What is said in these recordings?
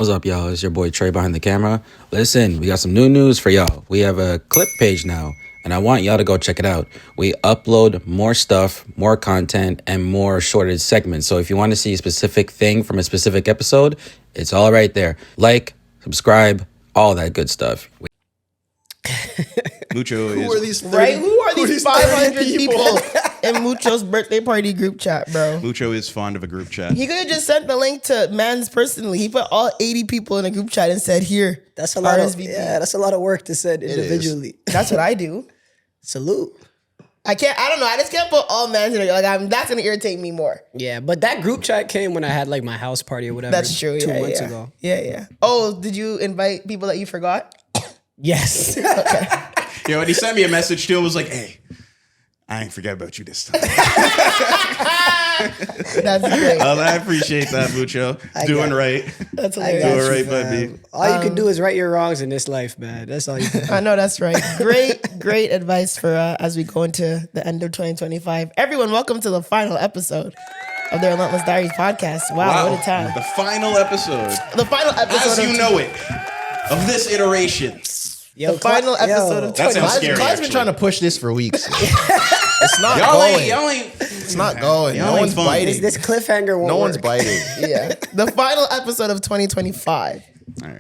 What's up, y'all? It's your boy Trey behind the camera. Listen, we got some new news for y'all. We have a clip page now, and I want y'all to go check it out. We upload more stuff, more content, and more shorted segments. So if you want to see a specific thing from a specific episode, it's all right there. Like, subscribe, all that good stuff. Mucho Who are these 30, right? Who are these 500 people? in Mucho's birthday party group chat, bro? Mucho is fond of a group chat. He could have just sent the link to Mans personally. He put all 80 people in a group chat and said, "Here, that's a lot RSVP." that's a lot of work to send individually. That's what I do. Salute. I don't know. I just can't put all Mans in there. Like, that's gonna irritate me more. Yeah, but that group chat came when I had like my house party or whatever. That's true. 2 months ago. Yeah. Oh, did you invite people that you forgot? Yes. Okay. Yo, and he sent me a message too. Was like, "Hey, I ain't forget about you this time." That's great. Well, I appreciate that, Mucho. Doing right. That's Doing hilarious. right, buddy. All you can do is right your wrongs in this life, man. That's all you can do. I know that's right. Great advice for as we go into the end of 2025. Everyone, welcome to the final episode of the Relentless Diaries podcast. Wow, what a time. The final episode. The final episode. As you know it, of this iteration. The final episode of That sounds 2025. scary. Clive's been trying to push this for weeks. It's not Y'all going. ain't. It's not going. Y'all No ain't one's fun. biting. This cliffhanger won't No one's work. biting. Yeah. The final episode of 2025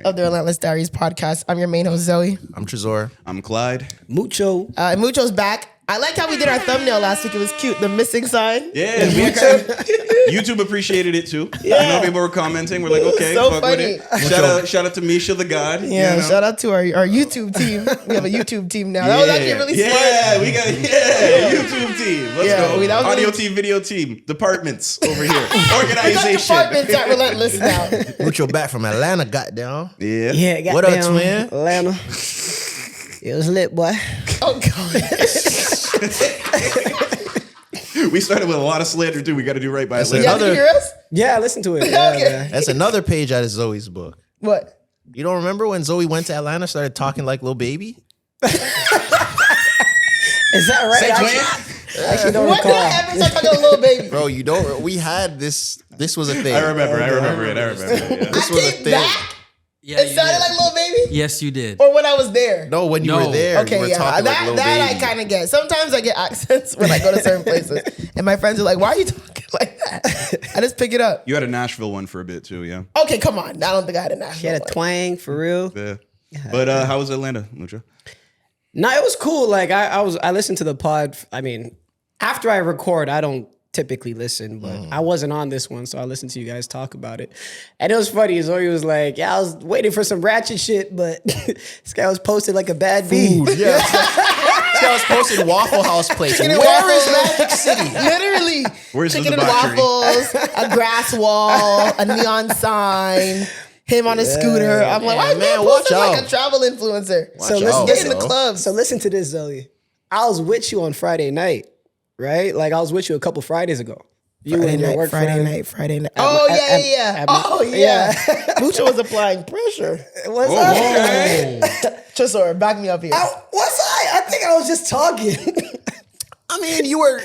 of the Relentless Diaries podcast. I'm your main host, Zoe. I'm Trezor. I'm Clyde. Mucho. And Mucho's back. I like how we did our thumbnail last week. It was cute. The missing sign. Yeah, YouTube appreciated it too. Yeah. I know people were commenting. We're like, okay, So fuck funny. with it. Shout out to Misha the God. Yeah, you know? shout out to our YouTube team. We have a YouTube team now. That was actually really smart. Yeah, we got YouTube team. Let's go. That was Audio really- team, video team, departments over here, We got organization. departments at Relentless now. Mucho back from Atlanta, goddamn. Yeah. Yeah, What up, goddamn twin? Atlanta. It was lit, boy. Oh, God. We started with a lot of slander too. We got to do right by That's Atlanta. Yeah, did you hear us? Yeah, listen to it. Okay. Yeah, That's another page out of Zoe's book. What? You don't remember when Zoe went to Atlanta, started talking like Lil Baby? Is that right? Say, I twin. actually don't When did recall. I ever start talking to a little baby? Bro, you don't. We had this. This was a thing. I remember it. Yeah. This I was a came thing. back? Yeah, It sounded like Little Baby? Yes, you did. Or when I was there? No, when you No. were there, you Okay, were yeah. talking like Lil That Baby. I kind of get. Sometimes I get accents when I go to certain places. And my friends are like, why are you talking like that? I just pick it up. You had a Nashville one for a bit too, yeah. Okay, come on. I don't think I had a She national had a one. twang for real. Yeah. But how was Atlanta, Mucho? No, it was cool. Like I listened to the pod. I mean, after I record, I don't typically listen, but I wasn't on this one, so I listened to you guys talk about it. And it was funny. Zoe was like, "Yeah, I was waiting for some ratchet shit, but this guy was posted like a bad Food, beat." yeah. This guy was posting Waffle House plates. Chicken and Where is waffles. Magic City? Literally. Where's the chicken and debauchery? waffles, a grass wall, a neon sign, him on a scooter. I'm like, why is man, man watch posting like out. a travel influencer? So out, Get in the bro. clubs. So listen to this, Zoe. I was with you on Friday night, right? Like I was with you a couple Fridays ago. You Friday and your night, work Friday friend. night, Friday night. Oh, yeah. Oh, yeah. Mucho was applying pressure. What's Whoa, up? whoa. Tresor, back me up here. What's I think I was just talking. I mean, you were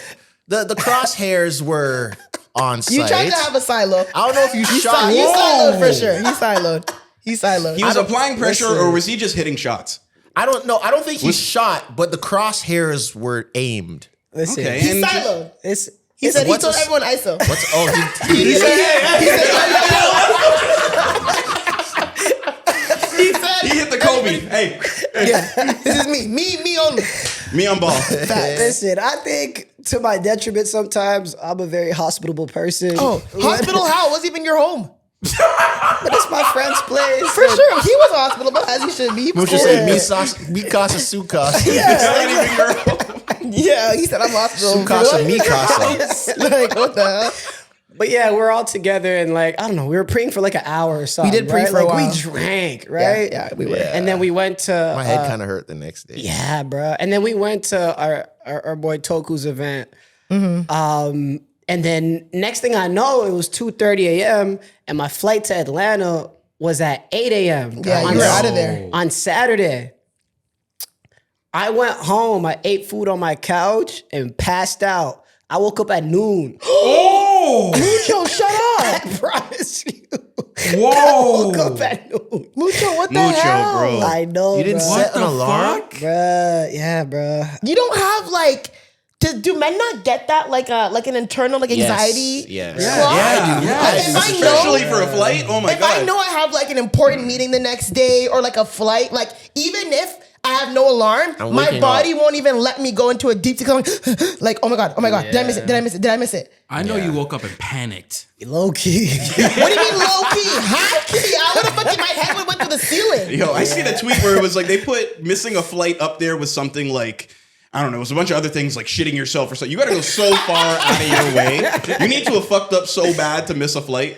the crosshairs were on site. You tried to have a silo. I don't know if you shot. You Whoa. siloed for sure. He siloed. He was applying pressure, or was he just hitting shots? I don't know. I don't think he shot, but the crosshairs were aimed. Listen, Okay. He And siloed. He it's said he what's told a- everyone ISO. What's he He said, he hit the Kobe. Hey, yeah, this is me. Me only. me on ball. Listen, I think to my detriment sometimes I'm a very hospitable person. Oh, hospital how? What's even your home? But it's my friend's place. For sure. He was hospitable as he should be. He was Mucho cool. said, "Mi casa, su casa." Yeah, he said I'm hospitable. Su casa, mi casa. Like, what the hell? But yeah, we're all together and like, I don't know, we were preying for like an hour or something. We did pre right? for a like, while. We drank, right? Yeah, we were. And then we went to My head kind of hurt the next day. yeah, bro. And then we went to our boy Toku's event. And then next thing I know, it was 2:30 a.m. and my flight to Atlanta was at 8 a.m. Yeah, you were out of there. On Saturday. I went home, I ate food on my couch and passed out. I woke up at noon. Mucho, shut up. I promise you. Whoa. Woke up at noon. Mucho, what the Mucho, hell? bro. I know, You didn't bro. set an alarm? Bruh, yeah, bruh. You don't have like, do men not get that like an internal like anxiety? Yes. clock? Like, if I know, Especially for a flight. Oh my if god. I know I have like an important meeting the next day or like a flight, like even if I have no alarm, I'm my waking body up. won't even let me go into a deep sleep. Like, oh my god, did I miss it? Did I miss it? Did I miss it? I know you woke up and panicked. Low key. What do you mean low key? High key? I would have fucking my head would went to the ceiling. Yo, I seen a tweet where it was like they put missing a flight up there with something like, I don't know, it was a bunch of other things like shitting yourself or something. You gotta go so far out of your way. You need to have fucked up so bad to miss a flight.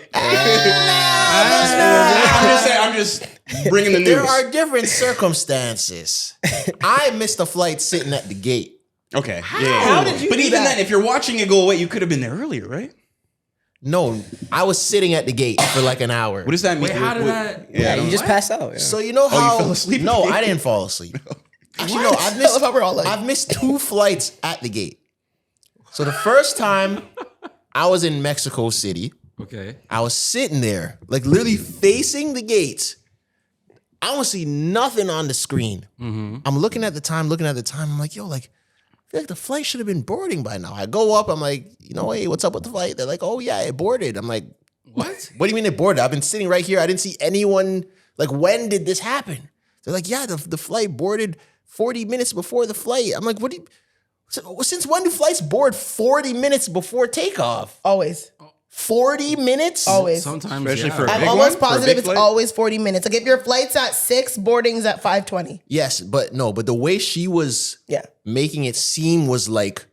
I'm just bringing the news. There are different circumstances. I missed a flight sitting at the gate. Okay. How did you But do even that? then, if you're watching it go away, you could have been there earlier, right? No, I was sitting at the gate for like an hour. What does that mean? Wait, how did that? Yeah, you just passed out. Yeah. So you know how? you fell asleep at No, the gate? I didn't fall asleep. Actually, no, What? Tell us how we're all like- I've missed 2 flights at the gate. So the first time I was in Mexico City, Okay. I was sitting there, like literally facing the gates. I don't see nothing on the screen. I'm looking at the time. I'm like, yo, like, I feel like the flight should have been boarding by now. I go up. I'm like, hey, what's up with the flight? They're like, oh yeah, it boarded. I'm like, What? what do you mean it boarded? I've been sitting right here. I didn't see anyone. Like, when did this happen? They're like, yeah, the flight boarded 40 minutes before the flight. I'm like, what do you? Since when do flights board 40 minutes before takeoff? Always. 40 minutes? Always. Sometimes, Especially yeah. for a I'm big almost one? For a positive big it's flight? always 40 minutes. Like if your flight's at 6, boarding's at 5:20. Yes, but the way she was Yeah. making it seem was like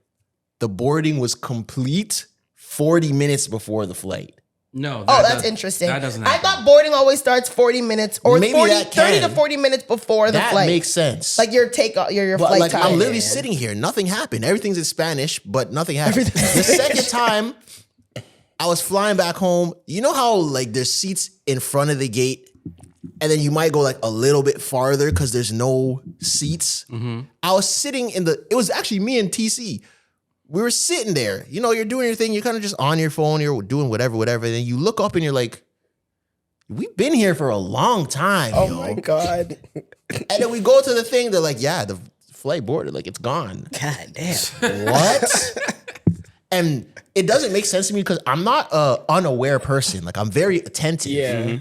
the boarding was complete 40 minutes before the flight. No. Oh, that's interesting. That doesn't I happen. thought boarding always starts 40 minutes or Maybe 40, that 30 to can. 40 minutes before the That flight. makes sense. like your takeoff, your But flight like time. I'm literally sitting here, nothing happened. Everything's in Spanish, but nothing happened. The second time I was flying back home, you know how like there's seats in front of the gate, and then you might go like a little bit farther because there's no seats. I was sitting it was actually me and TC. We were sitting there. You're doing your thing. You're kind of just on your phone. You're doing whatever. And then you look up and you're like, we've been here for a long time. Oh yo. my God. And then we go to the thing. They're like, yeah, the flight boarded. Like, it's gone. God damn. What? And it doesn't make sense to me because I'm not an unaware person. Like, I'm very attentive. Yeah.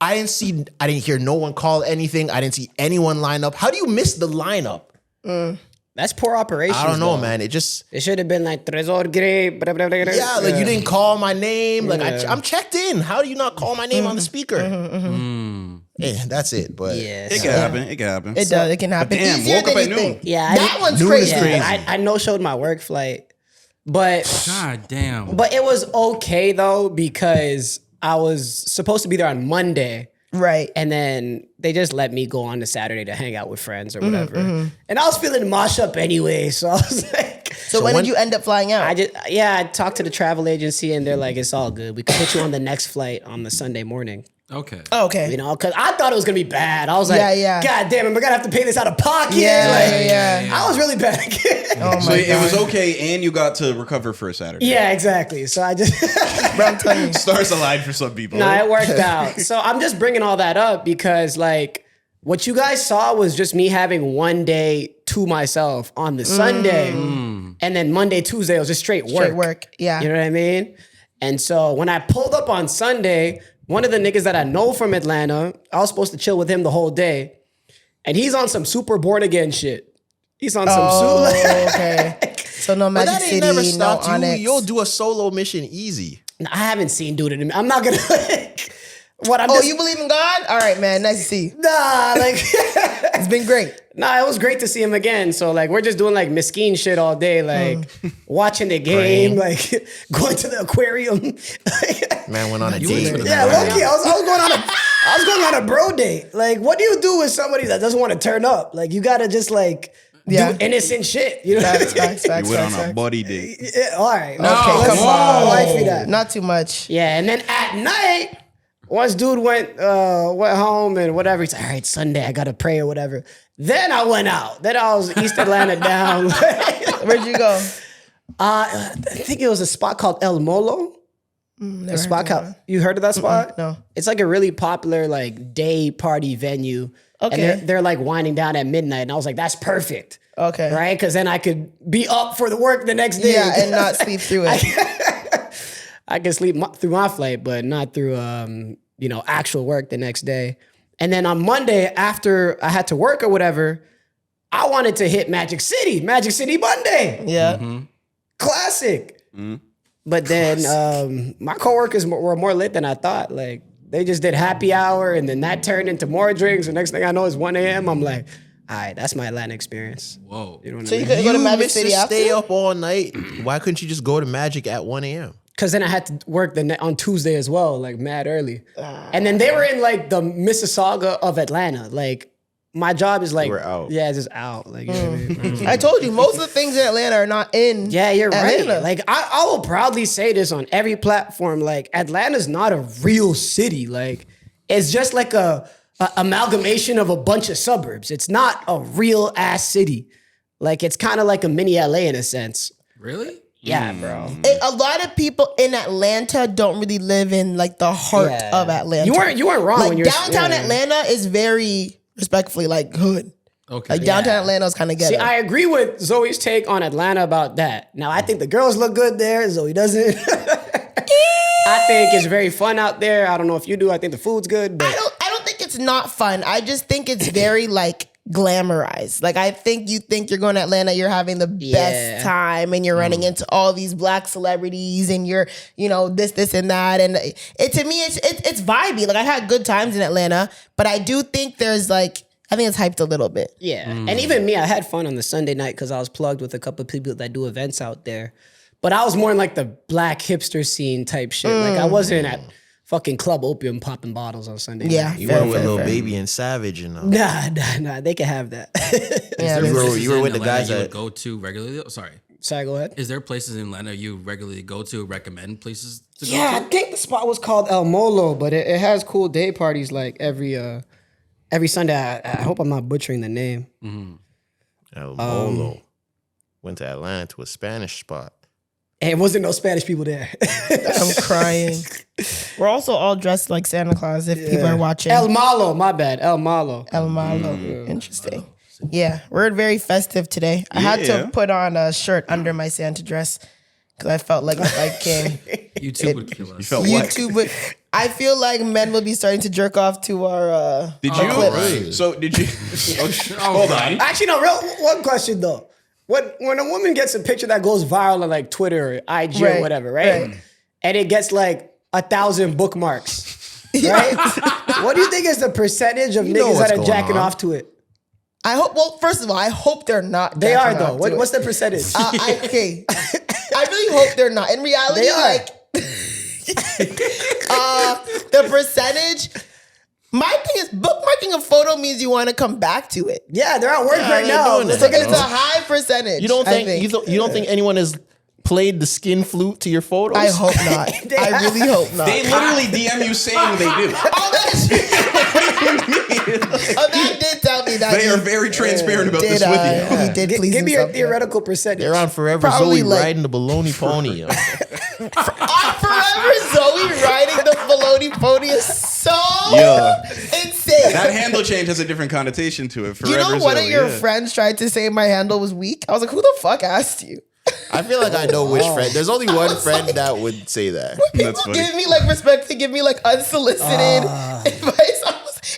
I didn't hear no one call anything. I didn't see anyone line up. How do you miss the lineup? That's poor operations. I don't know, though. man. It just, It should have been like Tresor Gray. yeah, like you didn't call my name. Like, I'm checked in. How do you not call my name on the speaker? Yeah, that's it. But Yeah. It can happen. It can happen. It does. It can happen. damn, Easier woke up than at you noon. think. Yeah, That one's Noon is crazy. crazy. I no-showed my work flight. But God damn. But it was okay though because I was supposed to be there on Monday. Right. And then they just let me go on to Saturday to hang out with friends or whatever. And I was feeling mosh up anyway. So I was like, So when did you end up flying out? I talked to the travel agency and they're like, it's all good. We can put you on the next flight on the Sunday morning. Okay. Oh, okay. Because I thought it was going to be bad. I was like, Yeah. God damn it, we're going to have to pay this out of pocket. Yeah. I was really panicking. Oh my So God. it was okay, and you got to recover for a Saturday. Yeah, exactly. So I just... Bro, I'm telling you. Stars aligned for some people. No, it worked out. So I'm just bringing all that up because, like, what you guys saw was just me having one day to myself on the Sunday. And then Monday, Tuesday, it was just straight work. Straight work. Yeah. You know what I mean? And so when I pulled up on Sunday, one of the niggas that I know from Atlanta, I was supposed to chill with him the whole day. And he's on some super born again shit. He's on some Oh, super... okay. So no but Magic that City, ain't never no stopped you. Onyx. You'll do a solo mission easy. I haven't seen dude in a I'm not gonna like what I'm Oh, just, you believe in God? All right, man. Nice to see you. nah, like It's been great. nah, it was great to see him again. So like we're just doing like mesquite shit all day, like watching the game, like going to the aquarium. Man went on a You date was- with Yeah, a man. low-key, I was going on a bro date. Like, what do you do with somebody that doesn't want to turn up? Like, you gotta just like Yeah. do innocent shit. You know what I Facts, mean? facts, facts, You went facts, on a facts. buddy date. Yeah, all right. Okay, come Whoa. on. Wifey that. Not too much. Yeah, and then at night, once dude went home and whatever, he's like, all right, Sunday, I gotta pray or whatever. Then I went out. Then I was East Atlanta down. Where'd you go? I think it was a spot called El Molo. The spot. You heard of that spot? No. It's like a really popular like day party venue. Okay. And they're like winding down at midnight, and I was like, that's perfect. Okay. Right? Because then I could be up for the work the next day. Yeah, and not sleep through it. I can sleep through my flight, but not through actual work the next day. And then on Monday, after I had to work or whatever, I wanted to hit Magic City Monday. Yeah. Classic. But then my coworkers were more lit than I thought. Like they just did happy hour, and then that turned into more drinks. The next thing I know is 1 a.m. I'm like, all right, that's my Atlanta experience. Whoa. You know what So I you mean? could go to Magic Mr. City after? Stay up all night. Why couldn't you just go to Magic at 1 a.m.? Because then I had to work on Tuesday as well, like mad early. And then they were in like the Mississauga of Atlanta. Like my job is like, We're out. yeah, just out. Like, you know what I mean? I told you, most of the things in Atlanta are not in Yeah, you're Atlanta. right. Like I will proudly say this on every platform. Like Atlanta's not a real city. Like it's just like a amalgamation of a bunch of suburbs. It's not a real ass city. Like it's kind of like a mini LA in a sense. Really? Yeah, bro. A lot of people in Atlanta don't really live in like the heart Yeah. of Atlanta. You weren't wrong Like when you're downtown Atlanta is very respectfully like hood. Okay. Like downtown Atlanta is kind of ghetto. See, I agree with Zoe's take on Atlanta about that. Now, I think the girls look good there. Zoe doesn't. I think it's very fun out there. I don't know if you do. I think the food's good. But I don't think it's not fun. I just think it's very like glamorized. Like I think you think you're going to Atlanta, you're having the best time, and you're running into all these black celebrities, and you're this and that, and it to me it's vibey. Like I had good times in Atlanta, but I do think there's like I think it's hyped a little bit. yeah. And even me, I had fun on the Sunday night because I was plugged with a couple of people that do events out there. But I was more in like the black hipster scene type shit. Like I wasn't at fucking Club Opium popping bottles on Sunday night. Yeah, You fair, were with fair, Lil fair. Baby and Savage and Nah. They can have that. Yeah, Is there You were- places you were in with the Atlanta guys you that- would go to regularly? Sorry. Sorry, go ahead. Is there places in Atlanta you regularly go to, recommend places to go Yeah, I to? think the spot was called El Molo, but it has cool day parties like every Sunday. I hope I'm not butchering the name. El Molo. Went to Atlanta to a Spanish spot. And it wasn't no Spanish people there. I'm crying. We're also all dressed like Santa Claus if people are watching. El Malo, my bad. El Malo. El Malo. Interesting. Yeah, we're very festive today. I had to put on a shirt under my Santa dress because I felt like if I came, YouTube would kill us. You felt what? YouTube would. I feel like men will be starting to jerk off to our. Did you? right. So did you? Hold on. Actually, no, real one question though. When a woman gets a picture that goes viral on like Twitter or IG or Right, whatever, right? right. And it gets like 1,000 bookmarks, right? What do you think is the percentage of know niggas what's that are going jacking on. off to it? I hope. Well, first of all, I hope they're not. They are jacking though. off to it. What's the percentage? Okay. I really hope they're not. In reality, They are. like the percentage. My thing is, bookmarking a photo means you want to come back to it. Yeah, they're at work right they're now. doing Let's that, look at It's it. a high percentage. You don't I think you don't think anyone has played the skin flute to your photos? I hope not. I really hope not. They literally DM you saying they do. Oh, that's that did tell me that. They are very transparent about this did, with you. He did please Give me your himself. theoretical percentage. They're on Forever Probably Zoe like- riding the baloney pony. Yo. On Forever Zoe riding the Baloney pony is so Yeah. insane. That handle change has a different connotation to it. You know, Forever one of Zoe, your yeah. friends tried to say my handle was weak. I was like, who the fuck asked you? I feel like I know which friend. There's only one friend that would say that. People That's funny. give me like respect to give me like unsolicited advice. And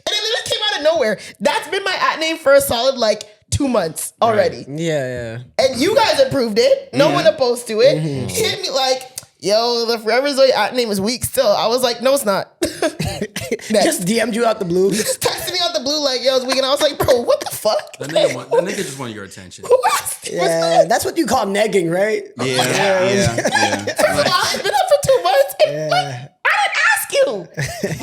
it literally came out of nowhere. That's been my at name for a solid like 2 months already. Yeah. And you guys approved it. No one opposed to it. He hit me like, yo, the Forever Zoe at name is weak still. I was like, no, it's not. Next. Just DM'd you out the blue. Texted me out the blue like, yo, it's weak. And I was like, bro, what the fuck? The nigga just wanted your attention. Who asked you? Yeah, that's what you call negging, right? Yeah. I've been up for 2 months. And like, I didn't ask you.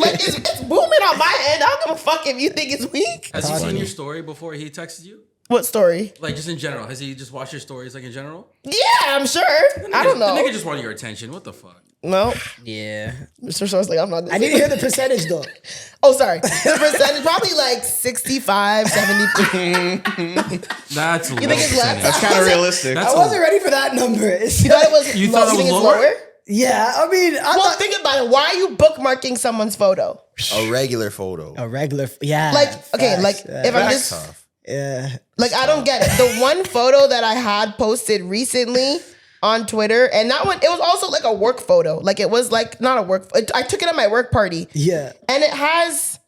Like, it's booming on my end. I don't give a fuck if you think it's weak. Has he seen your story before he texted you? What story? Like just in general. Has he just watched your stories like in general? Yeah, I'm sure. I don't know. The nigga just wanted your attention. What the fuck? No. Yeah. Mr. Source, like, I'm not. I didn't hear the percentage though. Oh, sorry. The percentage, probably like 65, 70%. That's low. think it's less? That's kind of realistic. That's I wasn't ready for that number. You thought it was You low? thought it You was think it's lower? Yeah, I mean, Well, think about it. Why are you bookmarking someone's photo? A regular photo. a regular, yeah. Like, okay, facts, like yeah. if I'm That's just tough. yeah. like, I don't get it. The one photo that I had posted recently on Twitter, and that one, it was also like a work photo. Like it was like not a work. I took it at my work party. Yeah. And it has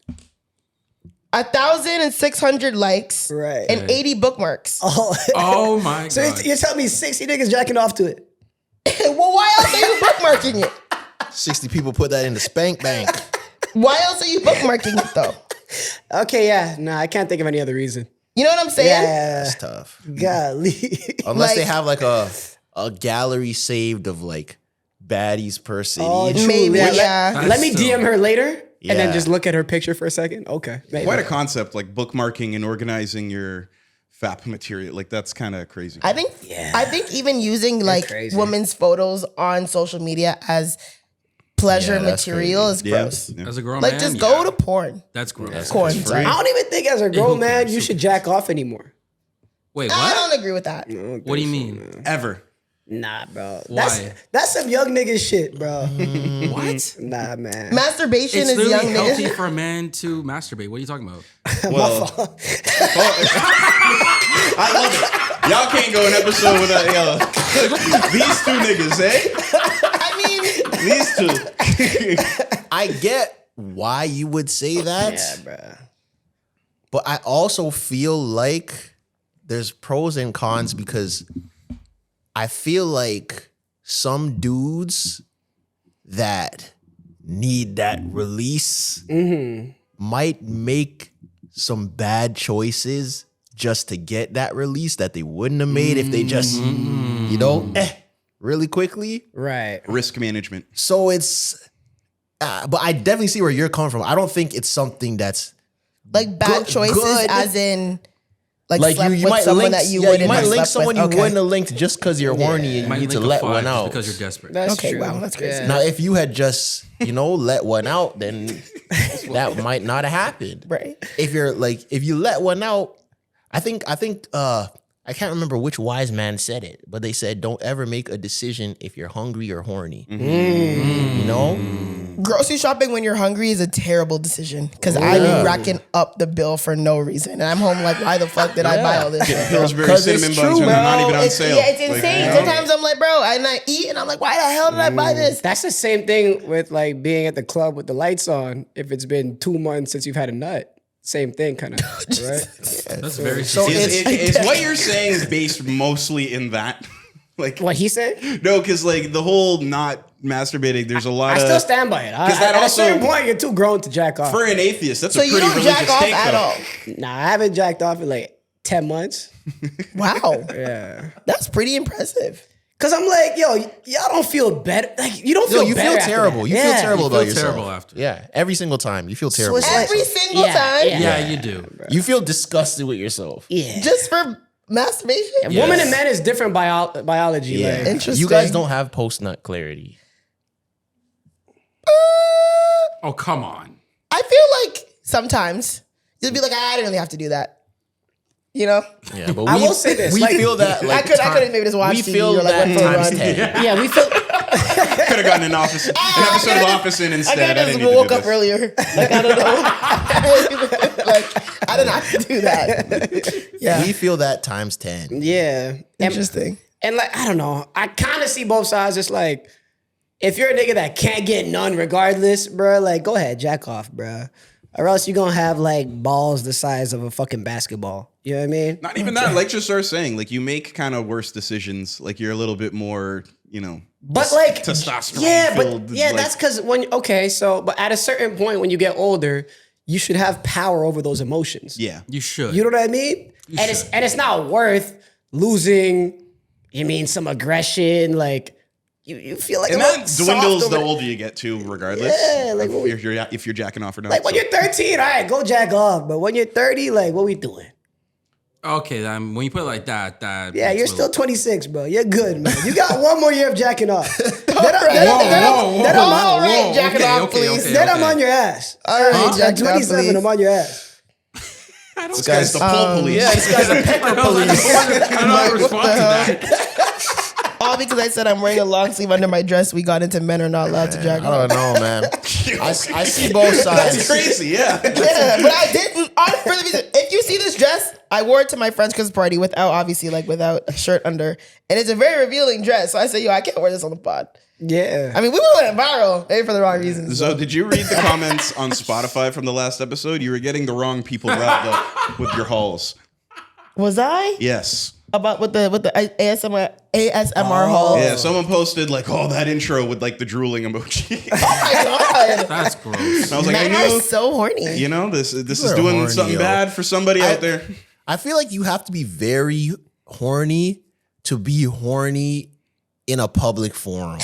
1,600 likes, Right. and 80 bookmarks. Oh my So god. you're telling me 60 niggas jacking off to it? Well, why else are you bookmarking it? 60 people put that in the spank bank. Why else are you bookmarking it though? Okay, yeah. Nah, I can't think of any other reason. You know what I'm saying? Yeah. That's tough. Golly. Unless they Like- have like a gallery saved of like baddies per city. true. Maybe, Yeah, yeah. Let me still- DM her later and then Yeah. just look at her picture for a second. Okay. Maybe. Quite a concept, like bookmarking and organizing your FAP material. Like that's kind of crazy. I think even using like crazy. women's photos on social media as pleasure Yeah, that's material crazy. is gross. Yeah. As a grown Like man, just go yeah. to porn. That's gross. Porn. Sorry. I don't even think as a grown man you Super. should jack off anymore. Wait, I what? don't agree with that. What do you mean? Ever. Nah, bro. Why? That's some young nigga shit, bro. What? Nah, man. Masturbation It's is young literally healthy niggas. for a man to masturbate. What are you talking about? Well, I love it. Y'all can't go an episode without these two niggas, eh? I mean, These two. I get why you would say that, Yeah, bro. but I also feel like there's pros and cons because I feel like some dudes that need that release might make some bad choices just to get that release that they wouldn't have made if they just, really quickly. Right. Risk management. So it's, but I definitely see where you're coming from. I don't think it's something that's like bad Good- choices, good. as in like like slept you with might someone link, that you yeah, wouldn't you might have link slept someone with. you Okay. wouldn't have linked just because you're horny You and might you need to link a let five one just out. because you're desperate. That's Okay, true. wow, that's crazy. Yeah. Now, if you had just, let one out, then that might not have happened. Right. If you're like, if you let one out, I think, I can't remember which wise man said it, but they said, don't ever make a decision if you're hungry or horny. You know? Grocery shopping when you're hungry is a terrible decision because I be racking up the bill for no reason. And I'm home like, why the fuck did I buy all this shit? Pillsbury 'Cause it's cinnamon buns true, when they're not bro. even on It's, sale. yeah, it's Like, insane. Sometimes I'm like, bro, and I eat and I'm like, why the hell did I buy this? That's the same thing with like being at the club with the lights on. If it's been 2 months since you've had a nut, same thing, kind of, right? That's very So specific. Is what you're saying based mostly in that? Like, What he said? no, because like the whole not masturbating, there's a lot I of. still stand by it. 'Cause that At also- a certain point, you're too grown to jack off. For an atheist, that's So a you pretty don't religious jack off take, at though. all. Nah, I haven't jacked off in like 10 months. Wow. Yeah. That's pretty impressive. Cause I'm like, yo, y'all don't feel better. Like you don't No, feel you better feel after terrible. that. You Yeah. feel terrible You about feel yourself. terrible after. Yeah, every single time you feel terrible. it's like- Every single Yeah, time, yeah. Yeah, you do. You feel disgusted with yourself. Yeah. just for masturbation. Woman and man is different biology. Yeah, Like, Interesting. you guys don't have post nut clarity. Oh, come on. I feel like sometimes you'll be like, I didn't really have to do that. You know? Yeah, but I will say this, We like- feel that. Like, I could've maybe just watched We TV feel or, like, that went for a times run. 10. yeah, we feel. Could have gotten an office, an episode of Office in I instead. could I have didn't just need to woke do up this. earlier. Like, I don't know. Like, I didn't have to do that. Yeah. We feel that times 10. Yeah. Interesting. And like, I don't know. I kind of see both sides. It's like, if you're a nigga that can't get none regardless, bro, like, go ahead, jack off, bro. Or else you're gonna have like balls the size of a fucking basketball. You know what I mean? Not even that. Like just start saying, like you make kind of worse decisions. Like you're a little bit more, But like testosterone. Yeah, filled, but yeah, like- that's because but at a certain point when you get older, you should have power over those emotions. Yeah. You should. You know what I mean? And it's not worth losing, some aggression, like you feel like And a little that soft dwindles the over- older you get too, regardless. Yeah, like, of if you're jacking off or not. Like when So- you're 13, all right, go jack off. But when you're 30, like what we doing? Okay, when you put it like that, Yeah, makes you're a still little- 26, bro. You're good, man. You got one more year of jacking off. Whoa, All right, jack it off, okay, please. okay, Then I'm okay. on your ass. All right, jack At it off, 27, please. I'm on your ass. this guy's the pole police. Yeah, this guy's a pecker police. I don't know how to respond to that. All because I said I'm wearing a long sleeve under my dress. We got into men are not allowed to drag. I don't know, man. I see both sides. That's crazy, yeah. Yeah, but I did. For the reason, if you see this dress, I wore it to my friend's Christmas party without a shirt under, and it's a very revealing dress. So I said, "Yo, I can't wear this on the pod." Yeah. I mean, we went viral, maybe for the wrong reasons. So did you read the comments on Spotify from the last episode? You were getting the wrong people riled up with your hauls. Was I? Yes. About with the ASMR haul. Yeah, someone posted like, "Oh, that intro with like the drooling emoji." Oh my god. That's gross. And I was like, Men I are knew, so horny. you know, this is are doing horny, something yo. bad for somebody out there. I feel like you have to be very horny to be horny in a public forum.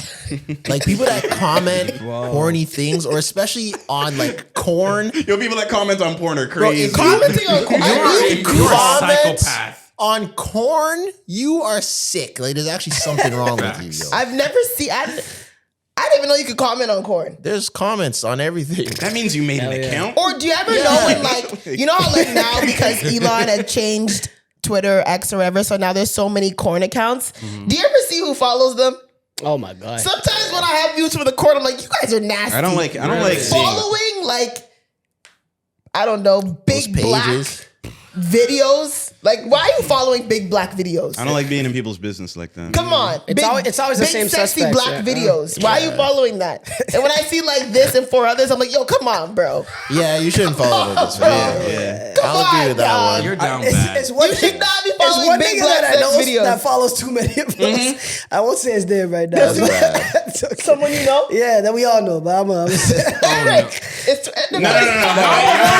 Like people that comment horny things, or especially on like corn. Yo, people that comment on porn are crazy. Commenting on corn. You're a psychopath. On corn, you are sick. Like there's actually something wrong with you, yo. I've never seen. I didn't even know you could comment on corn. There's comments on everything. That means you made an account. Or do you ever know when like you know how like now because Elon had changed Twitter, X, or whatever, so now there's so many corn accounts. Do you ever see who follows them? Oh my god. Sometimes when I have views for the corn, I'm like, you guys are nasty. I don't like seeing following like I don't know, big Those black pages. videos. Like, why are you following big black videos? I don't like being in people's business like that. Come on, It's always the big, same sexy suspects, black yeah. videos. Why are you following that? And when I see like this and 4 others, I'm like, yo, come on, bro. Yeah, you shouldn't follow those videos. Yeah. Come I'll agree with that dog. one. You're down bad. It's one You should not be it's following one big nigga black that I sex know videos. that follows too many of us. I won't say his name right now. That's bad. It's okay. Someone you know? Yeah, that we all know, but I'm Eric, it's No.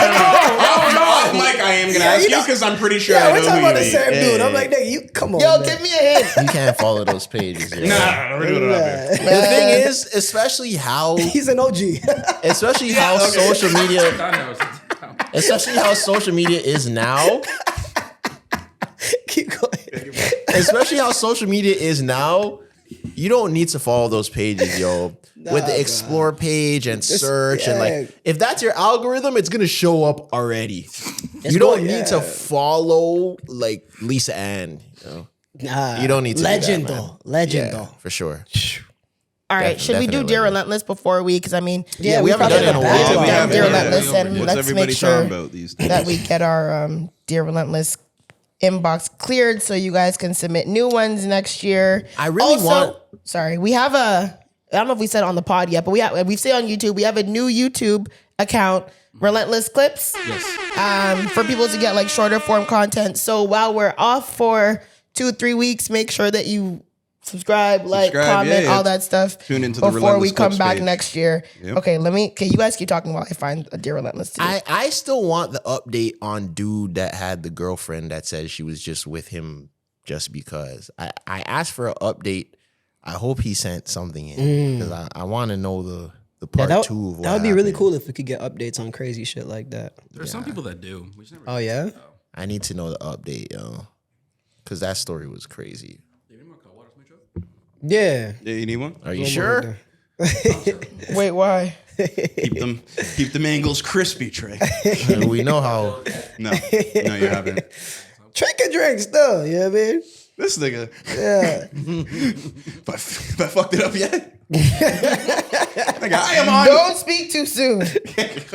Off mic, I am gonna ask you because I'm pretty sure I Yeah, know we're talking who about you the mean. same dude. Yeah, I'm like, nigga, you come on. yo, man. give me a hint. You can't follow those pages. Yo. Nah, we're doing it out there. The thing is, especially how He's an OG. social media, I know. especially how social media is now, Keep going. especially how social media is now, you don't need to follow those pages, yo. With the explore page and search and like, if that's your algorithm, it's gonna show up already. You don't need to follow like Lisa Ann. You know? Nah, You don't need to. Legend do that, man. though. Legend Yeah, though. for sure. All right, should we do Definitely. Dear Relentless before we? Because I mean, Yeah, we haven't probably done it in a have while. that. We Yeah, haven't, Dear yeah. Relentless, and What's let's everybody make sure talking about these days? that we get our Dear Relentless inbox cleared so you guys can submit new ones next year. I really want- Sorry, we have I don't know if we said it on the pod yet, but we've said on YouTube, we have a new YouTube account, Relentless Clips. Yes. For people to get like shorter form content. So while we're off for 2-3 weeks, make sure that you subscribe, like, comment, yeah. all that stuff. Tune into the before we Relentless come Clips back page. next year. Yep. Okay, you guys keep talking while I find a Dear Relentless too. I still want the update on dude that had the girlfriend that said she was just with him just because. I asked for an update. I hope he sent something in because I want to know the part that, two of what that would be really happened. cool if we could get updates on crazy shit like that. There's some people that do. We just never Oh yeah? I need to know the update, yo, because that story was crazy. Yeah. Yeah, you need one? Are you sure? Wait, why? Keep them angles crispy, Trey. We know how. No, you haven't. Drink a drink still, you know what I mean? This nigga. Yeah. If I fucked it up yet? Nigga, I am on. Don't speak too soon,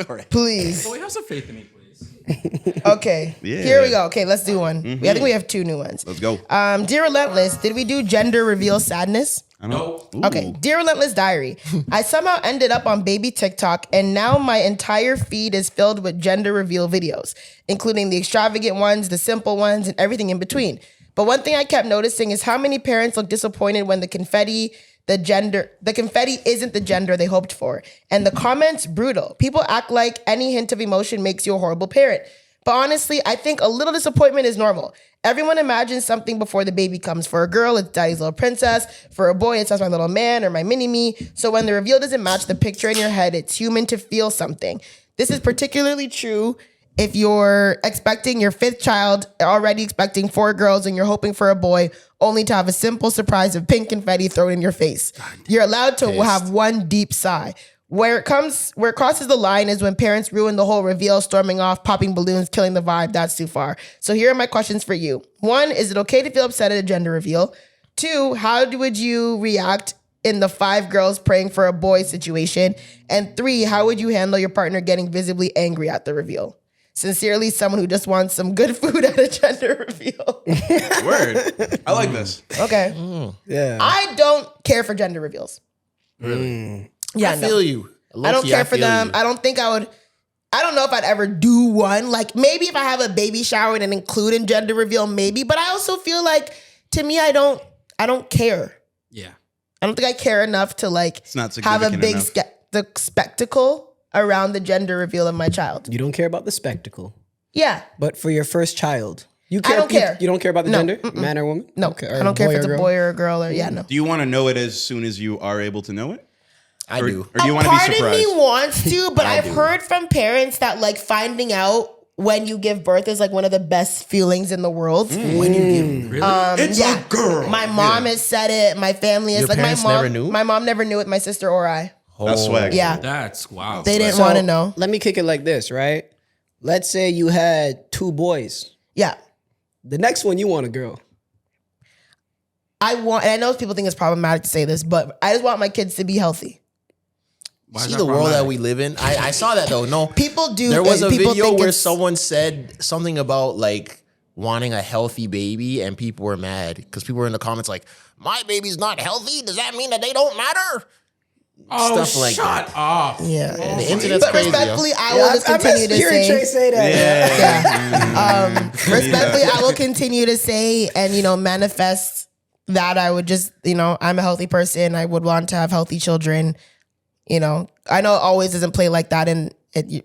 All right. please. Wait, have some faith in me, please. Okay, Yeah. here we go. Okay, let's do one. I think we have 2 new ones. Let's go. Dear Relentless, did we do gender reveal sadness? I know. Okay, Dear Relentless Diary. I somehow ended up on baby TikTok, and now my entire feed is filled with gender reveal videos, including the extravagant ones, the simple ones, and everything in between. But one thing I kept noticing is how many parents look disappointed when the confetti isn't the gender they hoped for. And the comments, brutal. People act like any hint of emotion makes you a horrible parent. But honestly, I think a little disappointment is normal. Everyone imagines something before the baby comes. For a girl, it's daddy's little princess. For a boy, it's that's my little man or my mini-me. So when the reveal doesn't match the picture in your head, it's human to feel something. This is particularly true if you're expecting your 5th child, already expecting 4 girls, and you're hoping for a boy, only to have a simple surprise of pink confetti thrown in your face. You're allowed to have one deep sigh. Where it crosses the line is when parents ruin the whole reveal, storming off, popping balloons, killing the vibe. That's too far. So here are my questions for you. 1, is it okay to feel upset at a gender reveal? 2, how would you react in the 5 girls praying for a boy situation? And 3, how would you handle your partner getting visibly angry at the reveal? Sincerely, someone who just wants some good food at a gender reveal. Word. I like this. Okay. Yeah. I don't care for gender reveals. Really? Yeah, I feel you. I don't Low-key, care for feel them. you. I don't think I would. I don't know if I'd ever do one. Like maybe if I have a baby shower and include in gender reveal, maybe. But I also feel like to me, I don't care. Yeah. I don't think I care enough to like It's not have a significant big enough. the spectacle around the gender reveal of my child. You don't care about the spectacle, Yeah. but for your first child, you I don't care. You don't care about the No, gender, man or woman. No, Okay, I don't care if it's a or girl? boy or a girl or no. Do you want to know it as soon as you are able to know it? I Or, do. or do you want to be Part of surprised? me wants to, but I've heard from parents that like finding out when you give birth is like one of the best feelings in the world. When you give Really? It's a girl. My mom has said it. My family is Your like my parents mom. never knew? My mom never knew it. My sister or I. That's swag. Yeah, That's wow. they didn't So, want to know. Let me kick it like this, right? Let's say you had 2 boys. Yeah, The next one, you want a girl. I want. And I know people think it's problematic to say this, but I just want my kids to be healthy. Why is see that the world that problematic? we live in. I saw that though. No, People do. there was a people video think where it's- someone said something about like wanting a healthy baby, and people were mad because people were in the comments like, "My baby's not healthy. Does that mean that they don't matter?" Oh, stuff like shut up. Yeah, And the internet's but crazy. Yo. respectfully, I will just continue to hearing Trey say. say that. Yeah. Respectfully, I will continue to say and manifest that I would just I'm a healthy person. I would want to have healthy children. I know it always doesn't play like that, and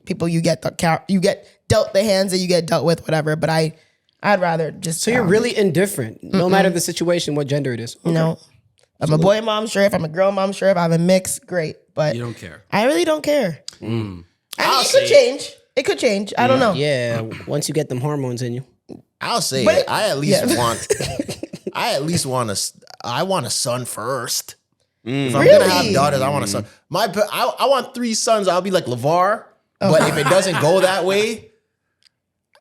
people you get dealt the hands that you get dealt with, whatever. But I'd rather just. So you're really indifferent, no matter the situation, what gender it is. Okay. No. I'm a boy mom, sure. If I'm a girl mom, sure. If I'm a mix, great. But You don't care. I really don't care. I mean, it could change. It could change. I don't know. Yeah, once you get them hormones in you. I'll say But it. I at least yeah. want. I at least want a. I want a son first. If I'm Really? gonna have daughters, I want a son. I want 3 sons. I'll be like LeVar. But if it doesn't go that way,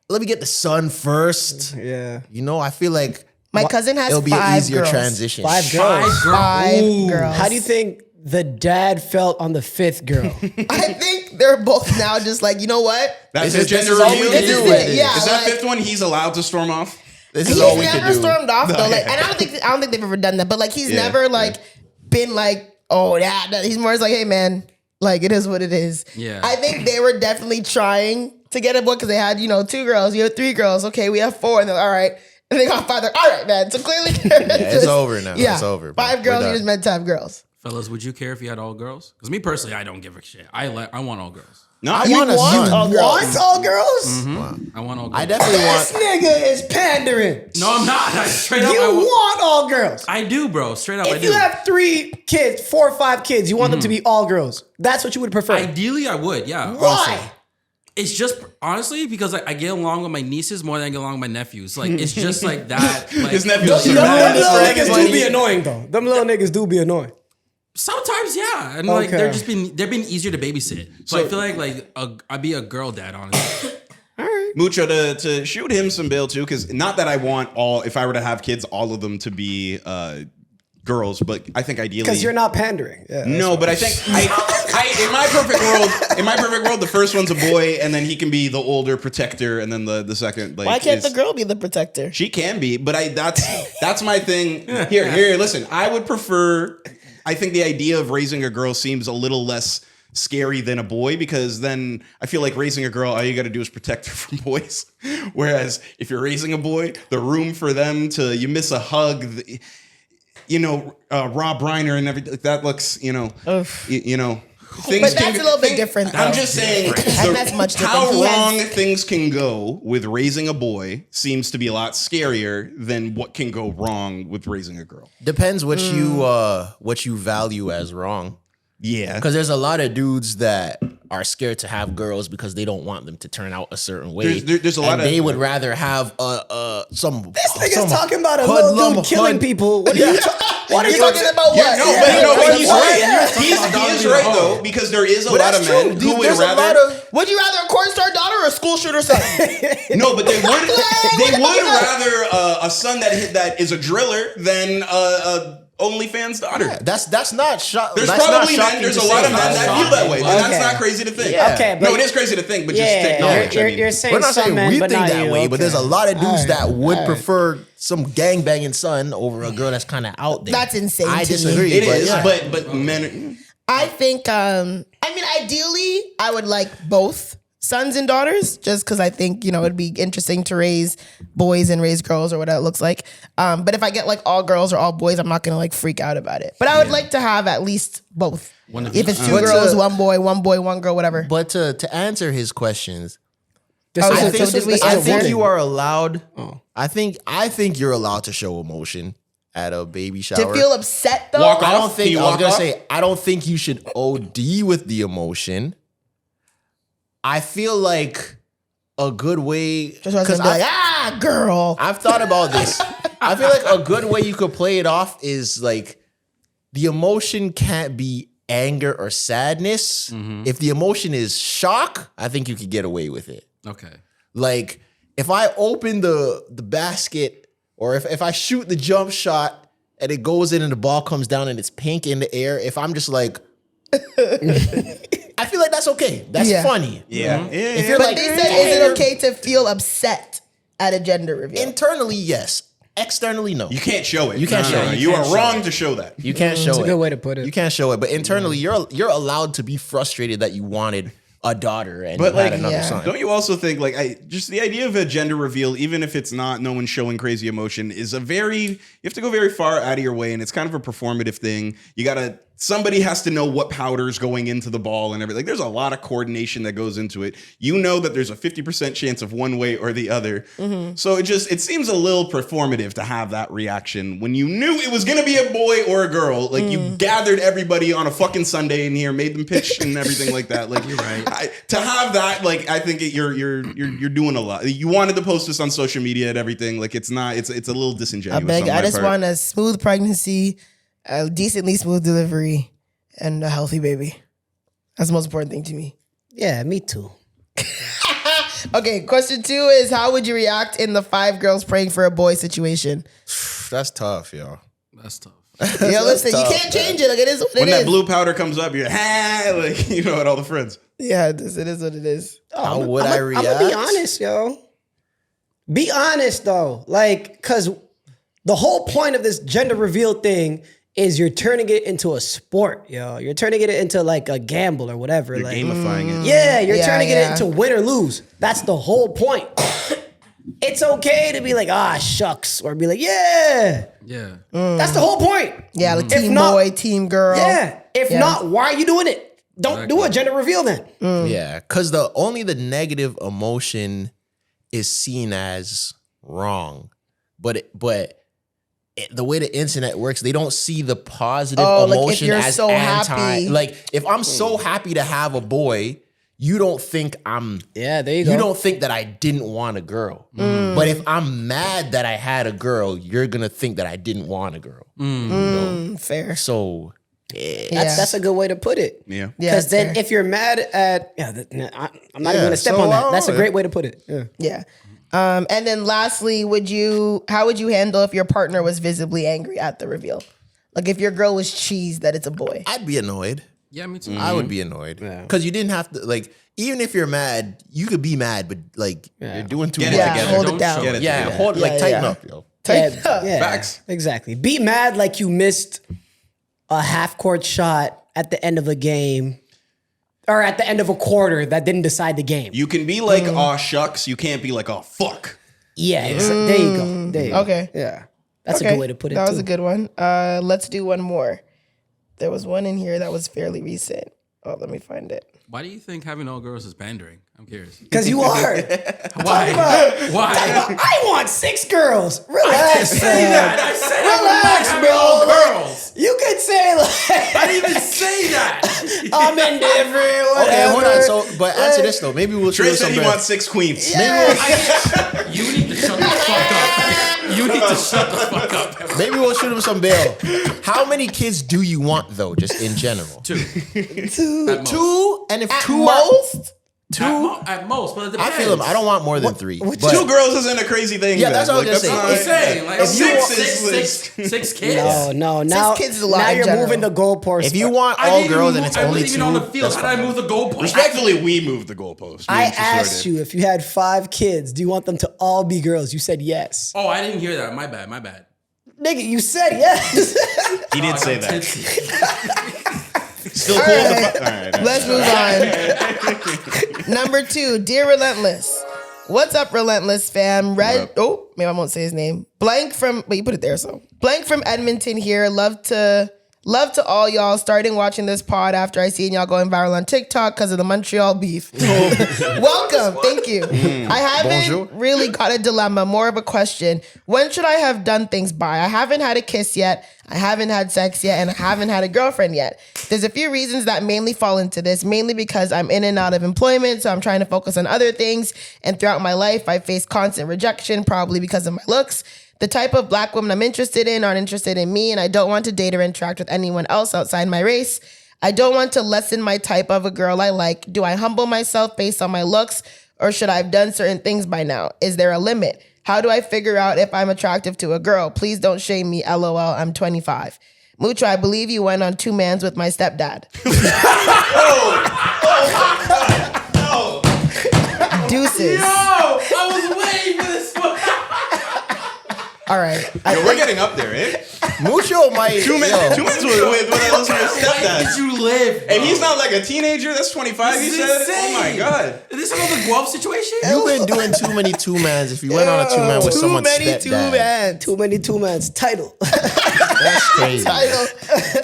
let me get the son first. Yeah. I feel like My cousin has it'll be an 5 easier girls. transition. 5 girls. 5 girls. How do you think the dad felt on the 5th girl? I think they're both now just like, you know what? That's This his is gender all we reveal. can This do is with it. it. Yeah, Is that like, 5th one he's allowed to storm off? This he's is all we can never do. stormed off though. Like, and I don't think they've ever done that. But like, he's Yeah, never like been like, oh yeah. He's more just like, hey man, like it is what it is. Yeah. I think they were definitely trying to get a boy because they had 2 girls, you have 3 girls. Okay, we have 4, and they're like, all right. And they got 5. They're like, all right, man. So clearly, it's over now. Yeah, It's over, bro. 5 girls. We're You done. just meant to have girls. Fellas, would you care if you had all girls? Because me personally, I don't give a shit. I want all girls. No, I want a son. all girls. Want all girls? I want all girls. I definitely This want. nigga is pandering. No, I'm not. I straight up. You want all girls. I do, bro. Straight up, I If do. you have 3 kids, 4 or 5 kids, you want them to be all girls. That's what you would prefer. Ideally, I would. Yeah. Why? honestly. It's just honestly because I get along with my nieces more than I get along with my nephews. Like it's just like that. Like, his nephew's Them so little mad. niggas do be annoying though. Them little niggas do be annoying. sometimes, yeah, and like Okay. they're being easier to babysit. So I feel like I'd be a girl dad, honestly. Mucho to shoot him some bail too, because not that I want if I were to have kids, all of them to be girls, but I think ideally Because you're not pandering. Yeah, No, but I think in my perfect world, the first one's a boy, and then he can be the older protector, and then the second. Like, Why can't is- the girl be the protector? She can be, but that's my thing. Here, listen. I would prefer. I think the idea of raising a girl seems a little less scary than a boy, because then I feel like raising a girl, all you got to do is protect her from boys. Whereas if you're raising a boy, the room for them to you miss a hug. Rob Reiner and everything that looks, things But that's a little bit different, I'm though. just saying, That's much different. how He has- wrong things can go with raising a boy seems to be a lot scarier than what can go wrong with raising a girl. Depends what you value as wrong. Yeah, Because there's a lot of dudes that are scared to have girls because they don't want them to turn out a certain way. There's a lot and of they would rather have some. This nigga's talking about a hoodlum little dude killing hood- people. What are you What are you talking about? Yeah, What? but he's right. Yeah. He is right though, because there is a lot of men who would rather. Would you rather a corn star daughter or a school shooter son? No, but they would rather a son that is a driller than a OnlyFans daughter. Yeah, that's not shocking. There's probably men. There's a lot of men that feel that way. Okay. That's not crazy to think. Yeah. Okay, No, but it is crazy to think, but just yeah, take knowledge. you're saying We're not some saying men, we but think not that you. way, but there's a Okay. lot of dudes that would All right. prefer some gangbanging son over a girl that's kind of out there. That's insane I to me. disagree. It but is, yeah. but men. I think, ideally, I would like both sons and daughters, just because I think, it'd be interesting to raise boys and raise girls or what it looks like. But if I get like all girls or all boys, I'm not going to like freak out about it. But I would like to have at least both. If it's two girls, one boy, one girl, whatever. But to answer his questions, This Oh, is so a- did we I answer? think you are allowed. Oh. I think you're allowed to show emotion at a baby shower. To feel upset though? Walk I don't off? Can think you I was walk gonna off? say I don't think you should OD with the emotion. I feel like a good way Just because like, girl. I've thought about this. I feel like a good way you could play it off is like the emotion can't be anger or sadness. If the emotion is shock, I think you could get away with it. Okay. Like if I open the basket or if I shoot the jump shot and it goes in and the ball comes down and it's pink in the air, if I'm just like I feel like that's okay. That's Yeah. funny. Yeah. If you're But like they said, is it okay to feel upset at a gender reveal? internally, yes. Externally, no. You can't show it. You can't show it. You are wrong to show that. You can't show it. a good way to put it. You can't show it. But internally, you're allowed to be frustrated that you wanted a daughter and But you had like, another son. don't you also think like just the idea of a gender reveal, even if it's not no one showing crazy emotion, is you have to go very far out of your way, and it's kind of a performative thing. Somebody has to know what powder's going into the ball and everything. Like, there's a lot of coordination that goes into it. You know that there's a 50% chance of one way or the other. So it seems a little performative to have that reaction when you knew it was gonna be a boy or a girl. Like you gathered everybody on a fucking Sunday in here, made them pitch and everything like that. Like you're right. To have that, like I think you're doing a lot. You wanted to post this on social media and everything. Like it's not. It's a little disingenuous. I just want a smooth pregnancy, a decently smooth delivery, and a healthy baby. That's the most important thing to me. Yeah, me too. Okay, question 2 is how would you react in the 5 girls praying for a boy situation? That's tough, yo. That's tough. Yeah, listen, you can't change it. Like it is what it When is. that blue powder comes up, you're like you know at all the friends. Yeah, it is what it is. How would I react? I'm gonna be honest, yo. Be honest though, like, cause the whole point of this gender reveal thing is you're turning it into a sport, yo. You're turning it into like a gamble or whatever. You're like, gamifying it. yeah, you're Yeah, turning yeah. it into win or lose. That's the whole point. It's okay to be like, shucks, or be like, yeah. Yeah. That's the whole point. Yeah, like If team not- boy, team girl. Yeah. If Yeah. not, why are you doing it? Don't do a gender reveal then. Yeah, because only the negative emotion is seen as wrong, but the way the internet works, they don't see the positive like if emotion you're as so anti. happy. Like if I'm so happy to have a boy, you don't think I'm. Yeah, there you go. You don't think that I didn't want a girl. But if I'm mad that I had a girl, you're gonna think that I didn't want a girl. Fair. So That's a good way to put it. Yeah. Yeah, Because it's then fair. if you're mad at, I'm not even going to step so on I that. don't That's a know. great way to put it. Yeah. Yeah. And then lastly, how would you handle if your partner was visibly angry at the reveal? Like if your girl was cheesed that it's a boy. I'd be annoyed. Yeah, me too. I would be annoyed because you didn't have to like. Even if you're mad, you could be mad, but like you're doing too Get much. it Yeah, together. hold it Don't down. show it Yeah, together. hold Yeah, like tighten yeah. up, yo. Yeah, Facts. exactly. Be mad like you missed a half court shot at the end of a game or at the end of a quarter that didn't decide the game. You can be like, aw shucks. You can't be like, oh fuck. Yeah, there you go. There you go. Okay. Yeah. That's a Okay. good way to put it That was too. a good one. Let's do one more. There was one in here that was fairly recent. Oh, let me find it. Why do you think having all girls is pandering? I'm curious. Because you are. Why? Why? I want 6 girls. I Relax. didn't say that. I said Relax, I would bro. not have all girls. You could say like I didn't even say that. I'm indifferent. Whatever. Okay, hold on. So, but answer this though. Maybe we'll shoot Trey him said some he bail. wants 6 queens. You need to shut the fuck up. You need to shut the fuck up. Maybe we'll shoot him some bail. How many kids do you want though, just in general? 2. At most. 2, and if At 2 most? At most, but it depends. I feel him. I don't want more than 3. But 2 girls isn't a crazy thing. Yeah, then. that's what I was gonna that's say. not- I'm saying, like, If you six kids. No. Now, kids is a lot now in you're general. moving the goalpost. if you want I all didn't girls move, and it's I only wasn't 2, even on the field. that's How did I fine. move the goalpost? Respectfully, we moved the goalpost. I asked you if you had 5 kids, do you want them to all be girls? You said yes. Oh, I didn't hear that. My bad. Nigga, you said yes. He did I say got that. tipsy. Still cool. All right. Let's move on. Number 2, Dear Relentless. What's up, Relentless fam? Maybe I won't say his name. Blank from, but you put it there, so. Blank from Edmonton here. Love to all y'all. Starting watching this pod after I seen y'all going viral on TikTok because of the Montreal beef. Welcome. Thank you. I haven't really got a dilemma, more of a question. When should I have done things by? I haven't had a kiss yet. I haven't had sex yet, and I haven't had a girlfriend yet. There's a few reasons that mainly fall into this, mainly because I'm in and out of employment, so I'm trying to focus on other things. And throughout my life, I faced constant rejection, probably because of my looks. The type of black women I'm interested in aren't interested in me, and I don't want to date or interact with anyone else outside my race. I don't want to lessen my type of a girl I like. Do I humble myself based on my looks, or should I have done certain things by now? Is there a limit? How do I figure out if I'm attractive to a girl? Please don't shame me, LOL, I'm 25. Mucho, I believe you went on 2 mans with my stepdad. Deuces. I was waiting for this one. All right. Yo, we're getting up there, eh? Mucho might. 2 minutes with what I listen to his Where stepdad. did you live? And he's not like a teenager. That's 25. This He is said. insane. Oh my god. Is this another Guelph situation? You've been doing too many 2-mans. If you went on a 2-man with someone's stepdad, 2 mans. Too many 2-mans. Title. that's crazy. Title.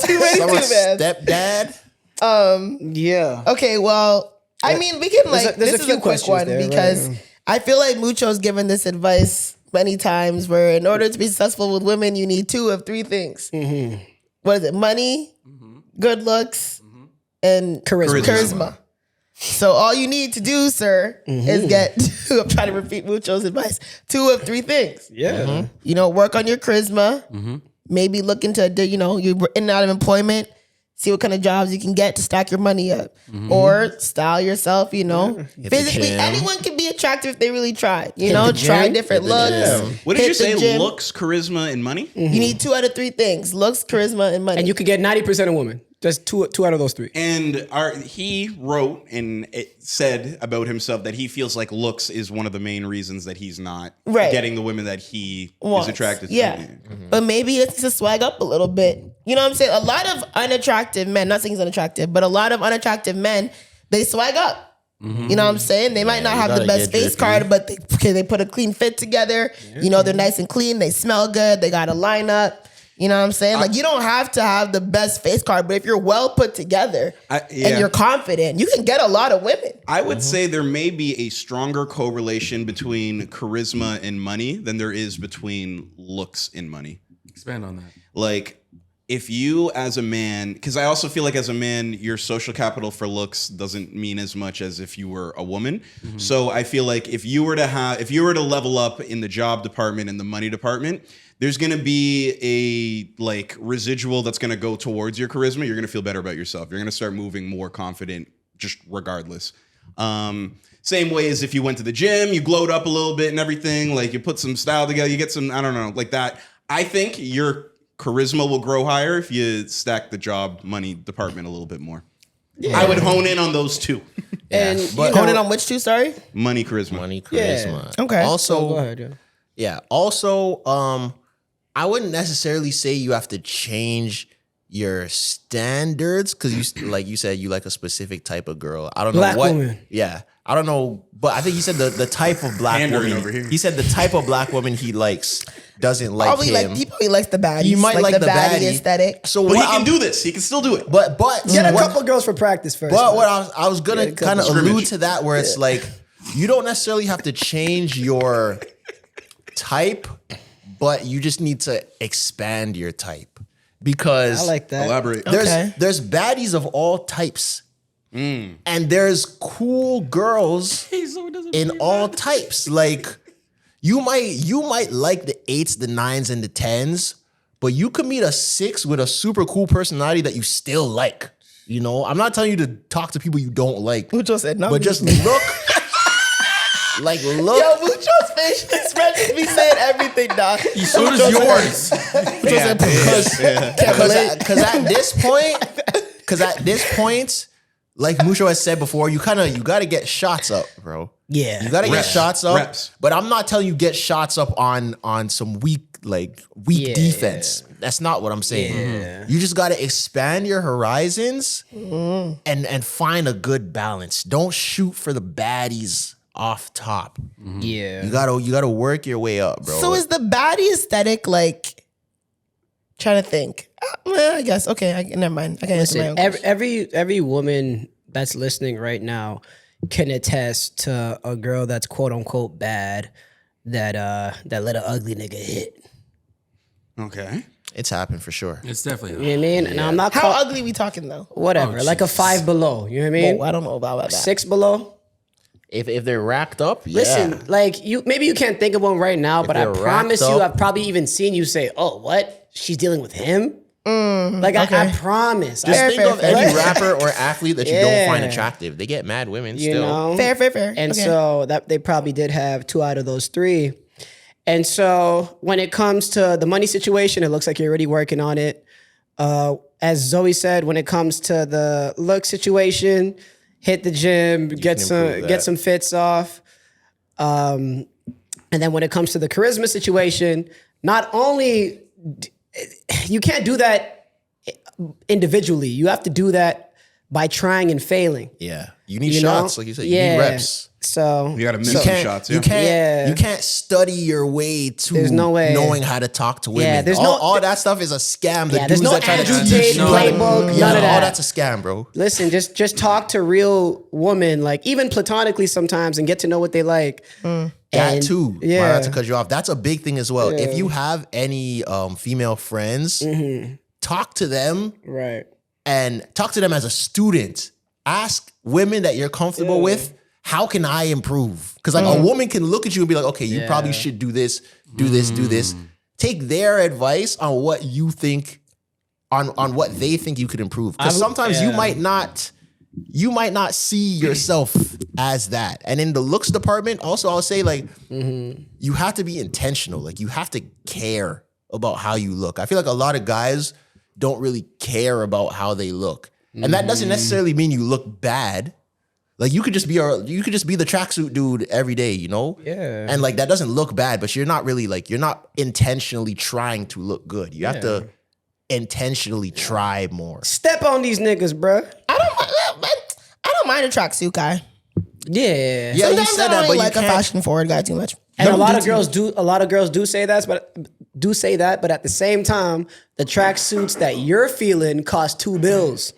Too many 2 Someone's mans. stepdad. Yeah. Okay, well, I mean, we can like, there's this a is few a quick questions one there, because right? I feel like Mucho's given this advice many times where in order to be successful with women, you need 2 of 3 things. Mm-hmm. What is it? Money, good looks, and charisma. So all you need to do, sir, is get 2. I'm trying to repeat Mucho's advice. 2 of 3 things. Yeah. You know, work on your charisma. Maybe look into, you know, you're in and out of employment. See what kind of jobs you can get to stack your money up. Or style yourself, you know. Physically, anyone can be attractive if they really try. You know, try different looks. What did hit you say? the gym. Looks, charisma, and money? You need 2 out of 3 things. Looks, charisma, and money. And you could get 90% of women. Just two out of those 3. And he wrote and it said about himself that he feels like looks is one of the main reasons that he's not getting the women that he is attracted to. Yeah. But maybe he needs to swag up a little bit. You know what I'm saying? A lot of unattractive men, not saying he's unattractive, but a lot of unattractive men, they swag up. You know what I'm saying? They might not have the gotta best get face drippy. card, but they put a clean fit together. You know, they're nice and clean. They smell good. They got a lineup. You know what I'm saying? Like, you don't have to have the best face card, but if you're well put together and you're confident, you can get a lot of women. I would say there may be a stronger correlation between charisma and money than there is between looks and money. Expand on that. Like, if you as a man, because I also feel like as a man, your social capital for looks doesn't mean as much as if you were a woman. So I feel like if you were to level up in the job department and the money department, there's going to be a like residual that's going to go towards your charisma. You're going to feel better about yourself. You're going to start moving more confident just regardless. Same way as if you went to the gym, you glowed up a little bit and everything, like you put some style together, you get some, I don't know, like that. I think your charisma will grow higher if you stack the job money department a little bit more. Yeah. I would hone in on those 2. And But Hone in on which 2, sorry? Money, charisma. Money, charisma. Yeah. Okay. Also, go ahead. yeah. Also, I wouldn't necessarily say you have to change your standards because like you said, you like a specific type of girl. I don't know Black what. woman. Yeah, I don't know, but I think he said the type of black Pandering woman. over here. He said the type of black woman he likes. doesn't like Probably him. he probably likes the baddie. He might like the baddie baddie. aesthetic. So But he what can I'm- do this. He can still do it. But Get a what- couple girls for practice first. But man. what I was gonna kind of allude Scrimmage. to that, where it's like you don't necessarily have to change your type, but you just need to expand your type because I like that. Elaborate. there's baddies of all types, and there's cool girls in all types. Like you might like the 8s, the 9s, and the 10s, but you could meet a 6 with a super cool personality that you still like. You know, I'm not telling you to talk to people you don't like. Mucho said no. But just look, look. Yo, Mucho's facial expressions be saying everything, dog. So does yours. Because at this point, like Mucho has said before, you got to get shots up, bro. Yeah. You got to get Reps. shots up. Reps. But I'm not telling you get shots up on some weak Yeah. defense. That's not what I'm saying. Yeah. You just got to expand your horizons and find a good balance. Don't shoot for the baddies off top. Yeah. You gotta work your way up, bro. So is the baddie aesthetic like? Trying to think. I guess okay. Never mind. I can answer my own Listen, question. every woman that's listening right now can attest to a girl that's quote unquote bad that let an ugly nigga hit. Okay. It's happened for sure. It's definitely. You know what I mean? And I'm not How ugly we talking though? whatever, like a 5 below. You know what I mean? Whoa, I don't know about that. 6 below. If they're racked up, yeah. Listen, like maybe you can't think of one right now, but I they're promise racked you, up- I've probably even seen you say, "Oh, what? She's dealing with him." I promise. Just Fair, think fair, of fair. any rapper or athlete that you don't find Yeah. attractive. They get mad women You still. know, Fair. And Okay. so that they probably did have 2 out of those 3. And so when it comes to the money situation, it looks like you're already working on it. As Zoe said, when it comes to the look situation, hit the gym, get improve that. some fits off. And then when it comes to the charisma situation, not only you can't do that individually, you have to do that by trying and failing. Yeah, you need You shots, know? like you said. You need reps. So You got to miss You some can't, shots. you Yeah. can't, Yeah. you can't study your way to There's no way. knowing how to talk to women. Yeah, there's all that stuff is a scam. The Yeah, there's dudes no that try to Andrew teach Tate you, playbook, yeah, none of all that. that's a scam, bro. listen, just talk to real women, like even platonically sometimes, and get to know what they like. That And- too. yeah. Not to cut you off. That's a big thing as well. If you have any female friends, talk to them Right. and talk to them as a student. Ask women that you're comfortable with, how can I improve? Because like a woman can look at you and be like, okay, you probably should do this, do this, do this. Take their advice on what you think, on what they think you could improve. Because sometimes you might not see yourself as that. And in the looks department, also I'll say like, you have to be intentional. Like you have to care about how you look. I feel like a lot of guys don't really care about how they look. And that doesn't necessarily mean you look bad. Like you could just be the tracksuit dude every day, you know? Yeah. And like that doesn't look bad, but you're not really like, you're not intentionally trying to look good. You have to intentionally try more. Step on these niggas, bruh. I don't mind a tracksuit guy. Yeah. Yeah, you Sometimes said I that, don't but you like a can't. fashion forward guy too much. And a lot of girls do say that, but at the same time, the tracksuits that you're feeling cost $2 bills.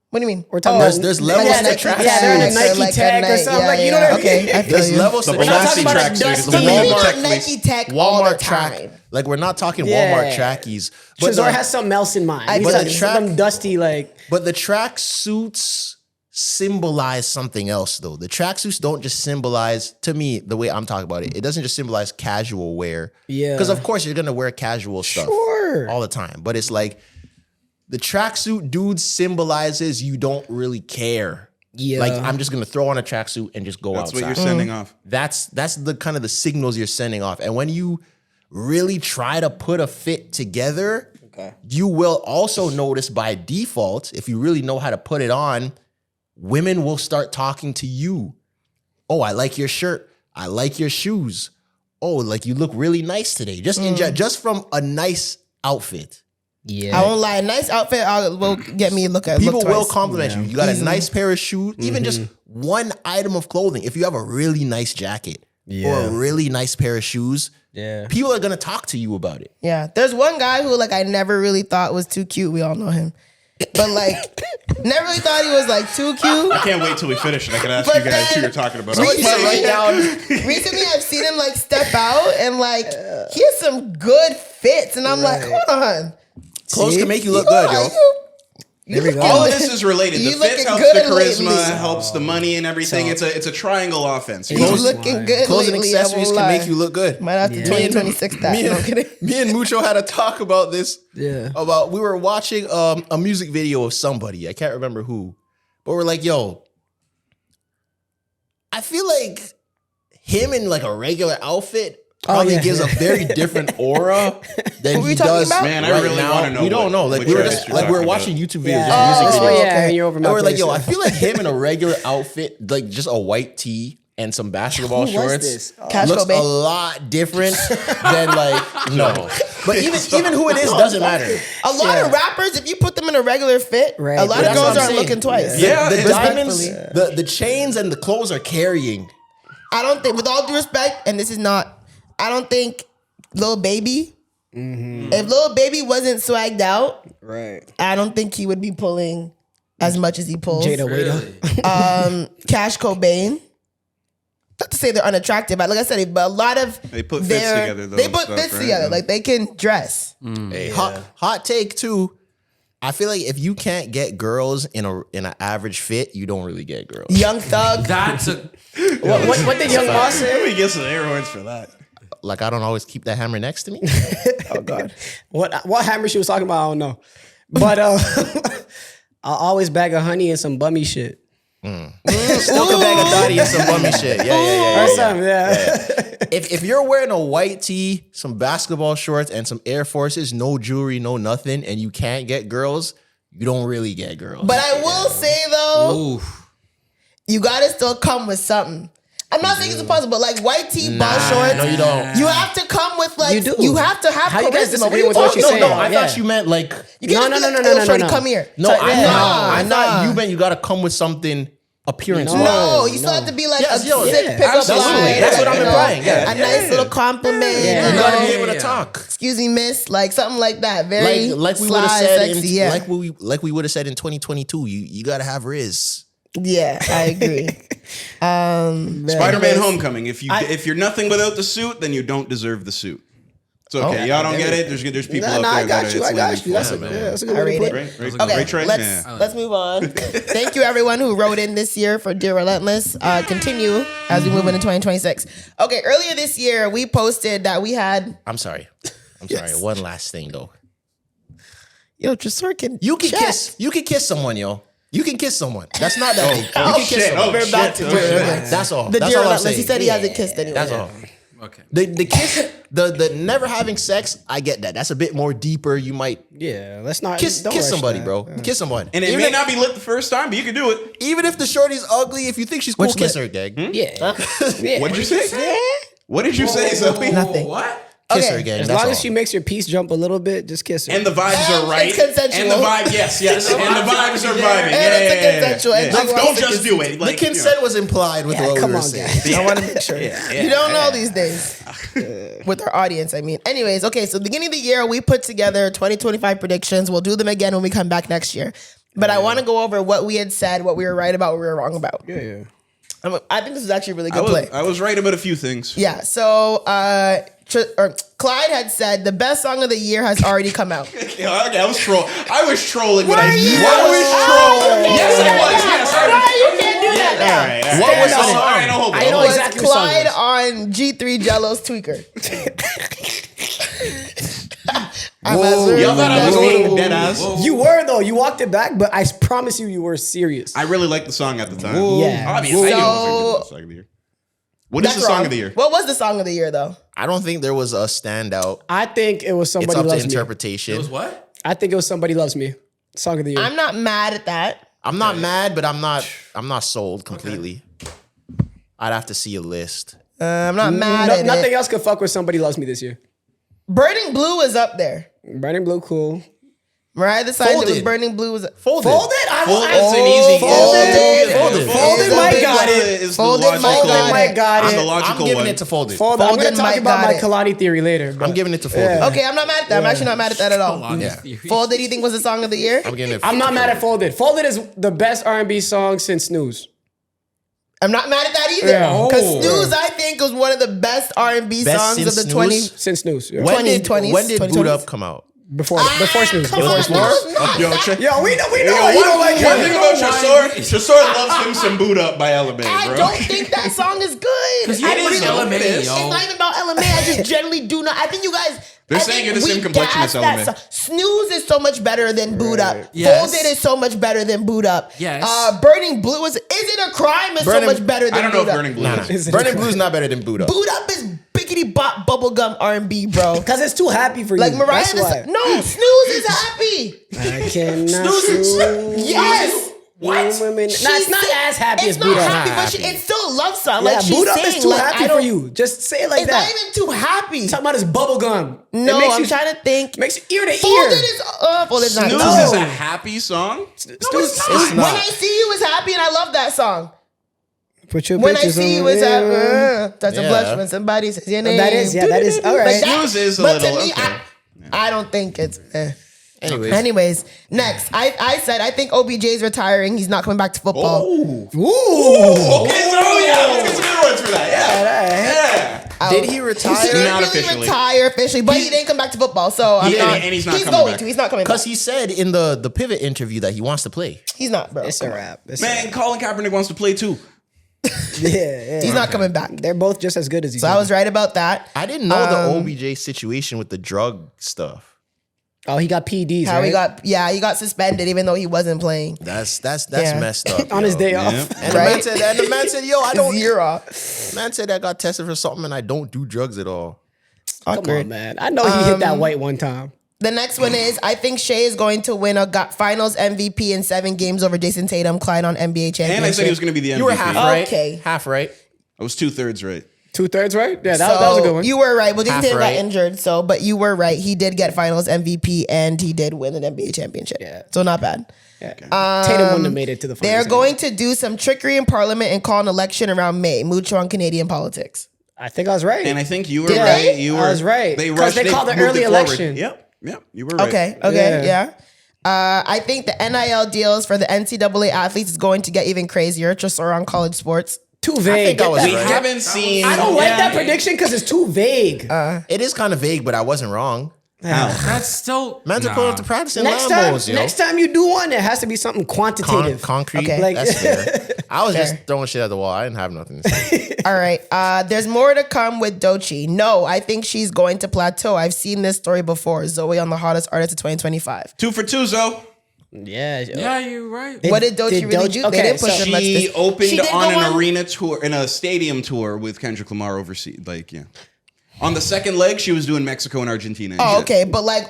What do you mean? We're talking There's- about there's levels yeah, to tracksuits. Yeah, they're in a Like Nike like a tag or Nike- something. yeah, like, you know yeah, what I mean? okay, I feel There's you. levels to The We're not talking Velocity about a tracksuit is dusty the We Walmart want tech Nike tech all the Walmart track. time. Like we're not talking Yeah. Walmart trackies. But Trezor the, has something else in mind. I He's but like, the some track- of them dusty, like, but the track suits symbolize something else though. The tracksuits don't just symbolize, to me, the way I'm talking about it, it doesn't just symbolize casual wear. Yeah. Because of course you're gonna wear casual stuff Sure. all the time. But it's like the tracksuit dude symbolizes you don't really care. Yeah. Like I'm just gonna throw on a tracksuit and just go That's outside. what you're sending off. That's the kind of the signals you're sending off. And when you really try to put a fit together, you will also notice by default, if you really know how to put it on, women will start talking to you. Oh, I like your shirt. I like your shoes. Oh, like you look really nice today. Just from a nice outfit. yeah. I won't lie. A nice outfit will get me look at. People look will twice. compliment you. You got Easily. a nice pair of shoes, even just one item of clothing. If you have a really nice jacket, or a really nice pair of shoes, people are gonna talk to you about it. Yeah. There's one guy who like I never really thought was too cute. We all know him. But like never really thought he was like too cute. I can't wait till we finish and I can ask But you guys who then- you're talking about. Recently I've seen him like step out and like he has some good fits. And I'm like, hold on. Clothes can make you look good, yo. All of this is related. The You fits looking helps good the charisma, lately. helps the money and everything. It's a triangle offense. You He's know? looking good. Clothes and lately, I accessories won't can lie. make you look good. Might have to 2026 that. Me No, I'm kidding. and Mucho had a talk about this. Yeah. About we were watching a music video of somebody. I can't remember who. But we're like, yo, I feel like him in like a regular outfit probably gives a very different aura than What were he we talking does about? Man, I right really now. wanna know We don't what- know. Like what we were trash just you're like we were talking watching about. YouTube videos, just music Oh, videos. yeah, and you're over my And we're like, place, yo, yeah. I feel like him in a regular outfit, like just a white tee and some basketball Who was shorts, this? Cash looks Cobain. a lot different than like no. But even who it is doesn't matter. A lot of rappers, if you put them in a regular fit, Right. a lot But of that's what girls I'm aren't saying. looking twice. Yeah, The it's- diamonds, the chains and the clothes are carrying. I don't think, with all due respect, and this is not, I don't think Lil Baby, if Lil Baby wasn't swagged out, Right. I don't think he would be pulling as much as he pulls. Jada Waiter. Cash Cobain. Not to say they're unattractive, but like I said, but a lot of They put fits their- together, though, They and put stuff, fits right? together, Yeah. like they can dress. Hey, hot take too. I feel like if you can't get girls in an average fit, you don't really get girls. Young Thug. That's a What did Young Boss say? Let me get some air horns for that. Like I don't always keep that hammer next to me. Oh God. What hammer she was talking about, I don't know. But I'll always bag of honey and some bummy shit. Stuck a bag of Dottie and some bummy shit. Yeah. Or something, yeah. If you're wearing a white tee, some basketball shorts, and some Air Forces, no jewelry, no nothing, and you can't get girls, you don't really get girls. But I will say though, oof. you gotta still come with something. I'm not saying it's impossible, but like white tee, ball shorts. no, you don't. You have to come with like You do. You have to have How you guys charisma. disagree What with are what you you're talking saying? No, I Yeah. thought you meant like. You can't No, just no, be no, like, no, "Yo, no, shorty, no. come here." No, Like, I nah. thought you meant you got to come with something appearance. No. No, you still have to be like Yes, a yo, sick yeah, pickup absolutely. line. That's what I'm you know, implying, yeah. A nice little compliment. Yeah. You You got to know? be able to Yeah. talk. Excuse me, miss. Like something like that. Very Like we would have sly, said sexy. in Yeah. like we would have said in 2022. You got to have Riz. Yeah, I agree. Spider-Man: Homecoming. If you're nothing without the suit, then you don't deserve the suit. It's okay. Y'all don't get it. There's people out there I that got you. it's I got landing you. That's for. a, Man. yeah, that's a good I way to rate put it. it. Great Okay, trade. let's move on. Thank you everyone who wrote in this year for Dear Relentless. Continue as we move into 2026. Okay, earlier this year we posted that we had I'm sorry. One last thing though. just working. You can kiss someone, yo. You can kiss someone. That's not that. You can kiss shit. someone. Oh, shit. That's all. The That's Dear all I'm Relentless. saying. He said he hasn't kissed anyone. That's all. Okay. The kiss, the never having sex, I get that. That's a bit more deeper. You might Yeah, let's not kiss don't rush somebody, that. bro. Kiss someone. And it even may if, not be lit the first time, but you can do it. even if the shorty's ugly, if you think she's cool, Which kiss lit? her, gang. Yeah. Yeah. What did you say? What did you say, Zoe? Nothing. What? Kiss Okay. her, gang. As That's long all. as she makes your piece jump a little bit, just kiss her. And the vibes And are right. it's consensual. And the vibe, yes. And the vibes are vibing. And it's a consensual. And Don't, she wants to just kiss do it. the Like, consent was implied with what we come were on, saying. guys. I want to make sure. You don't know these days. With our audience, I mean. Anyways, okay, so beginning of the year, we put together 2025 predictions. We'll do them again when we come back next year. But I want to go over what we had said, what we were right about, what we were wrong about. yeah. I think this is actually a really good play. I was right about a few things. Yeah, so Clyde had said the best song of the year has already come out. Yeah, okay, I was trolling. When Were I you? was trolling. Yes, I was. Yes, I was. You can't do that now. All right. What was the All song? right, no, hold on. I know It was exactly what song it Clyde was. on G3 Jello's Tweaker. Y'all thought I was being dead ass. You were though. You walked it back, but I promise you were serious. I really liked the song at the time. Yeah. Obviously, I knew it was So- the song of the year. What is the That's song wrong. of the year? What was the song of the year though? I don't think there was a standout. I think it was It's Somebody up to Loves Me. interpretation. It was what? I think it was Somebody Loves Me. Song of the year. I'm not mad at that. I'm not mad, but I'm not sold completely. I'd have to see a list. I'm not mad at nothing it. else could fuck with Somebody Loves Me this year. Burning Blue is up there. Burning Blue, cool. Mariah decided it was Folded. Burning Blue was Folded. Folded? Folded's an easy Folded. Folded might got it. Is Folded the might logical, got Might got I'm it. the I'm logical giving one. it to Folded. Folded. I'm Folded going to talk might about got my it. Kehlani theory later. but I'm giving it to Folded. Okay, I'm not mad at that. I'm actually not mad at that at all. Yeah. Folded, you think was the song of the year? I'm giving it. I'm not mad at Folded. Folded is the best R&B song since Snooze. I'm not mad at that either. Yeah. Because Oh. Snooze, I think, was one of the best R&B Best songs since of the Snooze? 20. Since Snooze. Yeah. When did 2020s, when did Boot 2020s? Up come out? Before Snooze. Come Before on, Snooze. no. Yo, check. Yo, we know Yo, you don't like one it. thing about Tresor loves him some boot up by LMA, bro. I don't think that song is good. Because you I didn't really know don't. LMA, It's yo. It's not even about LMA. I just generally do not. I think you guys. They're I saying think you're the same we complexion as gassed that LMA. song. Snooze is so much better than Boot Up. Yes. Folded is so much better than Boot Up. Yes. Burning Blue is it a crime? Is so Burning- much better than I don't know Boot if Up. Burning Blue is. Burning Blue's not better than Boot Up. Boot Up is biggity bop bubblegum R&B, bro. Because it's too happy for you. Like Mariah, That's why. no, Snooze is happy. I cannot Snooze. Yes. What? Women. Nah, it's not as happy It's as not Boot Up. happy, but it's still a love song. Yeah, Like she's Boot Up saying, is too like, happy I for don't- you. Just say it like It's that. not even too happy. Talking about his bubble gum. No, It makes I'm you- trying to think. Makes you ear to Folded ear. is Folded's not. Snooze No. is a happy song. Snooze. When I See You is happy, and I love that song. Put your When I pictures See You on is there. happy. That's a Yeah. blush when somebody says your name. That is all right. Snooze is a but little- to me, okay. I don't think it's. Anyways, Next, I said I think OBJ is retiring. He's not coming back to football. Okay, so yeah, let's get some good words for that. Yeah. did he retire? He didn't Not really officially. retire officially, but he didn't come back to football. So I'm He- not, and he's not he's coming going back. to. He's not coming back. Because he said in the Pivot interview that he wants to play. He's not, bro. It's a wrap. It's a Man, wrap. Colin Kaepernick wants to play too. Yeah. He's not coming back. They're both just as good as each So I other. was right about that. I didn't know the OBJ situation with the drug stuff. Oh, he got PEDs, How right? he got suspended even though he wasn't playing. That's Yeah. messed up. On his yo. day off. And Right? the man said, yo, I don't. Zero. Man said I got tested for something and I don't do drugs at all. Come on, man. I know he hit that white one time. The next one is I think Shea is going to win a Finals MVP in 7 games over Jason Tatum, Clyde on NBA championship. And I said he was going to be the MVP. You were half right. Okay. Half right. I was 2/3 right. 2/3, right? Yeah, that So was a good one. You were right. Well, Jason Half Tatum right. got injured, but you were right. He did get Finals MVP and he did win an NBA championship. Yeah. So not bad. Tatum wouldn't have made it to the finals. They're going to do some trickery in Parliament and call an election around May. Mucho on Canadian politics. I think I was right. And I think you were Did right. they? You I were. was right. They 'Cause rushed. they called an moved early it forward. election. Yep. You were right. Okay. Yeah. I think the NIL deals for the NCAA athletes is going to get even crazier. Just around college sports. Too vague. think I was We right. haven't seen. I don't like that prediction because it's too vague. It is kind of vague, but I wasn't wrong. That's still. Man's are pulling up to practice in next time, Lambos, yo. next time you do one, it has to be something quantitative. Concrete. Okay. Like- That's fair. I was just Fair. throwing shit at the wall. I didn't have nothing to say. All right. There's more to come with Doechii. No, I think she's going to plateau. I've seen this story before. Zoe on the hottest artist of 2025. 2 for 2, Zoe. Yeah. Yeah, you're right. What did Doechii really do? okay, They didn't push so her much. She opened She did on go an arena tour, in a stadium tour with Kendrick Lamar overseas. Like, yeah. On the second leg, she was doing Mexico and Argentina. and Oh, shit. okay. But like,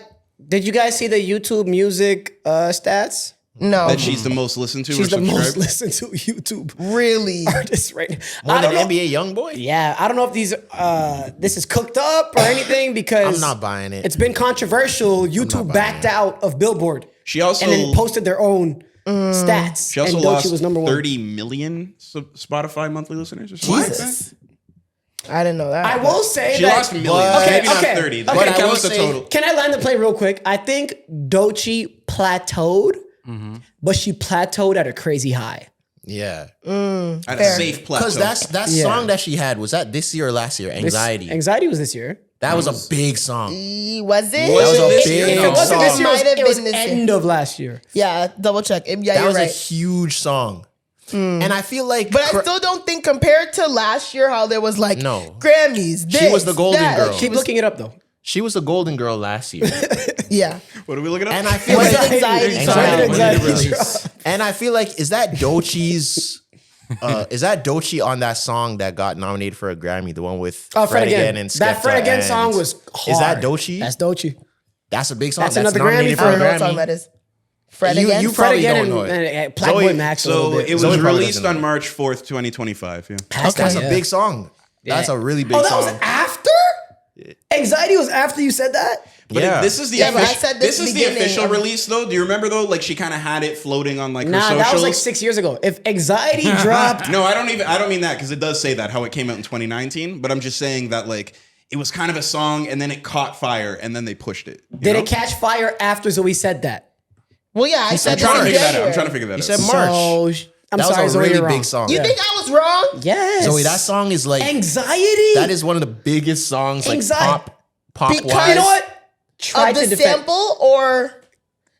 Did you guys see the YouTube music stats? no. That she's the most listened to. She's or the most subscribed? listened to YouTube Really? artist right now. More I than don't know. NBA Youngboy? Yeah, I don't know if this is cooked up or anything because I'm not buying it. It's been controversial. YouTube backed out of Billboard. She also and then posted their own stats. She also and lost Doechii was number one. 30 million Spotify monthly listeners or something. Jesus. I didn't know that. I will say She that lost millions. But- Maybe not okay, 30. okay. But I count will the say- total. Can I land the plane real quick? I think Doechii plateaued, but she plateaued at a crazy high. Yeah. At a Fair. safe plateau. Because that Yeah. song that she had, was that this year or last year? Anxiety. Anxiety was this year. That was a big song. Was it? Was it a this big year? If No. it wasn't this song. year, Might have it was been this year. end of last year. Yeah, double check. Yeah, That you're was a right. huge song. And I feel like But I still don't think compared to last year, how there was like No. Grammys. She was this, the golden that. girl. Keep looking it up though. she was the golden girl last year. Yeah. What are we looking at? And I feel Was like it anxiety? Anxiety. song? And I feel like is that Doechii on that song that got nominated for a Grammy, the one with Fred Again. and Skepta That Fred Again and- song was hard. Is that Doechii? That's Doechii. That's a big song. That's another nominated Grammy for I a don't know what Grammy. song that is. Fred You- again. you Fred probably Again don't know and it. Black Zoe- Boy Max a little so bit. it was Zoe probably released doesn't know. on March 4th, 2025. Yeah. That's a Yeah. big song. That's a really big Oh, that song. was after? Anxiety was after you said that? But Yeah. this is the Yeah, but I official, said this this is the beginning official of- release though. Do you remember though? Like she kind of had it floating on like her Nah, socials. that was like 6 years ago. If Anxiety dropped, No, I don't mean that because it does say that how it came out in 2019. But I'm just saying that like it was kind of a song and then it caught fire and then they pushed it. You did know? it catch fire after Zoe said that? Well, yeah, I said I'm trying to that in figure that out. I'm January. trying to figure that You out. said March. So, I'm that sorry, was a Zoe, really you're wrong. big song. You think I was wrong? Yes. Zoe, that song is like Anxiety. that is one of the biggest songs, like Anxiety. pop Because- wise. You know what? Try Of to the defend. sample or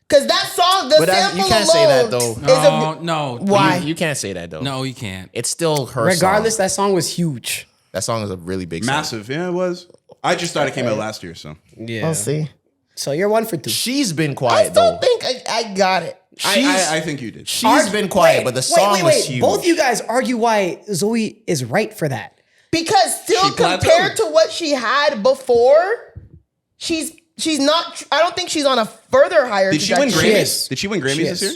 because that song, the But sample you can't alone say that, though. is a No. Why? You can't say that though. No, you can't. It's still her Regardless, song. that song was huge. That song is a really big song. Massive. Yeah, it was. I just thought it came out last year. So Yeah. I'll see. So you're 1 for 2. She's been I quiet still though. think I got it. I think you did. She's been quiet, but the song was huge. Both you guys argue why Zoe is right for that. Because still She plateaued. compared to what she had before, she's not. I don't think she's on a further higher. Did she win trajectory. Grammys? Did she win Grammys this year?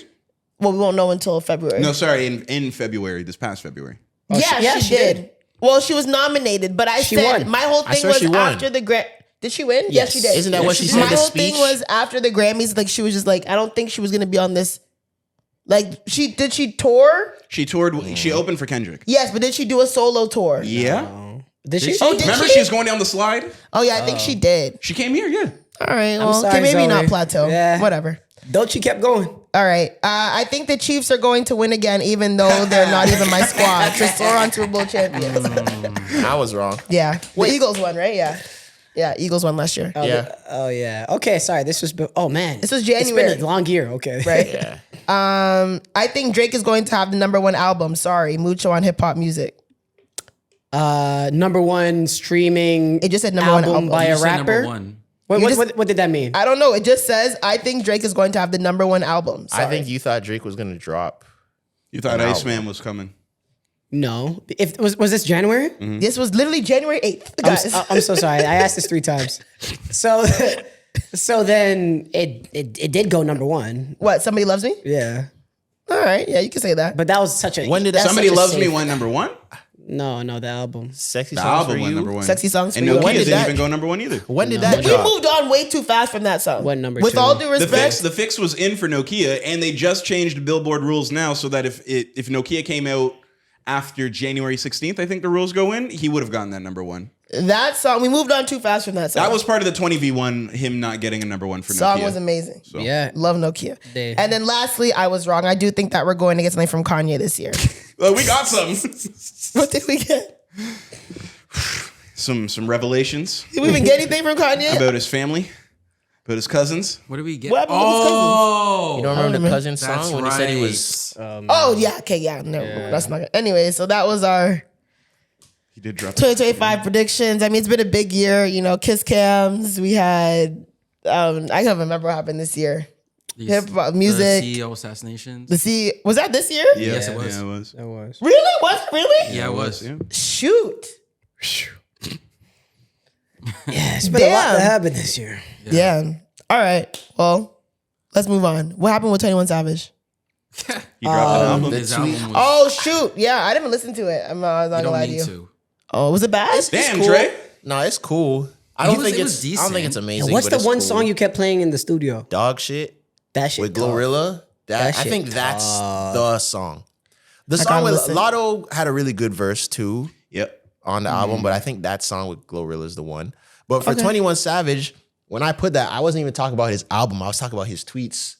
Well, we won't know until February. No, sorry, in February, this past February. Yeah, she did. Well, she was nominated, but She said won. my whole I thing swear was she won. after the Did she win? Yes, she did. Isn't that what she said My in the whole speech? thing was after the Grammys, like she was just like, I don't think she was gonna be on this. Like she tour? She toured. She opened for Kendrick. Yes, but did she do a solo tour? Yeah. Did she? Oh, did Remember, she? she was going down the slide. Oh yeah, I think she did. She came here. Yeah. All right, well, sorry, okay, maybe Zoe. not plateau. Yeah. Whatever. Don't you kept going? All right. I think the Chiefs are going to win again, even though they're not even my squad. Tresor on Super Bowl champions. I was wrong. Yeah. The Eagles won, right? Yeah. Yeah, Eagles won last year. Yeah. Oh yeah. Okay, sorry. This was. Oh man. This was It's January. been a long year. Okay. Right? Yeah. I think Drake is going to have the #1 album. Sorry, Mucho on hip hop music. #1 streaming. It just said #1 album. by You a said rapper. number one. What did that mean? I don't know. It just says I think Drake is going to have the #1 album. Sorry. I think you thought Drake was gonna drop. You thought An Iceman was coming. No. If was this January? this was literally January 8th, guys. I'm so sorry. I asked this 3 times. So then it did go #1. What? Somebody loves me? Yeah. All right. Yeah, you can say that. But that was such a. When did that Somebody such a Loves Me safe- went #1. No, the album. Sexy The songs for album went you? #1. Sexy Songs And for You. Nokia When did didn't that- even go #1 either. When did that We drop? moved on way too fast from that song. What number With two? all due respect, The fix was in for Nokia, and they just changed Billboard rules now so that if Nokia came out after January 16th, I think the rules go in, he would have gotten that #1. that song, we moved on too fast from that song. That was part of the 20v1, him not getting a #1 for Nokia. song was amazing. So. Yeah. Love Nokia. They- And then lastly, I was wrong. I do think that we're going to get something from Kanye this year. Well, we got some What did we get? some revelations Did we even get anything from Kanye? about his family, about his cousins. What did we get? What happened with his cousins? Oh, You don't remember the remember. cousin song that's when right. he said he was? Oh yeah, okay, yeah. No, that's not good. Anyway, so that was our He did drop it. 2025 predictions. I mean, it's been a big year. You know, kiss cams. We had. I can't remember what happened this year. These- Hip hop the music. CEO assassinations. Was that this year? Yes, it was. Yeah, it was. That was. Really? Was it really? Yeah, it was. Yeah. Shoot. Yeah, it's been a lot Damn. that happened this year. Yeah. All right. Well, let's move on. What happened with 21 Savage? He dropped an album. His the album tweet- was. Oh shoot! Yeah, I didn't listen to it. I was not you gonna don't lie to need you. to. Oh, was it bad? Damn, cool. Dre. No, it's cool. I don't was- think it was it's. I don't think it's decent. amazing. What's but the it's one cool. song you kept playing in the studio? Dog shit That shit. with dog. Glorilla. That I shit think that's dog. the song. The gotta song with listen. Lotto had a really good verse too Yep. on the album, but I think that song with Glorilla is the one. But for Okay. 21 Savage, when I put that, I wasn't even talking about his album. I was talking about his tweets.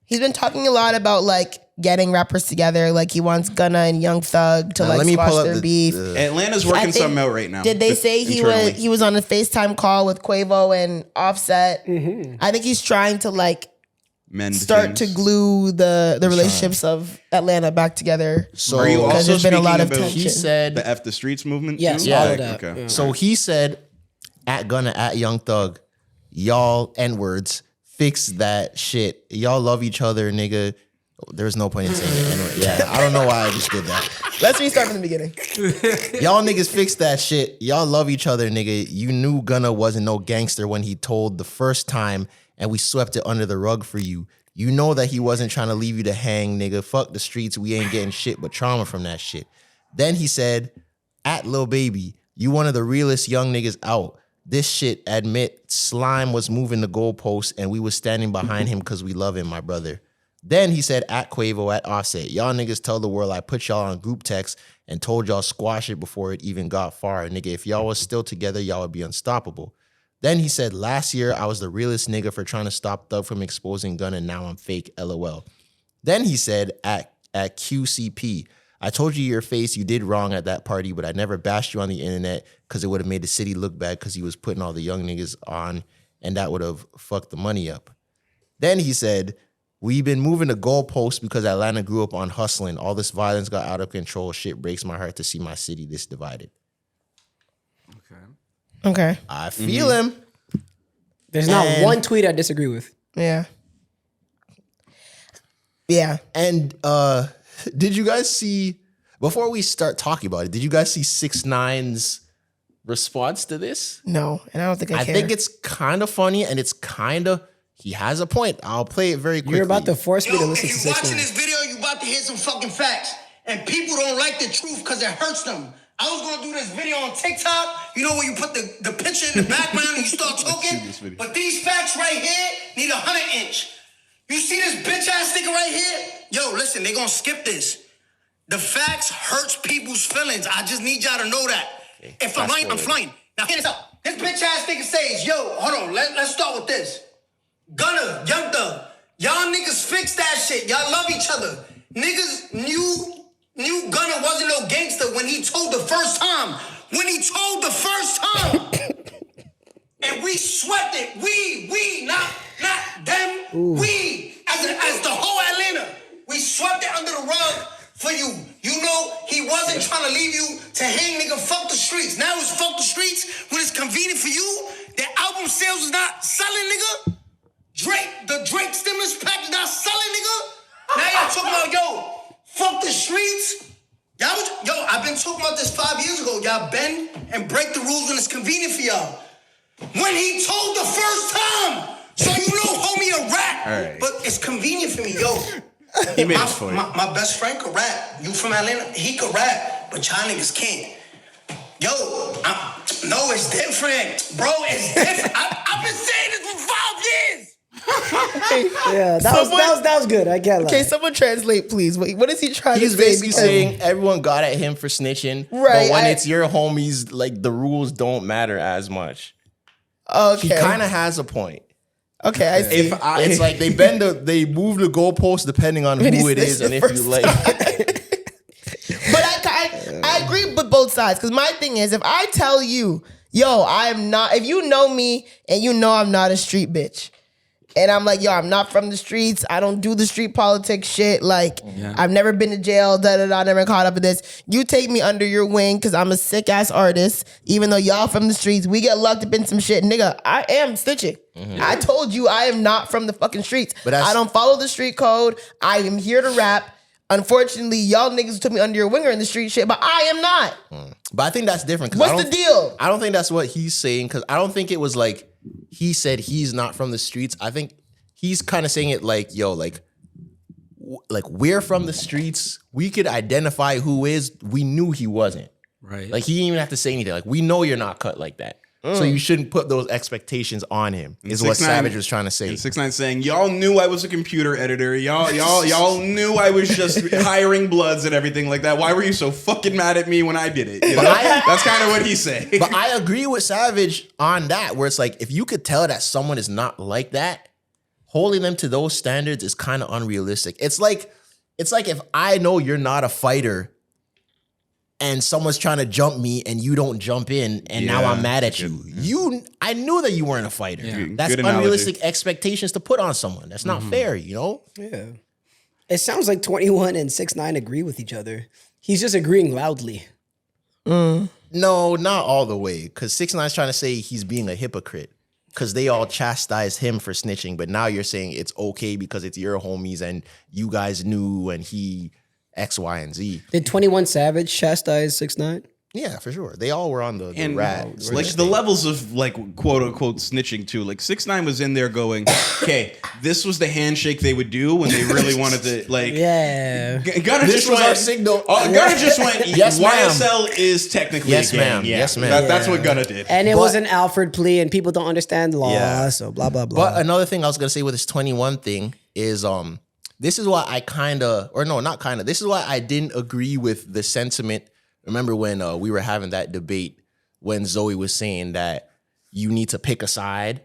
He's been talking a lot about like getting rappers together. Like he wants Gunna and Young Thug to Now, like let me squash pull up their the- beef. Atlanta's I working think- something out right now. Did they say internally. he was on a FaceTime call with Quavo and Offset? Mm-hmm. I think he's trying to like Mend start to things. glue the relationships of Atlanta back together. So Are you Because also there's been a speaking lot of about tension. he said, the F the Streets movement? Yes, too? all Yeah. of that. Okay. Yeah. so he said, at Gunna, at Young Thug, y'all N-words, fix that shit. Y'all love each other, nigga. There's no point in saying it. Anyway, yeah, I don't know why I just did that. Let's restart from the beginning. Y'all niggas fix that shit. Y'all love each other, nigga. You knew Gunna wasn't no gangster when he told the first time and we swept it under the rug for you. You know that he wasn't trying to leave you to hang, nigga. Fuck the streets. We ain't getting shit but trauma from that shit. Then he said, at Lil Baby, you one of the realest young niggas out. this shit, admit Slime was moving the goalposts and we was standing behind him because we love him, my brother. Then he said, at Quavo, at Offset, y'all niggas tell the world I put y'all on group text and told y'all squash it before it even got far. Nigga, if y'all was still together, y'all would be unstoppable. Then he said, last year, I was the realest nigga for trying to stop Thug from exposing Gun, and now I'm fake, LOL. Then he said, at QCP, I told you your face, you did wrong at that party, but I never bashed you on the internet because it would have made the city look bad because he was putting all the young niggas on, and that would have fucked the money up. Then he said, we've been moving the goalposts because Atlanta grew up on hustling. All this violence got out of control. Shit breaks my heart to see my city this divided. Okay. I feel him. There's not one tweet I disagree with. Yeah. Yeah. And did you guys see, before we start talking about it, did you guys see 6ix9ine's response to this? No, and I don't think I care. I think it's kind of funny, and it's kind of, he has a point. I'll play it very quickly. You're about to force me to listen to if you're watching 6ix9ine. this video, you about to hear some fucking facts. And people don't like the truth because it hurts them. I was gonna do this video on TikTok, you know, where you put the picture in the background and you start talking. But these facts right here need 100-inch. You see this bitch ass nigga right here? Yo, listen, they gonna skip this. The facts hurts people's feelings. I just need y'all to know that. Okay, if I'm right, I'm flying. Now hear this out. This bitch ass nigga says, yo, hold on, let's start with this. Gunna, Young Thug, y'all niggas fix that shit. Y'all love each other. Niggas knew Gunna wasn't no gangster when he told the first time. When he told the first time. And we swept it. We, not them. Ooh. We, as the whole Atlanta, we swept it under the rug for you. You know, he wasn't trying to leave you to hang, nigga. Fuck the streets. Now it's fuck the streets when it's convenient for you. The album sales is not selling, nigga. The Drake stimulus package not selling, nigga. Now y'all talking about, yo, fuck the streets. I've been talking about this 5 years ago. Y'all bend and break the rules when it's convenient for y'all. When he told the first time, so you know, homie, a rap, right. But it's convenient for me, yo. He made his point. My best friend could rap. You from Atlanta? He could rap, but y'all niggas can't. Yo, no, it's different, bro. It's different. I've been saying this for 5 years. Yeah, that was good. I can't lie. Okay, someone translate, please. What is he trying to say? He's basically saying everyone got at him for snitching, right? But when it's your homies, like the rules don't matter as much. Okay, he kind of has a point. Okay, I see. It's like they move the goalpost depending on who it is and if you like. But I agree with both sides, because my thing is, if I tell you, yo, I am not, if you know me and you know I'm not a street bitch, and I'm like, yo, I'm not from the streets, I don't do the street politics shit, like, I've never been to jail, never caught up with this. You take me under your wing because I'm a sick ass artist, even though y'all from the streets, we get locked up in some shit, nigga, I am stitching. Mm-hmm. I told you I am not from the fucking streets. But I don't follow the street code. I am here to rap. Unfortunately, y'all niggas took me under your winger in the street shit, but I am not. But I think that's different. What's the deal? I don't think that's what he's saying, because I don't think it was like he said he's not from the streets. I think he's kind of saying it like, yo, like we're from the streets. We could identify who is. We knew he wasn't. Right. Like he didn't even have to say anything. Like, we know you're not cut like that. So you shouldn't put those expectations on him, is what Savage was trying to say. 6ix9ine saying, y'all knew I was a computer editor. Y'all knew I was just hiring bloods and everything like that. Why were you so fucking mad at me when I did it? You know? That's kind of what he's saying. But I agree with Savage on that, where it's like, if you could tell that someone is not like that, holding them to those standards is kind of unrealistic. It's like if I know you're not a fighter and someone's trying to jump me and you don't jump in and now I'm mad at you. I knew that you weren't a fighter. Yeah. That's unrealistic expectations to put on someone. That's not fair, you know? Yeah. It sounds like 21 and 6ix9ine agree with each other. He's just agreeing loudly. No, not all the way. Because 6ix9ine's trying to say he's being a hypocrite. Because they all chastised him for snitching. But now you're saying it's okay because it's your homies and you guys knew and he... X, Y, and Z. Did 21 Savage chastise 6ix9ine? Yeah, for sure. They all were on the And rat. like the levels of like quote unquote snitching too. Like 6ix9ine was in there going, okay, this was the handshake they would do when they really wanted to like. Yeah. Gunna This just was went, our signal. Gunna just went. Yes, ma'am. YSL is technically Yes, a gang. ma'am. Yeah. Yes, ma'am. That's what Gunna did. And it But- was an Alfred plea, and people don't understand law, Yeah. so blah blah blah. But another thing I was gonna say with this 21 thing is this is why I this is why I didn't agree with the sentiment. Remember when we were having that debate when Zoe was saying that you need to pick a side,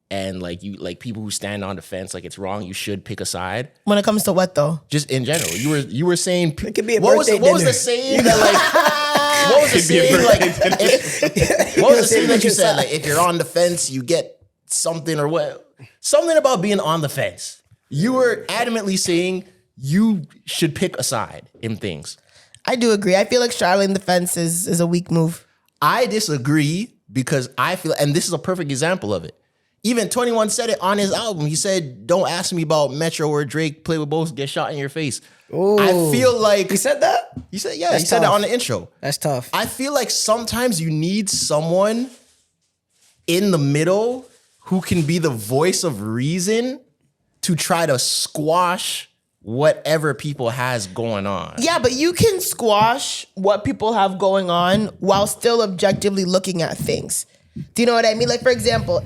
and like people who stand on the fence like it's wrong, you should pick a side. When it comes to what though? Just in general, you were saying It could be a what was birthday what was dinner. the saying that like what was the Could be a saying like birthday what was the saying that you said like if you're on the fence you get something or what something about being on the fence. You were adamantly saying you should pick a side in things. I do agree. I feel like straddling the fence is a weak move. I disagree because I feel, and this is a perfect example of it. Even 21 said it on his album. He said, "Don't ask me about Metro or Drake. Play with both, get shot in your face." Ooh. I feel like He said that? He said, yeah, That's he said that tough. on the intro. That's tough. I feel like sometimes you need someone in the middle who can be the voice of reason to try to squash whatever people has going on. Yeah, but you can squash what people have going on while still objectively looking at things. Do you know what I mean? Like, for example,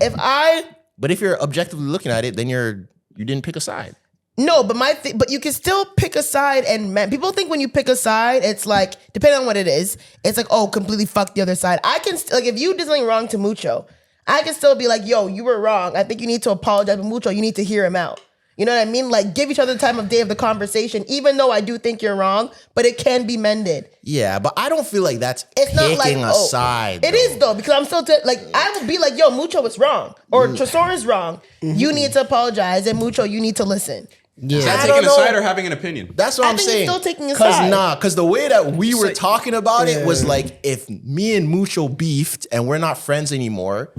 But if you're objectively looking at it, then you didn't pick a side. No, but but you can still pick a side, and people think when you pick a side, it's like, depending on what it is, it's like, oh, completely fuck the other side. I can like if you did something wrong to Mucho, I can still be like, yo, you were wrong. I think you need to apologize to Mucho. You need to hear him out. You know what I mean? Like, give each other the time of day of the conversation, even though I do think you're wrong, but it can be mended. Yeah, but I don't feel like that's It's not like picking a side. It is though, because I'm still like I will be like, yo, Mucho is wrong, or Tresor is wrong. You need to apologize, and Mucho, you need to listen. Is that I taking don't a know. side or having an opinion? That's what I I'm think he's saying. still taking a side. Because the way that we were talking about it was like, if me and Mucho beefed and we're not friends anymore,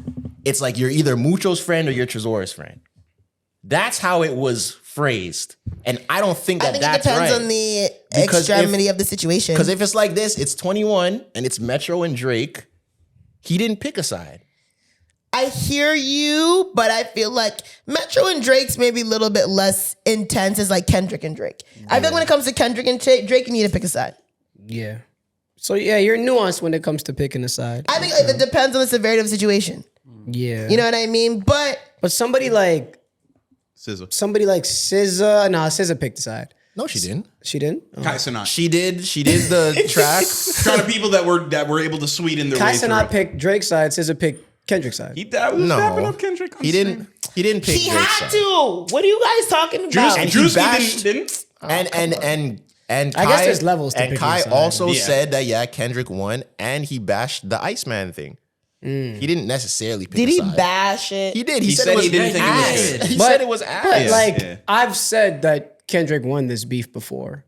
it's like you're either Mucho's friend or you're Tresor's friend. That's how it was phrased. And I don't think that I think that's it depends right. on the Because extremity of the situation. Because if it's like this, it's 21 and it's Metro and Drake. He didn't pick a side. I hear you, but I feel like Metro and Drake's maybe a little bit less intense as like Kendrick and Drake. I feel like when it comes to Kendrick and Drake, you need to pick a side. Yeah. So yeah, you're nuanced when it comes to picking a side. I think it depends on the severity of the situation. Yeah. You know what I mean? But somebody like SZA, SZA picked a side. No, she didn't. She didn't? Oh. Kai Cenat. She did the track. Trying to people that were able to sweeten their Kai way through. Cenat picked Drake's side, SZA picked Kendrick's side. He that was dapping up Kendrick. He didn't pick he Drake's had side. to. What are you guys talking about? And he Drewski bashed- didn't. And I guess there's levels to and picking Kai a side. also Yeah. said that Kendrick won, and he bashed the Iceman thing. He didn't necessarily pick Did a he side. bash it? He did. He said he didn't think it was ass. good. He But- said it was ass. But Yeah. I've said that Kendrick won this beef before.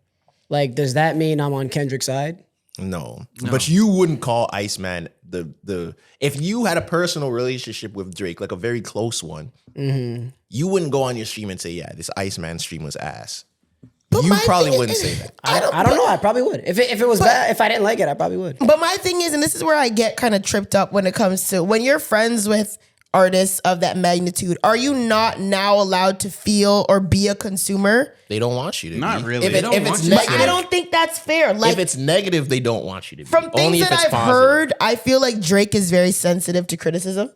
Like, does that mean I'm on Kendrick's side? No, but you wouldn't call Iceman the if you had a personal relationship with Drake, like a very close one, you wouldn't go on your stream and say, "Yeah, this Iceman stream was ass." But You my probably thing wouldn't is- say that. I don't know. I probably would. If it was bad, if I didn't like it, I probably would. But my thing is, and this is where I get kind of tripped up when it comes to when you're friends with artists of that magnitude, are you not now allowed to feel or be a consumer? They don't want you to. Not be. really. If, They it, don't if want it's you to. negative, I don't think that's fair. Like if it's negative, they don't want you to. Be. from things Only if that it's I've positive. heard, I feel like Drake is very sensitive to criticism,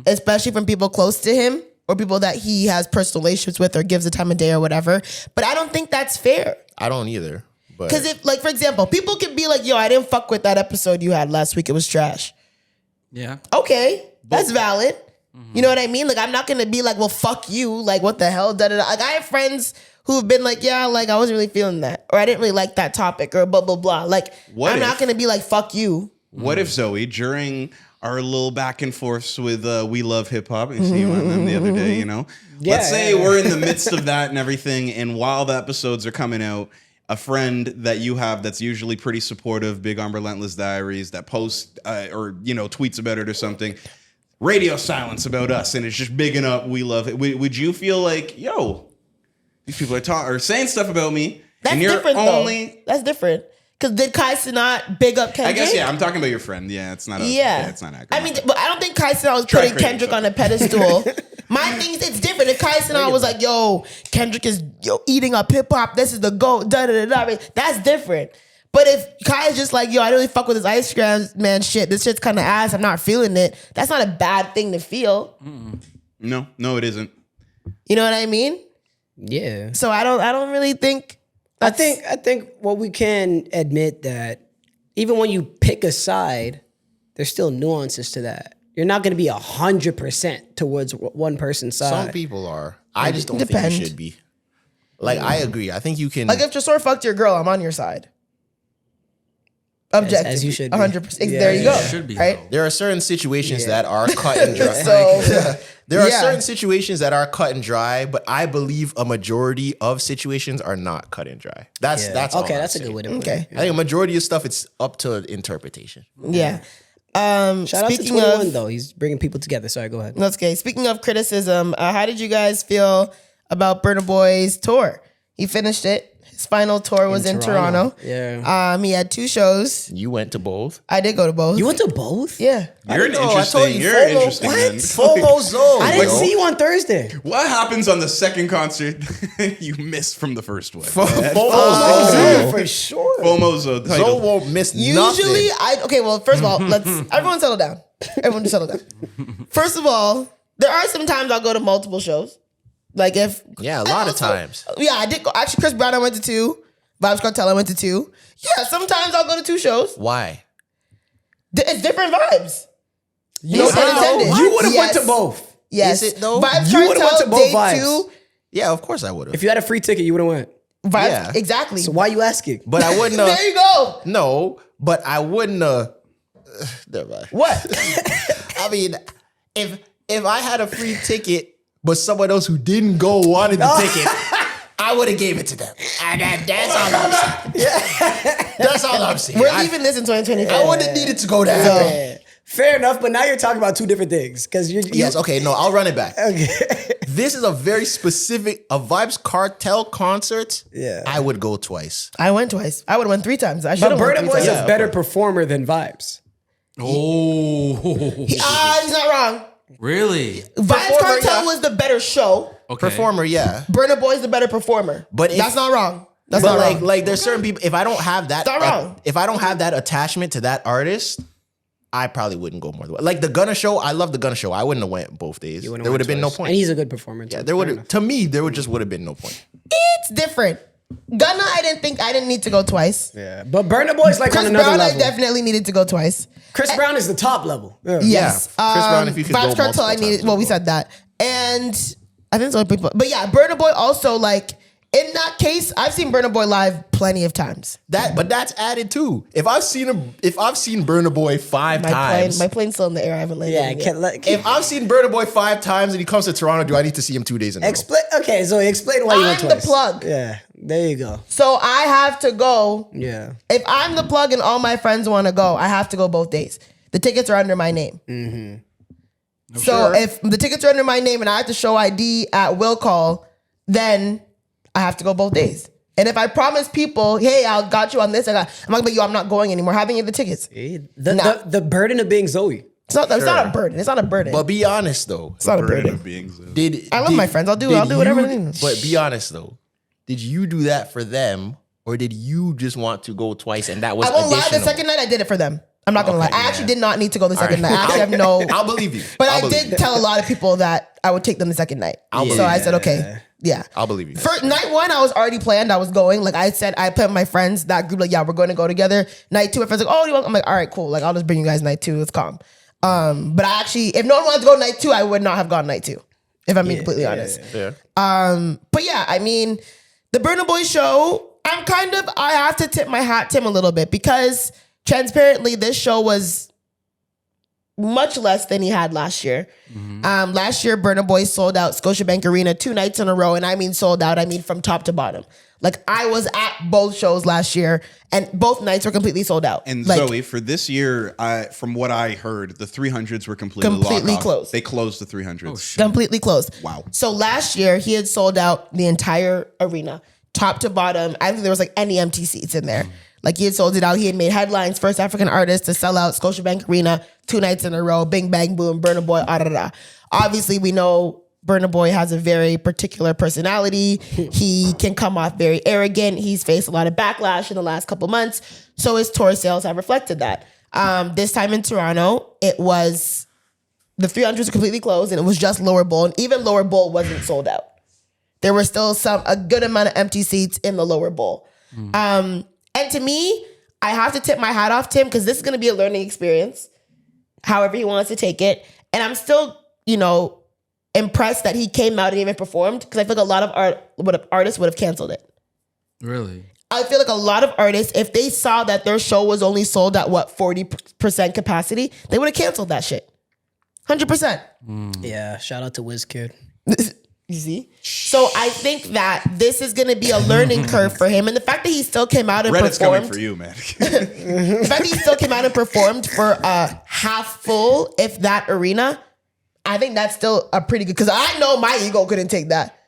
especially from people close to him or people that he has personal relationships with or gives the time of day or whatever. But I don't think that's fair. I don't either. But Because if, like, for example, people could be like, yo, I didn't fuck with that episode you had last week. It was trash. Yeah. Okay, that's valid. You know what I mean? Like, I'm not gonna be like, well, fuck you. Like, what the hell? Da, da, da. Like, I have friends who've been like, yeah, like, I wasn't really feeling that. Or I didn't really like that topic or blah, blah, blah. Like, What I'm if- not gonna be like, fuck you. What if Zoe, during our little back and forths with We Love Hip Hop, I see you on them the other day, you know? Let's say we're in the midst of that and everything, and while the episodes are coming out, a friend that you have that's usually pretty supportive, big on Relentless Diaries, that posts or, you know, tweets about it or something, radio silence about us, and it's just bigging up We Love It. Would you feel like, yo, these people are saying stuff about me, That's and you're different, only... though. That's different. Because did Kai Cenat big up Kendrick? I guess, yeah, I'm talking about your friend. Yeah, it's not it's not accurate. I mean, but I don't think Kai Cenat was putting Kendrick on a pedestal. My thing is, it's different. If Kai Cenat was like, yo, Kendrick is eating up hip hop, this is the GOAT, da-da-da-da, that's different. But if Kai is just like, yo, I really fuck with this Ice Cream Man shit, this shit's kind of ass, I'm not feeling it, that's not a bad thing to feel. No, it isn't. You know what I mean? Yeah. So I don't really think... I think what we can admit that even when you pick a side, there's still nuances to that. You're not going to be 100% towards one person's side. Some people are. I just don't think you should be. Like, I agree. I think you can. Like, if Tresor fucked your girl, I'm on your side. Objective. As you should be. 100%. Yeah, there you go. should be, right? though. There are certain situations that are cut and dry. So, There are yeah. certain situations that are cut and dry, but I believe a majority of situations are not cut and dry. That's all okay. I'm That's a saying. good way to put Okay. it. I think a majority of stuff, it's up to interpretation. Yeah. Shout out to Speaking 21 of, though. He's bringing people together. Sorry, go ahead. that's okay. Speaking of criticism, how did you guys feel about Burna Boy's tour? He finished it. His final tour was in Toronto. Yeah. He had 2 shows. You went to both. I did go to both. You went to both? Yeah. You're an know, I told interesting. you, You're FOMO. interesting, What? man. FOMO zone. I didn't bro. see you on Thursday. What happens on the second concert you missed from the first one? FOMO Oh, zone. for sure. FOMO zone. Zone won't miss Usually, nothing. well, first of all, let's everyone settle down. Everyone just settle down. First of all, there are some times I'll go to multiple shows. Like if Yeah, a lot of times. Yeah, I did go. Actually, Chris Brown, I went to 2. Vibes Cartel, I went to 2. Yeah, sometimes I'll go to 2 shows. Why? It's different vibes. You pun intended. You would have Yes. went to both. Yes. Is it though? Vibes You would've Cartel, went to both day Vibes. 2. Yeah, of course I would have. If you had a free ticket, you would have went. Vibes, Yeah. exactly. So why you asking? But I wouldn't have. There you go. No, but I wouldn't have. Never mind. What? I mean, if I had a free ticket, but someone else who didn't go wanted the ticket, I would have gave it to them. And that's all I'm saying. That's all I'm saying. We're leaving this in 2024. I wouldn't have needed to go there. Fair enough, but now you're talking about 2 different things. Because you Yes, okay, no, I'll run it back. Okay. This is a very specific, a Vibes Cartel concert. Yeah. I would go twice. I went twice. I would have went 3 times. I should But have went Burna 3 Boy's times. a better performer than Vibes. Oh, He's not wrong. really? Vibes Performer, Cartel yeah. was the better show. Okay. Performer, yeah. Burna Boy's the better performer. But if- that's not wrong. That's But not like, wrong. like there's certain people, if I don't have that, It's not wrong. if I don't have that attachment to that artist, I probably wouldn't go more than one. Like the Gunna show, I love the Gunna show. I wouldn't have went both days. You wouldn't There would went have been no twice. point. And he's a good performer. Yeah, there would have. To me, there would have been no point. It's different. Gunna, I didn't need to go twice. Yeah. But Burna Boy's like Chris on another Brown, level. I definitely needed to go twice. Chris Brown is the top level. Yeah. Yes. Yeah, Chris Brown, if you could Vibes go Cartel, I multiple needed. times, Well, we you'd go. said that, and I think so. People, but yeah, Burna Boy also like in that case, I've seen Burna Boy live plenty of times. But that's added too. If I've seen Burna Boy 5 times, My plane's still in the air. I haven't landed. Yeah, yet. can't let. if I've seen Burna Boy 5 times and he comes to Toronto, do I need to see him 2 days in a row? Explain. Okay, so explain why you went I'm the twice. plug. Yeah, there you go. So I have to go. Yeah. If I'm the plug and all my friends want to go, I have to go both days. The tickets are under my name. So if the tickets are under my name and I have to show ID at will call, then I have to go both days. And if I promise people, hey, I got you on this, I'm not gonna be, I'm not going anymore. Having you the tickets. The burden of being Zoe. It's not a burden. It's not a burden. But be honest though. It's not a Burden burden. of being so. I love my friends. I'll do whatever they need. But be honest though. Did you do that for them, or did you just want to go twice and that was I won't lie. additional? The second night I did it for them. I'm not gonna lie. I actually did not need to go the second right. night. I actually have no. I'll believe you. But I'll I believe did you. tell a lot of people that I would take them the second night. So I said, okay, yeah. I'll believe you. For night 1, I was already planned. I was going. Like I said, I planned with my friends, that group, like, yeah, we're going to go together. Night 2, my friends like, oh, do you want? I'm like, all right, cool. Like, I'll just bring you guys night 2. It's calm. But I actually, if no one wanted to go night 2, I would not have gone night 2. If I'm being completely honest. Yeah. But yeah, I mean, the Burna Boy show, I have to tip my hat to him a little bit because transparently, this show was much less than he had last year. Last year, Burna Boy sold out Scotiabank Arena 2 nights in a row. And I mean sold out, I mean from top to bottom. Like I was at both shows last year and both nights were completely sold out. And like, Zoe, for this year, from what I heard, the 300s were completely locked off. closed. They closed the 300s. Completely closed. Wow. So last year, he had sold out the entire arena. top to bottom. I don't think there was like any empty seats in there. Like he had sold it out. He had made headlines, first African artist to sell out Scotiabank Arena 2 nights in a row. Bing, bang, boom, Burna Boy, Obviously, we know Burna Boy has a very particular personality. He can come off very arrogant. He's faced a lot of backlash in the last couple months. So his tour sales have reflected that. This time in Toronto, it was the 300s were completely closed and it was just Lower Bowl. And even Lower Bowl wasn't sold out. There were still a good amount of empty seats in the Lower Bowl. And to me, I have to tip my hat off to him because this is going to be a learning experience, however he wants to take it. And I'm still, impressed that he came out and even performed because I feel like a lot of artists would have canceled it. Really? I feel like a lot of artists, if they saw that their show was only sold at 40% capacity, they would have canceled that shit. 100%. Yeah, shout out to Wiz Kid. You see? So I think that this is going to be a learning curve for him. And the fact that he still came out and Reddit's performed. coming for you, man. The fact that he still came out and performed for a half full, if that, arena, I think that's still a pretty good, because I know my ego couldn't take that.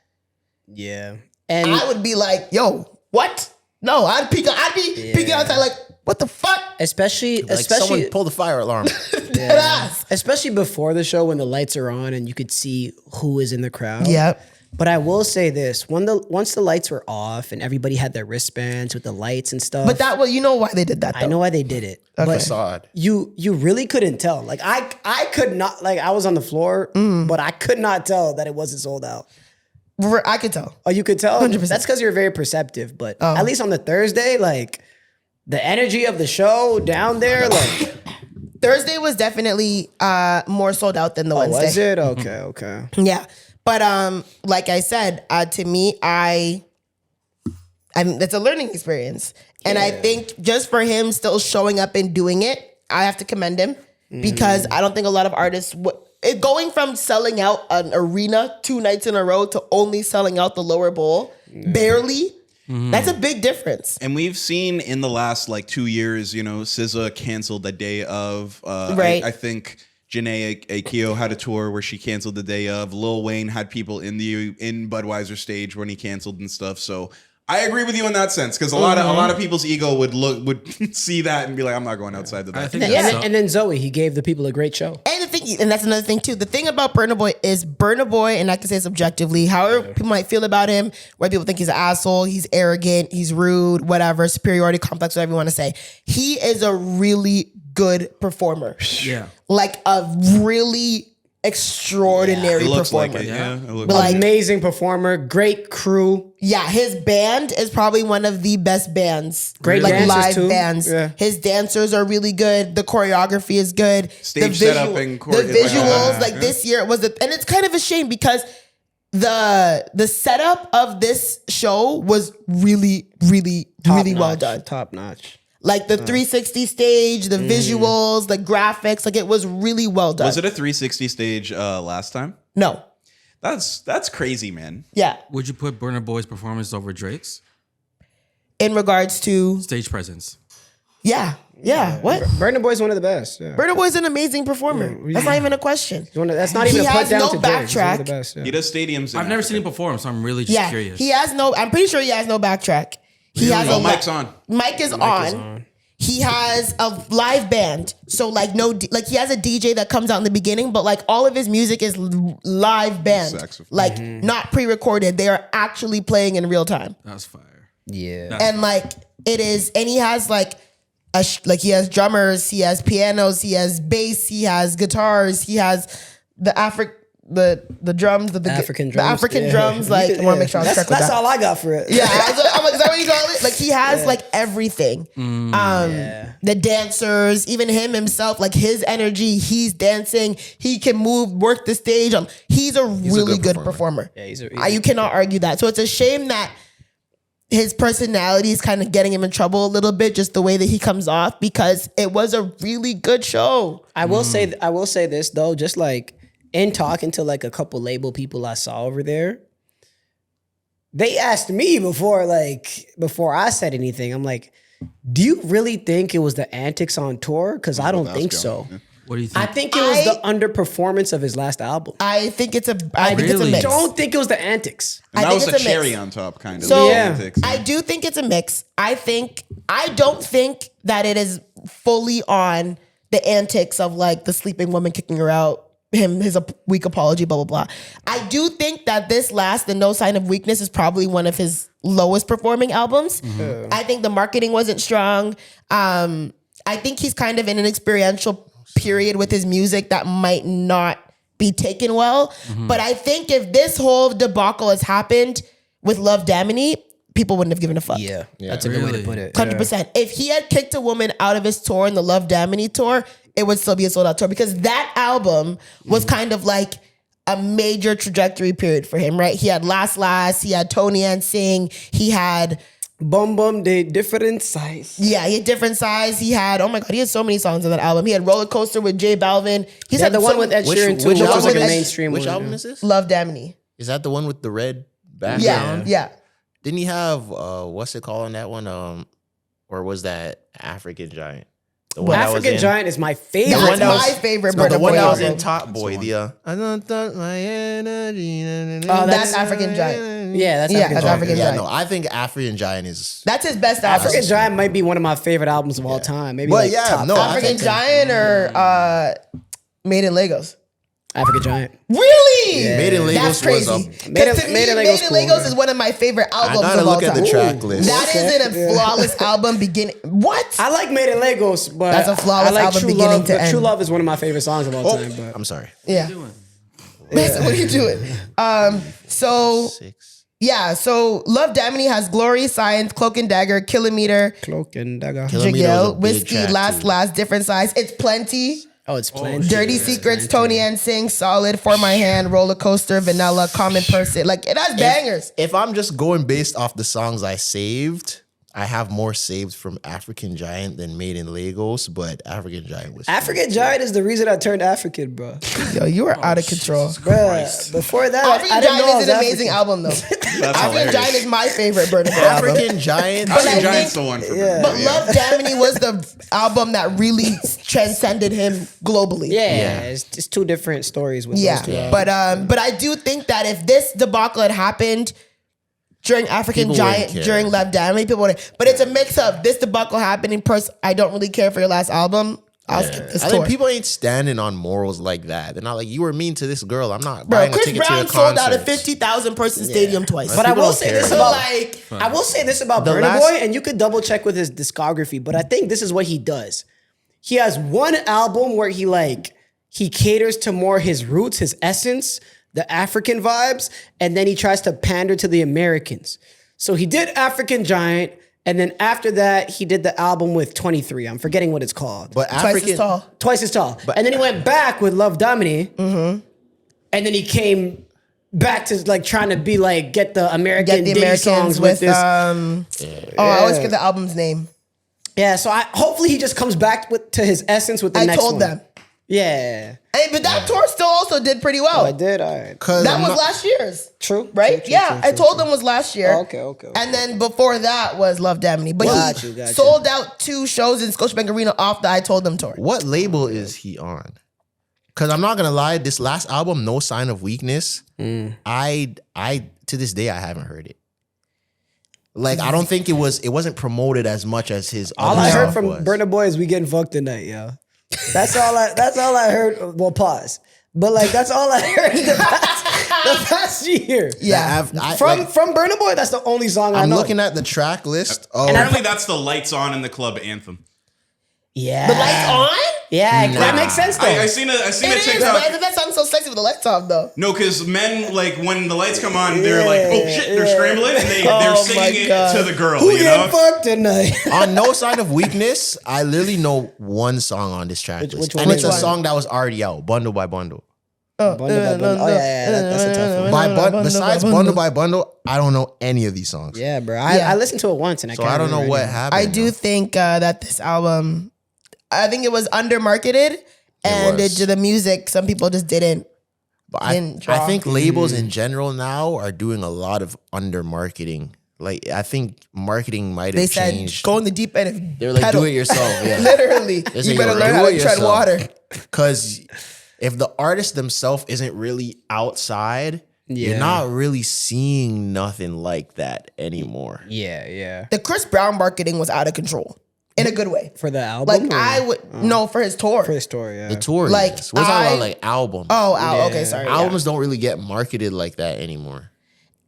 Yeah. And I would be like, yo, what? No, I'd be peeking outside like, what the fuck? especially someone pull the fire alarm. Dead ass. especially before the show when the lights are on and you could see who is in the crowd. Yep. But I will say this: once the lights were off and everybody had their wristbands with the lights and stuff. But you know why they did that, though. I know why they did it. But Facade. you really couldn't tell. Like I could not. Like I was on the floor, but I could not tell that it wasn't sold out. I could tell. Oh, you could tell? 100%. That's because you're very perceptive. But at least on the Thursday, like the energy of the show down there, like Thursday was definitely more sold out than the Wednesday. was it? Okay. Yeah. But like I said, to me, I mean, it's a learning experience. And I think just for him still showing up and doing it, I have to commend him because I don't think a lot of artists would. Going from selling out an arena 2 nights in a row to only selling out the Lower Bowl, barely, that's a big difference. And we've seen in the last 2 years, SZA canceled the day of. Right. I think Janae Aiko had a tour where she canceled the day of. Lil Wayne had people in Budweiser stage when he canceled and stuff. So I agree with you in that sense because a lot of people's ego would see that and be like, I'm not going outside of that. I think And then Zoe, he gave the people a great show. And the thing, and that's another thing too. The thing about Burna Boy is Burna Boy, and I can say this objectively, however people might feel about him, whether people think he's an asshole, he's arrogant, he's rude, whatever, superiority complex, whatever you want to say. He is a really good performer. Yeah. Like a really extraordinary It looks performer. like it. Yeah. It looks But like, Amazing performer, great crew. yeah, his band is probably one of the best bands. Great like dancers, live too. bands. Yeah. His dancers are really good. The choreography is good. Stage setup and the choreo- visuals. Like this year it was, and it's kind of a shame because the setup of this show was really, really, really well done. Top notch. Like the 360 stage, the visuals, the graphics, like it was really well done. Was it a 360 stage last time? No. That's crazy, man. Yeah. Would you put Burna Boy's performance over Drake's In regards to, stage presence? yeah. What? Burna Boy's one of the best. Yeah. Burna Boy's an amazing performer. That's not even a question. That's not even He a put has down no to Drake. He's one of backtrack. the best, yeah. He does stadiums. I've never seen him perform, so I'm really just curious. He has no, I'm pretty sure he has no backtrack. He has a mic's on. Mic is on. He has a live band. So like he has a DJ that comes out in the beginning, but like all of his music is live band. Saxophone. Like not pre-recorded. They are actually playing in real time. That's fire. Yeah. And like it is, and he has like he has drummers, he has pianos, he has bass, he has guitars, he has the drums, the African the drums. African Yeah. drums. Like I want to make sure I'm correct with That's that. all I got for it. Yeah, I'm like, is that what you call it? Like he has like everything. The dancers, even him himself, like his energy, he's dancing, he can move, work the stage. He's a really good performer. Yeah, You cannot argue that. So it's a shame that his personality is kind of getting him in trouble a little bit, just the way that he comes off, because it was a really good show. I will say this though, just like in talking to like a couple label people I saw over there, they asked me before I said anything. I'm like, do you really think it was the antics on tour? Because I don't think so. What do you think? I think it was the underperformance of his last album. I think it's a mix. I don't think it was the antics. And I that was think a it's a mix. cherry on top, kind of. So Yeah. I do think it's a mix. I don't think that it is fully on the antics of like the sleeping woman kicking her out, his weak apology, blah, blah, blah. I do think that the No Sign of Weakness is probably one of his lowest performing albums. I think the marketing wasn't strong. I think he's kind of in an experiential period with his music that might not be taken well. But I think if this whole debacle has happened with Love Damini, people wouldn't have given a fuck. Yeah. That's a good way to put it. 100%. If he had kicked a woman out of his tour in the Love Damini tour, it would still be a sold out tour because that album was kind of like a major trajectory period for him, right? He had Last, he had Tony and Sing, he had Bum Bum Day, different size. Yeah, he had Different Size. He had, oh my God, he had so many songs on that album. He had Roller Coaster with J Balvin. He's had The one with Ed Sheeran too, which was like a mainstream Which one. album is this? Love Damini. Is that the one with the red background? Yeah. Didn't he have what's it called on that one? Or was that African Giant? The one that was African in- Giant is my favorite. That's that was- my favorite No, the Burna one Boy that was in album. Top Boy. The I don't thought my energy. That's African Giant. Yeah, that's Yeah, African that's Giant. African Yeah, Giant. no, I think African Giant is. That's his best album. African Giant might be one of my favorite albums of all time. Maybe But like yeah, top no, five. African Giant or Made in Lagos? African Giant. Really? Yeah. Made in Lagos That's crazy. was Made in- To me, Made in Made Lagos in cool, Lagos yeah. is one of my favorite I albums gotta of all look at time. the track list. That isn't a flawless album beginning. What? I like Made in Lagos, but That's a flawless I like album True beginning Love, to but end. True Love is one of my favorite songs of all Oh, time. But I'm sorry. Yeah. What are you doing? So Love Damini has Glory, Science, Cloak and Dagger, Kilometer, Cloak and Dagger. Kilometer was a Jiggle, big Whiskey, track, too. Last, Different Size. It's Plenty. Oh, it's plenty. Dirty Secrets, Tony and Sing, Solid, For My Hand, Roller Coaster, Vanilla, Common Person. Like, it has bangers. If I'm just going based off the songs I saved, I have more saved from African Giant than Made in Lagos, but African Giant was African Giant is the reason I turned African, bro. Yo, you are out of control. Bruh, before that, African I didn't know I Giant was is an amazing African. album, though. African hilarious. Giant is my favorite Burna Boy album. African Giant. But I African Giant's think- the one for me. But Love Damini was the album that really transcended him globally. Yeah, it's two different stories with Yeah. those two albums. But I do think that if this debacle had happened during African People Giant, wouldn't care. during Love Damini, people wouldn't. But it's a mix of this debacle happening. I don't really care for your last album. I'll skip this I tour. think people ain't standing on morals like that. They're not like, you were mean to this girl. I'm not Bro, buying a Chris ticket to Brown your sold out a concert. 50,000 person stadium twice. But I People will don't say care. this So about like, I will say this about The Burna last- Boy, and you could double check with his discography, but I think this is what he does. He has one album where he caters to more his roots, his essence, the African vibes, and then he tries to pander to the Americans. So he did African Giant, and then after that, he did the album with 23. I'm forgetting what it's called. But twice African, as tall. Twice as tall. And then he went back with Love Damini. And then he came back to like trying to be like, get the American Get the Diddy Americans songs with this. I always forget the album's name. Yeah, so hopefully he just comes back to his essence with the I next told one. them. Yeah. Hey, but that tour still also did pretty well. I did, all right. That was last year's. True. Right? True, Yeah, true, I true, told true. them was last year. Okay. And then before that was Love Damini. But Got he you. sold out 2 shows in Scotiabank Arena off the I Told Them tour. what label is he on? Because I'm not gonna lie, this last album, No Sign of Weakness, I to this day I haven't heard it. Like I don't think it wasn't promoted as much as his. All other I heard stuff from was. Burna Boy is we getting fucked tonight, yo. That's all I heard. Well, pause. But like that's all I heard the past year. Yeah. From Burna Boy, that's the only song I I'm know. looking at the track list. Apparently, that's the lights on in the club anthem. Yeah. The lights on? Yeah, that makes sense though. I seen a It is. TikTok. Why is that song so sexy with the lights off though? No, because men, like, when the lights come on, they're like, oh shit, they're scrambling, and they're Oh, my singing it God. to the girl, Who you getting know? fucked tonight? On No Sign of Weakness, I literally know one song on this track list. which one? And it's a Which one? song that was already out, Bundle by Bundle. Bundle. Oh yeah, that's a tough one. Besides Bundle by Bundle, I don't know any of these songs. Yeah, bro. Yeah. I listened to it once and I So can't I don't know remember what anything. happened. I do think that this album, I think it was undermarketed, and was. the music, some people just didn't. But didn't I draw. think labels in general now are doing a lot of under marketing. Like I think marketing might They have said changed. go in the deep end. They're like, pedal. do it yourself. Yeah. Literally, say, you better yo, learn do how it to tread yourself. water. Because if the artist themselves isn't really outside, you're not really seeing nothing like that anymore. Yeah. The Chris Brown marketing was out of control in a good way. For the album? Like I would no for his tour. For his tour, yeah. The tour, Like, yes. We're talking about like albums. Oh, okay, sorry. Albums don't really get marketed like that anymore.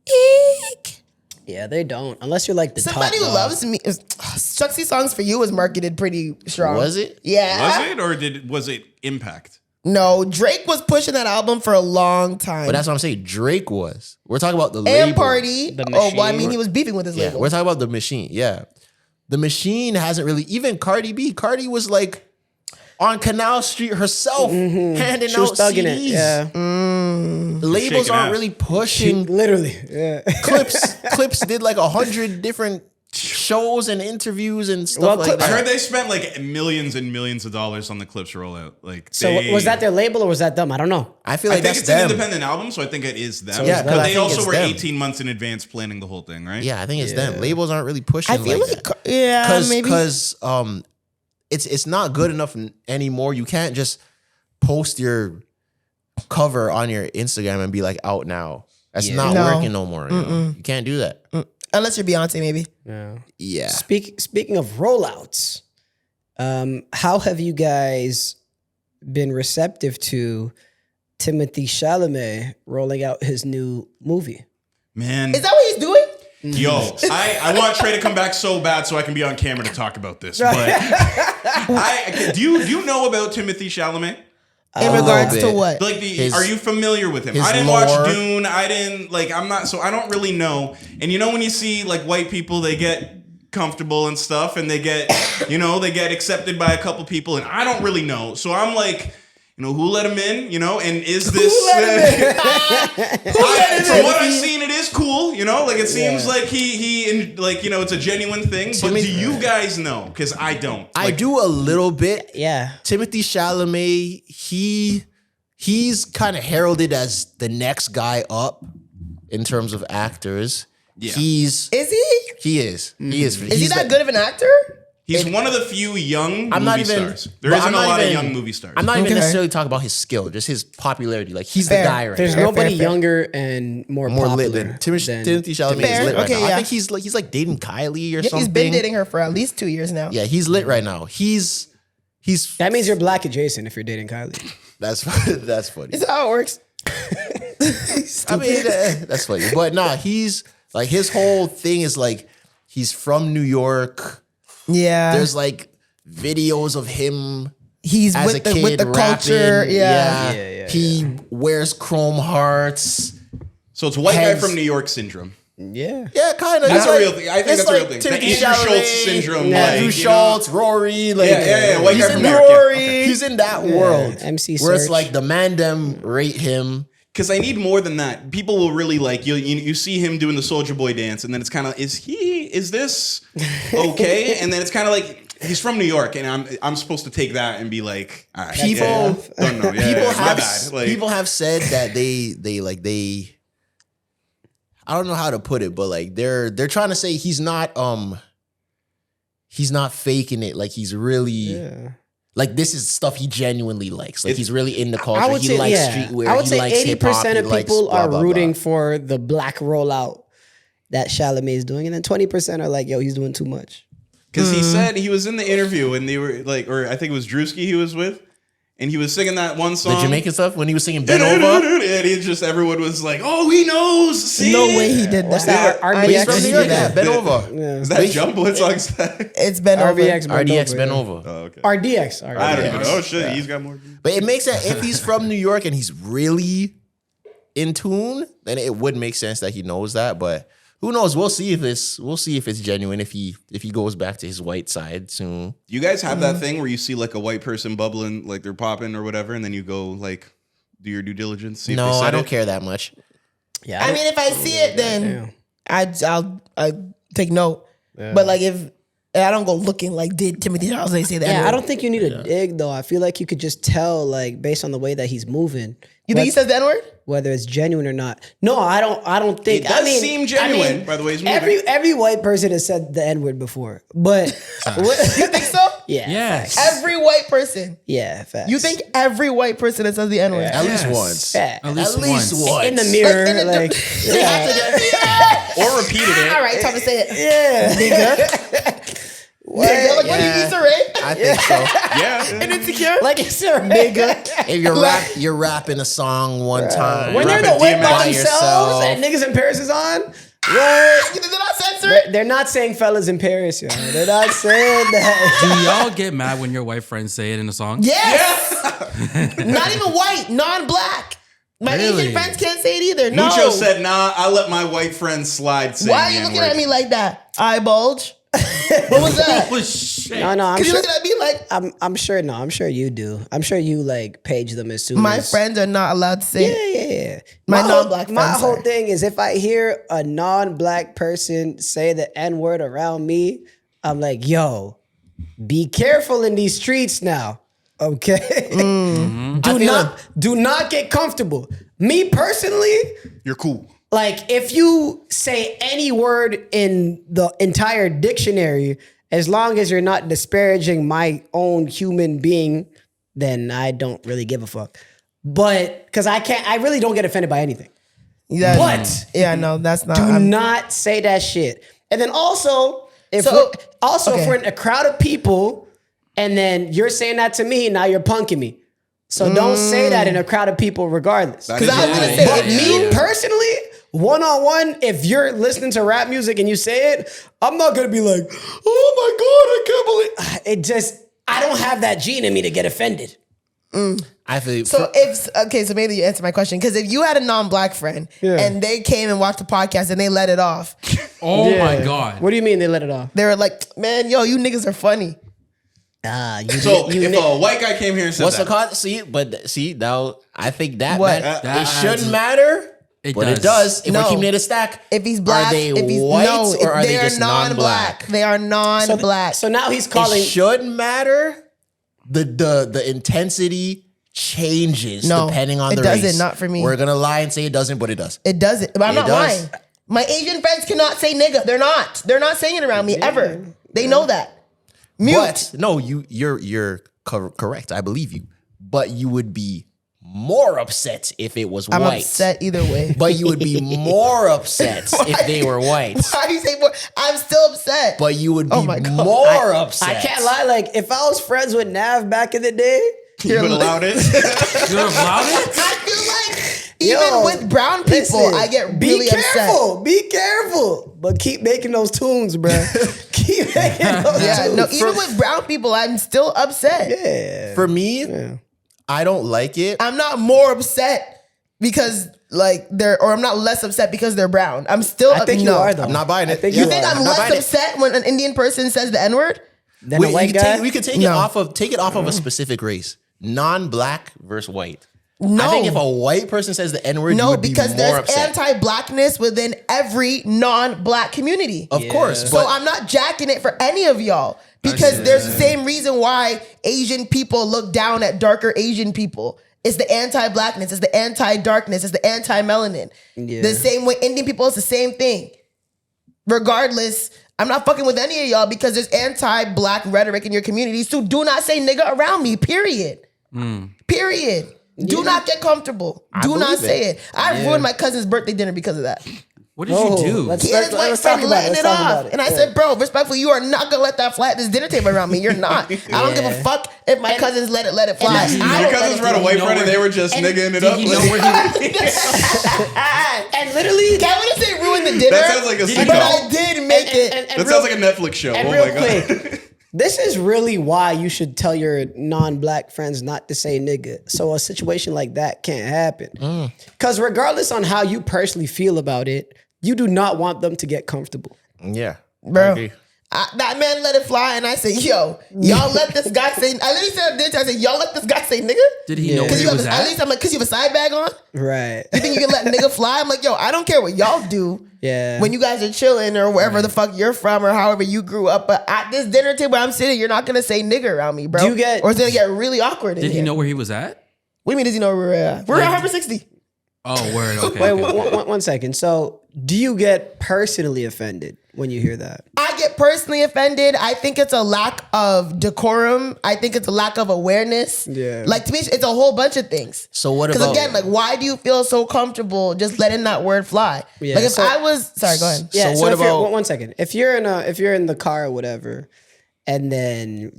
Eek. Yeah, they don't. Unless you're like the Somebody top who dog. loves me. Chucksy Songs for You was marketed pretty strong. Was it? Yeah. Was it or was it Impact? No, Drake was pushing that album for a long time. But that's what I'm saying. Drake was. We're talking about the and label. Party. The Oh, well, I Machine. mean, he was beefing with his Yeah, label. we're talking about the Machine. Yeah. The Machine hasn't really, even Cardi B. Cardi was like on Canal Street herself, handing She was out thugging CDs. it. Yeah. The labels Shaking aren't ass. really pushing Literally. Yeah. clips. Clips did like 100 different shows and interviews and stuff like I that. heard they spent like millions and millions of dollars on the Clips rollout. Like, So they, was that their label or was that them? I don't know. I feel I like think that's it's them. an independent album, so I think it is them. Yeah, but I they think also it's were them. 18 months in advance planning the whole thing, right? Yeah, I think it's them. Labels aren't really pushing I feel like like, that. yeah, maybe. Because it's not good enough anymore. You can't just post your cover on your Instagram and be like out now. That's not No. working no more. You know? You can't do that. Unless you're Beyonce, maybe. Yeah. Yeah. Speaking of rollouts, how have you guys been receptive to Timothée Chalamet rolling out his new movie? Man. Is that what he's doing? Yo, I want Trey to come back so bad so I can be on camera to talk about this. But do you know about Timothée Chalamet? In regards to bit. what? Like are you familiar with him? his I didn't lore. watch Dune. I didn't I'm not, so I don't really know. And you know when you see like white people, they get comfortable and stuff, and they get they get accepted by a couple people, and I don't really know. So I'm like, who let him in? And is this? From what I've seen, it is cool. Like it seems like he it's a genuine thing. But do you guys know? Because I don't. I do a little bit. Yeah. Timothy Chalamet, he's kind of heralded as the next guy up in terms of actors. Yeah. Is he? He is. He is. Is he that good of an actor? He's one of the few young I'm not movie even- stars. There but isn't I'm a not lot of even- young movie stars. I'm not even Okay. necessarily talking about his skill, just his popularity. Like he's Fair. the guy right There's now. nobody fair. younger and more More popular lit than Timothy Chalamet Fair. is lit right Okay, now. yeah. I think he's like dating Kylie or Yeah, something. he's been dating her for at least 2 years now. Yeah, he's lit right now. He's That means you're black adjacent if you're dating Kylie. that's funny. Is that how it works? I mean, that's funny. But nah, he's like his whole thing is like he's from New York. Yeah. There's like videos of him He's as with a the kid with the culture. rapping. Yeah. He wears chrome hearts. So it's white guy Heads. from New York syndrome. Yeah. Yeah, kind of. That's a real thing. I think that's a real thing. The Timothy Andrew Schultz Chalamet, syndrome, Andrew like, Schultz, Rory. Like, Yeah, white he's guy in from that- New York, yeah. Rory. He's in that world. MC where it's Search. like the man them rate him. Because I need more than that. People will really like you see him doing the Soldier Boy dance, and then it's kind of is this okay? And then it's kind of like he's from New York, and I'm supposed to take that and be like, all right, People- don't know. Yeah, People my have bad. Like, people have said that they I don't know how to put it, but like they're trying to say he's not faking it. Like he's really like this is stuff he genuinely likes. Like he's really in the culture. I would He say, likes yeah. streetwear. I would He say likes 80% hip-hop. He of likes people blah, are blah, rooting blah. for the black rollout that Chalamet is doing, and then 20% are like, yo, he's doing too much. Because he said he was in the interview and they were like, or I think it was Drewski he was with, and he was singing that one song. The Jamaican stuff when he was singing "Bend Over." And he just, everyone was like, oh, he knows. See? No way he did What's that. that? He's RDX? from New York. Yeah, "Bend Over." Is that Jump? What song's that? It's been over. RBX RDX "Bend yeah. Over." Oh, okay. RDX. I don't even know. Oh, shit. He's got more. But it makes sense if he's from New York and he's really in tune, then it would make sense that he knows that. But who knows? We'll see if it's genuine. If he goes back to his white side soon. You guys have that thing where you see like a white person bubbling, like they're popping or whatever, and then you go like do your due diligence. See if No, they said I don't it? care that much. Yeah. I mean, if I see it, then I'll take note. But like if I don't go looking like did Timothée Chalamet say that? Yeah, I don't think you need to dig though. I feel like you could just tell, like, based on the way that he's moving. You think he says the N-word? Whether it's genuine or not. No, I don't think. It does I mean, seem genuine, by the way he's moving. Every white person has said the N-word before, but You think so? Yeah. Yes. facts. Every white person. Yeah, facts. You think every white person that says the N-word? At least Yes. once. Yeah. At least once. In the mirror, in the- like, Or repeated it. All right, time to say it. yeah. Nigga, like, what do you mean, Saray? I think so. Yeah. And insecure? Like it's a nigga. If you're rapping a song one time, when they're in Rapping the whip by DMX. themselves and niggas in Paris is on. Did I censor it? They're not saying fellas in Paris, yo. They're not saying that. Do y'all get mad when your white friends say it in a song? Yes. Not even white, non-black. My Really? Asian friends can't say it either. No. Mucho said, "Nah, I let my white friends slide." Why are you looking at me like that? Eye bulge. What was that? Oh shit. No, I'm Cause you sure. looking at me like I'm sure. No, I'm sure you do. I'm sure you like page them as soon my as friends are not allowed to say it. Yeah. My whole- non-black My friends whole are. thing is if I hear a non-black person say the N-word around me, I'm like, yo, be careful in these streets now. Okay. Do not get comfortable. Me personally, You're cool. like if you say any word in the entire dictionary, as long as you're not disparaging my own human being, then I don't really give a fuck. But because I really don't get offended by anything. Yeah, But yeah, no, that's not. do not say that shit. And then also, if So- if we're in a crowd of people and then you're saying that to me, now you're punking me. So don't say that in a crowd of people regardless. That Because is I was a gonna rule. say, But if me personally, one-on-one, if you're listening to rap music and you say it, I'm not gonna be like, oh my God, I can't believe it. I don't have that gene in me to get offended. I feel So so maybe you answer my question. Because if you had a non-black friend and they came and watched the podcast and they let it off, Oh my god. What do you mean they let it off? they were like, man, yo, you niggas are funny. So if a white guy came here and said what's the that, cause? See, now I think that What? That it shouldn't adds- matter. It But does. it does. If No. we're keeping it a stack, If he's black, are they if he's white no, or are if they they're just non-black? They are non-black. So now he's It calling. shouldn't matter. The intensity changes No, depending on it the doesn't, race. not for me. We're gonna lie and say it doesn't, but it does. It doesn't. But I'm It not does. lying. My Asian friends cannot say nigga. They're not. They're not saying it around me ever. They know that. Mute. But no, you're correct. I believe you. But you would be more upset if it was I'm white. upset either way. But you would be more upset if they were white. Why do you say more? I'm still upset. But you would be Oh my God. more upset. I can't lie. Like if I was friends with Nav back in the day, you would allow it. You have allowed it? I feel like even Yo, with brown people, listen, I get be really careful, upset. be careful, but keep making those tunes, bro. Keep making those Yeah, tunes. no, even with brown people, I'm still upset. For me, I don't like it. I'm not more upset because like I'm not less upset because they're brown. I'm still I think you no. are though. I'm not buying it. I think You you think are. I'm I'm not less buying it. upset when an Indian person says the N-word? Then a white guy. We could take No. it off of a specific race. Non-black versus white. No. I think if a white person says the N-word, you No, would be because more there's upset. anti-blackness within every non-black community. Of course. So But I'm not jacking it for any of y'all because there's the same reason why Asian people look down at darker Asian people. It's the anti-blackness, it's the anti-darkness, it's the anti-melanin. The same way Indian people, it's the same thing. Regardless, I'm not fucking with any of y'all because there's anti-black rhetoric in your communities. So do not say nigga around me, period. Period. Do not get comfortable. Do not believe say it. it. I ruined my cousin's birthday dinner because of that. What did you do? let's- He and his white let's friend talk about it. letting Let's it talk off. about it. And I said, bro, respectfully, you are not gonna let that fly at this dinner table around me. You're not. I don't give a fuck if my cousins let it fly. that's- I Your don't let cousins it brought a fly. white know friend and where- they were just niggaing it Did up. you know where he And literally, Can I say ruin the dinner? That sounds like a sitcom. But I did make it. That sounds like a Netflix show. And Oh real my god. quick, this is really why you should tell your non-black friends not to say nigga. So a situation like that can't happen. Because regardless on how you personally feel about it, you do not want them to get comfortable. yeah. I Bro. agree. That man let it fly, and I said, "Yo, y'all let this guy say." I literally said, "I said, y'all let this guy say nigga." Did he know where Because he you have was at at? least I'm like, because you have a side bag on. Right. You think you can let nigga fly? I'm like, yo, I don't care what y'all do. Yeah. When you guys are chilling or wherever the fuck you're from or however you grew up, but at this dinner table I'm sitting, you're not gonna say nigga around me, bro. Do you get- or it's gonna get really awkward. Did he know where he was at? What do you mean? Does he know where we're at? We're at Harbor 60. Oh, word. Okay. Wait, one second. So, do you get personally offended when you hear that? I get personally offended. I think it's a lack of decorum. I think it's a lack of awareness. Yeah. Like to me, it's a whole bunch of things. So what Because about again, like, why do you feel so comfortable just letting that word fly? Yeah, Like if so- I was, sorry, go ahead. Yeah. So So, what if you're, about- one second? If you're in the car or whatever, and then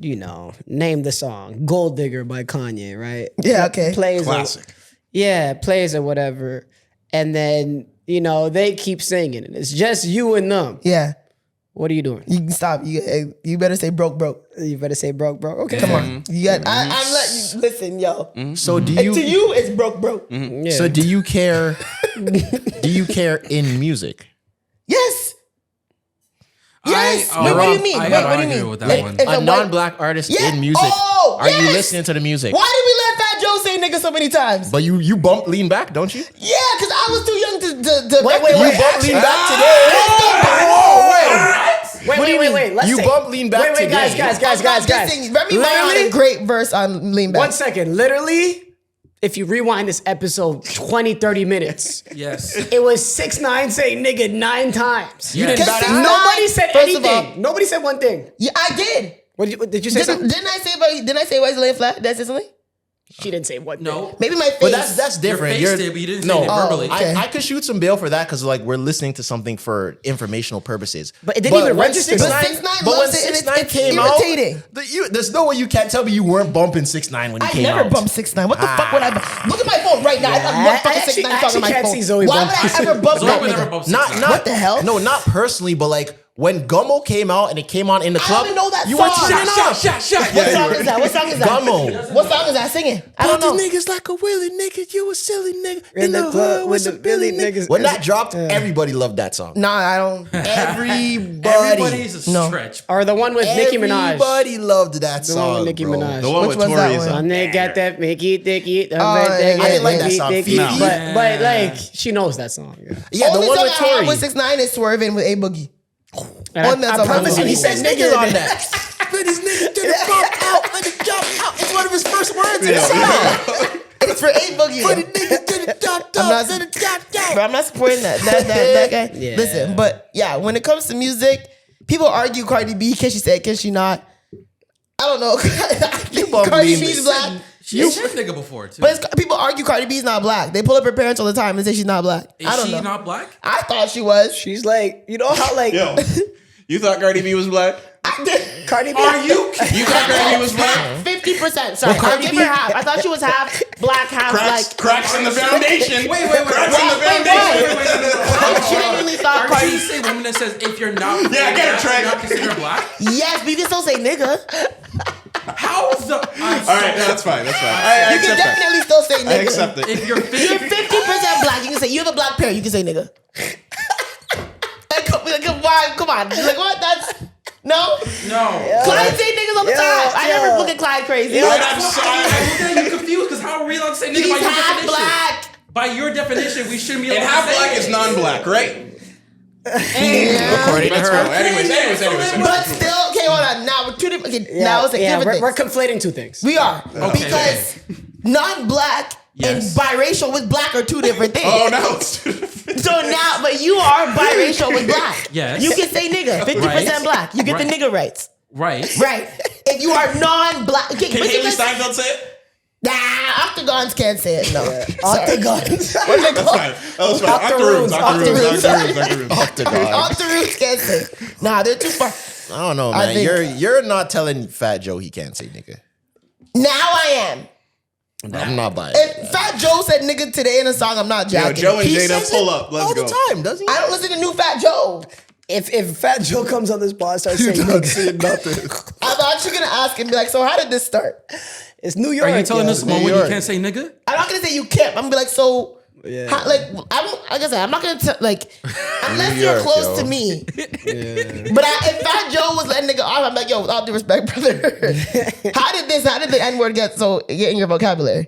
name the song "Gold Digger" by Kanye, right? Yeah, okay. Plays Classic. plays or whatever, and then they keep singing it. It's just you and them. Yeah, What are you doing? you can stop. You better say broke. You better say broke. Okay, Come on, you got. I'm letting you listen, yo. so do And you to you, it's broke. Yeah. so do you care do you care in music? Yes. Yes. I- Wait, what do you mean? I Wait, gotta what do you argue mean? with that Like, one. if A white- non-black artist Yeah. in music. Oh, Are you yes. listening to the music? Why did we let Fat Joe say nigga so many times? But you bump lean back, don't you? Yeah, because I was too young to Wait, You bump lean back today. Wait. Let's You say- bump lean back Wait, today. Guys. Remy Ma had a great verse on Lean Back. 1 second. Literally, if you rewind this episode 20, 30 minutes, Yes. it was 6ix9ine saying nigga 9 times. You didn't bat an eye? Nobody said First of all- anything. Nobody said one thing. Yeah, I did. What did you say something? Didn't I say why is it laying flat? Did I say something? She didn't say one thing. No. Maybe my face. But that's Your different. face did, but you didn't say it verbally. okay. I could shoot some bail for that because like we're listening to something for informational purposes. But it didn't even when register. 6ix9ine But 6ix9ine but when loves it and 6ix9ine it's came irritating. out, there's no way you can't tell me you weren't bumping 6ix9ine when he I came never out. bumped 6ix9ine. What the fuck would I bump? Look at my phone right now. I got one I fucking actually- 6ix9ine song on my can't phone. see Zoe Why bump would I ever bump Zoe that would never nigga? bump Not 6ix9ine. What the hell? No, not personally, but like when Gummo came out and it came on in the I club, don't even know that you song. were turning up. Shot. What song is that? What song is that? Gummo. What song is that singing? I don't know. Niggas like a willy nigga, you a silly nigga In the club with the Billy niggas. When that dropped, everybody loved that song. Nah, I don't. Everybody. Everybody's a No. stretch. Or the one with Nicki Minaj. Everybody loved that The one song. with Nicki bro. Minaj. The one Which with one's that Tori is one? on. They got that Mickey Dicky. I didn't like that song. No. But like she knows that song. Yeah. Yeah, the Only one song with I have Tori. with 6ix9ine is Swerving with A Boogie. And On that I song. promise you, And he he said says nigga niggas on in that. Let his nigga get it bump out, let it jump out. It's one of his first words in the song. It's for A Boogie. Let it nigga get it dot I'm not- dot, let it dot Bro, dot. I'm not supporting that guy. Yeah. Listen, but yeah, when it comes to music, people argue Cardi B. Can she say it? Can she not? I don't know. bump Cardi me. B's black. She said nigga before too. But people argue Cardi B's not black. They pull up her parents all the time and say she's not black. Is I don't she know. not black? I thought she was. She's like, you know how like Yo, you thought Cardi B was black? Cardi B. Are you? You thought Cardi B was black? 50%. Sorry, I'll Cardi give B- her half. I thought she was half black, half like. Cracks in the foundation. Wait. Cracks in the foundation. I genuinely thought Are Cardi. you say woman that says if you're not Yeah, I get it, Trey. you're not considered black? Yes, but you can still say nigga. How is the? All right, no, that's fine. That's fine. I You can accept that. definitely still say nigga. I accept it. If you're You're 50, 50% black. You can say you have a black parent. You can say nigga. Come on. Like what? That's no. no. Clyde say niggas all the time. I never look at Clyde crazy. All right, I'm sorry. I'm looking at you confused because how are we allowed to say nigga He's by your half definition? black. By your definition, we shouldn't be allowed And to half say black it. is non-black, right? According to Let's go. her. Anyways. But still, okay, hold on. Now we're two different. Okay, now it's like different we're things. conflating two things. We are Okay, because non-black Yes. and biracial with black are two different things. Oh no. So now, but you are biracial with black. Yes. You can say nigga. 50% Right. black. You get the Right. nigga rights. Right. Right. If you are non-black, okay, Can but Haley let's- Steinfeld say it? Nah, octagons can't say it. No, octagons. What's it That's called? fine. That was fine. Octoroons. Octoroons. Octagon. Octoroons can't say it. Nah, they're too far. I don't know, I man. think- You're not telling Fat Joe he can't say nigga. Now I am. I'm not buying If it. Fat Joe said nigga today in a song, I'm not Yo, jacking. Joe and He Jada, says pull it up. Let's all go. the time, doesn't he? I don't listen to new Fat Joe. If Fat Joe comes on this pod and starts saying nigga, nothing. I'm actually gonna ask and be like, so how did this start? it's New York. Are you telling yo. us one New when you York. can't say nigga? I'm not gonna say you can't. I'm gonna be like, so, Yeah. how, like, like I said, I'm not gonna like, unless New you're York, close yo. to me. But if Fat Joe was letting nigga off, I'm like, yo, with all due respect, brother, how did the N word get in your vocabulary?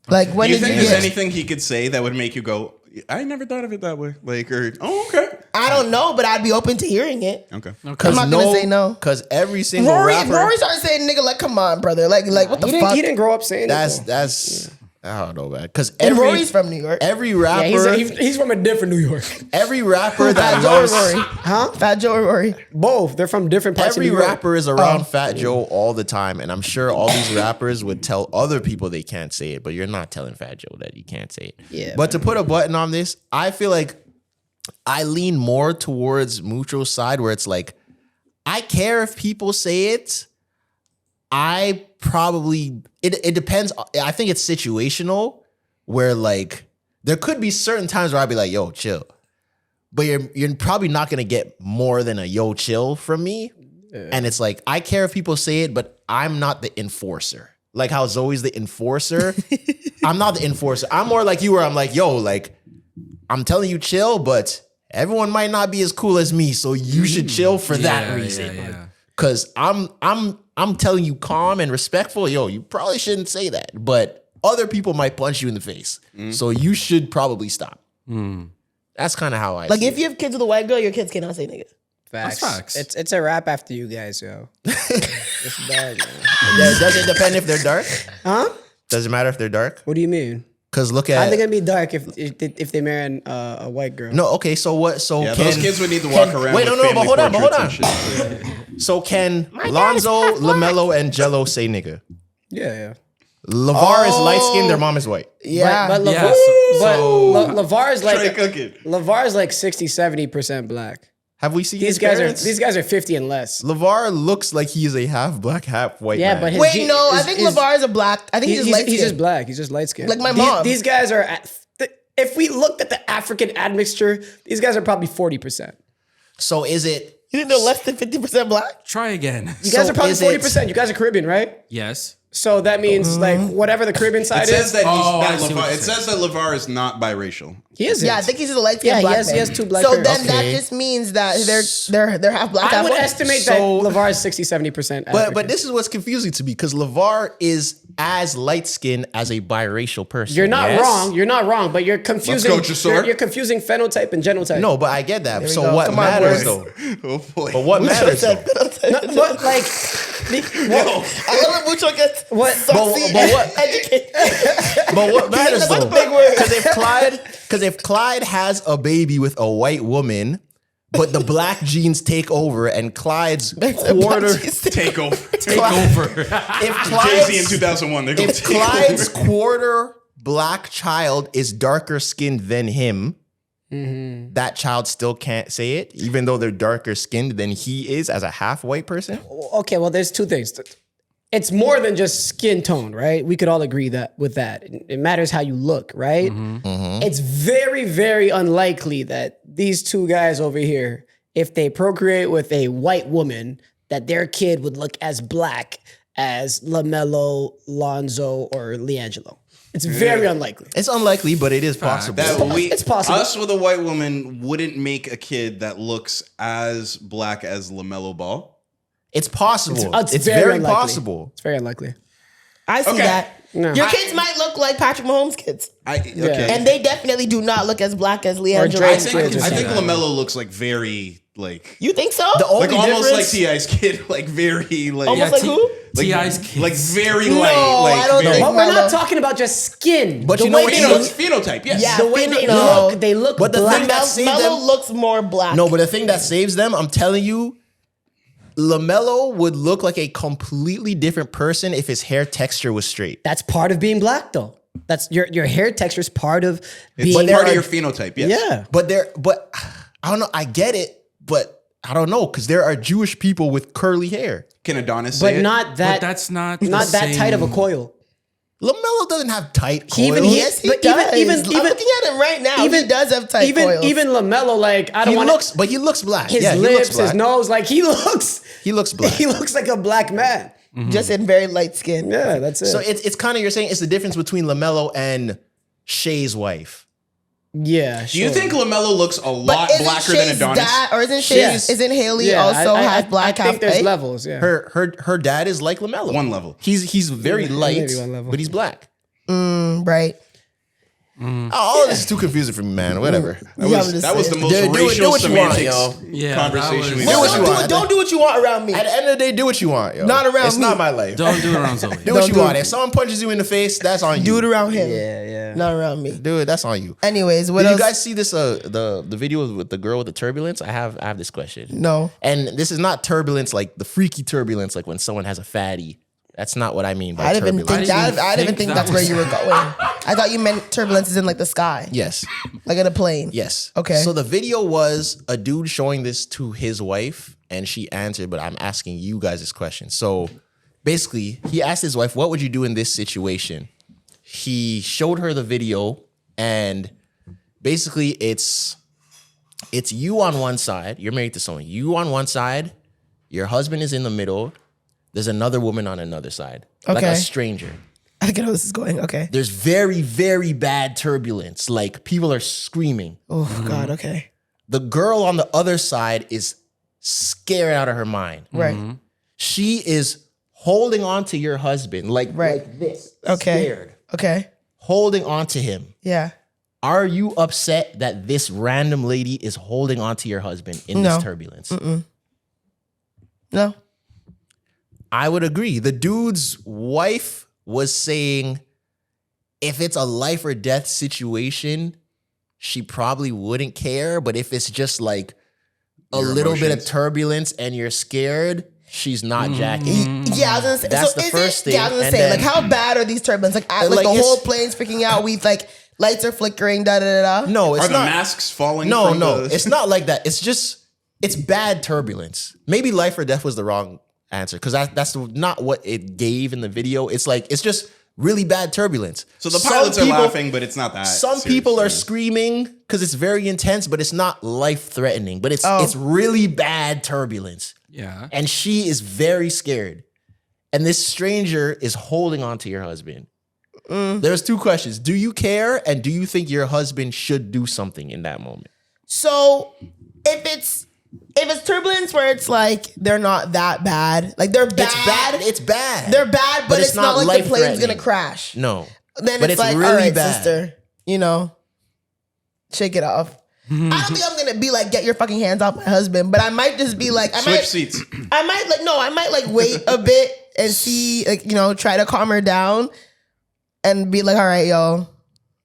Like, when Do you did think you there's get? anything he could say that would make you go, I never thought of it that way? Like, or, oh, okay. I don't know, but I'd be open to hearing it. Okay. I'm not gonna say no. Because every single Rory rapper. started saying nigga, like, come on, brother, like what the He fuck? didn't grow up saying That's it. that's I don't know, man. Because And Rory's from New York. every rapper, Yeah, he's from a different New York. every rapper Fat that Joe or loves, Rory? Huh? Fat Joe or Rory? Both. They're from different parts every of New York. rapper is around Fat Joe all the time, and I'm sure all these rappers would tell other people they can't say it, but you're not telling Fat Joe that you can't say it. Yeah, But to put a button on this, I feel like I lean more towards Mucho's side, where it's like, I care if people say it. I probably it depends. I think it's situational, where like there could be certain times where I'd be like, yo, chill. But you're probably not gonna get more than a yo chill from me. And it's like, I care if people say it, but I'm not the enforcer. Like how Zoe's the enforcer. I'm not the enforcer. I'm more like you, where I'm like, yo, like, I'm telling you chill, but everyone might not be as cool as me. So you should chill for that reason. Yeah. Cause I'm telling you calm and respectful, yo, you probably shouldn't say that. But other people might punch you in the face. So you should probably stop. That's kind of how I Like see if it. you have kids with a white girl, your kids cannot say nigga. Facts. That's facts. It's a wrap after you guys, yo. It's bad, man. Does it depend if they're dark? Huh? Does it matter if they're dark? What do you mean? Because look How at they gonna be dark if they marry a white girl? no. Okay, so what? So Yeah, can, those kids would need to walk around. Wait, with no, but family hold on, portraits and shit. So can Lonzo, LaMelo, and Jello say nigga? Yeah. LeVar is light skinned. Their mom is white. Yeah. But Yeah, LeVar is Try like cooking. LeVar is like 60-70% black. Have we seen These his guys parents? are 50 and less. LeVar looks like he is a half black, half white. Yeah, man. but his Wait, no, I think LeVar is a black. I think he's light he's just skinned. black. He's just light skinned. Like my mom. These guys are if we looked at the African admixture, these guys are probably 40%. So is it? You didn't know less than 50% black? Try again. You guys So are probably is it- 40%. You guys are Caribbean, right? Yes. So that means like whatever the Caribbean It side says is. that, I see what LeVar, you're it says that LeVar is not biracial. He is. Yeah, I think he's just a light skinned Yeah, black he man. has two black So parents. then that Okay. just means that they're half black, I half would white. estimate So- that LeVar is 60-70% African. But this is what's confusing to me, because LeVar is as light skinned as a biracial person. You're not Yes? wrong. You're not wrong. But you're confusing. go, Jasor. You're confusing phenotype and genotype. No, but I get that. we So go. what Come on, matters boys. though? Oh boy. But what matters though? No, but like, I love it. Mucho gets What- saucy but what- and educated. But what matters That's a though? big word. Because if Clyde has a baby with a white woman, but the black genes take over, and Clyde's quarter Take over. Take over. if Jay-Z in Clyde's 2001. They're going to if take Clyde's over. quarter black child is darker skinned than him, Mm-hmm. that child still can't say it, even though they're darker skinned than he is as a half white person. okay, well, there's two things. It's more than just skin tone, right? We could all agree that with that. It matters how you look, right? It's very, very unlikely that these two guys over here, if they procreate with a white woman, that their kid would look as black as LaMelo, Lonzo, or LiAngelo. It's very unlikely. It's unlikely, but it is possible. It's possible. Us with a white woman wouldn't make a kid that looks as black as LaMelo Ball. It's possible. It's It's very very unlikely. possible. It's very unlikely. I see Okay. that. No. Your kids might look like Patrick Mahomes' kids. Okay. And they definitely do not look as black as Or LiAngelo. Drake. I think, kids or I think something. LaMelo looks like very like You think so? The only like almost like difference, T.I.'s kid, like very like Almost like who? T.I.'s kids. like very No, light. Like I don't very, think But we're not Melo. talking about just skin. But The you know way what they you know- look- phenotype. Yes. Yeah. the way they No. look, they look But the black. thing that saved Melo them, looks more black. no, but the thing that saves them, I'm telling you, LaMelo would look like a completely different person if his hair texture was straight. That's part of being black, though. That's your hair texture is part of It's being part of your phenotype. Yes. Yeah. But I don't know. I get it, but I don't know, because there are Jewish people with curly hair. Can Adonis say But it? not that. But that's not not the that tight of a same- coil. LaMelo doesn't have tight coils. Even Yes, he But does. even- I'm looking at him right now. He does have tight coils. Even LaMelo, like I don't he want looks, but he looks black. his Yeah, he lips, looks his black. nose, like he looks black. he looks like a black man. just in very light skin. Yeah, that's it. So it's kind of, you're saying it's the difference between LaMelo and Shay's wife. yeah. Do you think LaMelo looks a lot But isn't blacker than Shay's Adonis? dad, or isn't Yes. Isn't Haley Yeah, also I half black, I half think there's white? levels. Yeah. Her dad is like LaMelo. One level. He's very light, maybe one level. but he's black. Right. All of this is too confusing for me, man. Whatever. That was the most Do racial what you want, semantics yo. conversation we've Do what ever you had. want. Don't do what you want around me. At the end of the day, do what you want, yo. Not around It's me. not my life. Don't do it around Zoe. Do what Don't you do want. it. If someone punches you in the face, that's on you. Do it around him. Yeah. Not around me. Do it. That's on you. Anyways, what Did else? you guys see this? The video with the girl with the turbulence. I have this question. No. And this is not turbulence like the freaky turbulence, like when someone has a fatty. That's not what I mean by I didn't even turbulence. think that. I didn't even think that's where you were going. I thought you meant turbulences in like the sky, Yes. like in a plane. Yes. Okay. So the video was a dude showing this to his wife, and she answered, but I'm asking you guys this question. So basically, he asked his wife, what would you do in this situation? He showed her the video, and basically it's you on one side. You're married to someone. You on one side. Your husband is in the middle. There's another woman on another side. Like Okay. a stranger. I get how this is going. Okay. There's very, very bad turbulence. Like people are screaming. Oh God. Okay. The girl on the other side is scared out of her mind. Right. She is holding on to your husband like this. Okay. Scared. Okay. Holding on to him. Yeah. Are you upset that this random lady is holding on to your husband in No. this turbulence? No. I would agree. The dude's wife was saying if it's a life or death situation, she probably wouldn't care. But if it's just like a Your little bit of emotions. turbulence and you're scared, she's not jacking. Yeah, I was gonna say. That's so the is first it, Yeah, I was thing, gonna and say, then- like, how bad are these turbulence? Like, Like, the it's- whole plane's freaking out. We like lights are flickering. Da da da da. No, it's Are the not. masks falling? No, from no, the- it's not like that. It's just it's bad turbulence. Maybe life or death was the wrong answer because that's not what it gave in the video. It's like it's just really bad turbulence. So the Some pilots are people- laughing, but it's not that. Some serious, people are yeah. screaming because it's very intense, but it's not life threatening. But it's really bad turbulence, Yeah. and she is very scared. And this stranger is holding on to your husband. There's two questions: do you care, and do you think your husband should do something in that moment? So if it's turbulence where it's like they're not that bad, like they're bad. It's bad. It's bad. They're bad, but it's not like the plane's life-threatening. gonna crash. No. Then But it's it's like, really all right, bad. sister, shake it off. I don't think I'm gonna be like, get your fucking hands off my husband, but I might just be like, Switch seats. I might like wait a bit and see, like, try to calm her down and be like, all right, yo,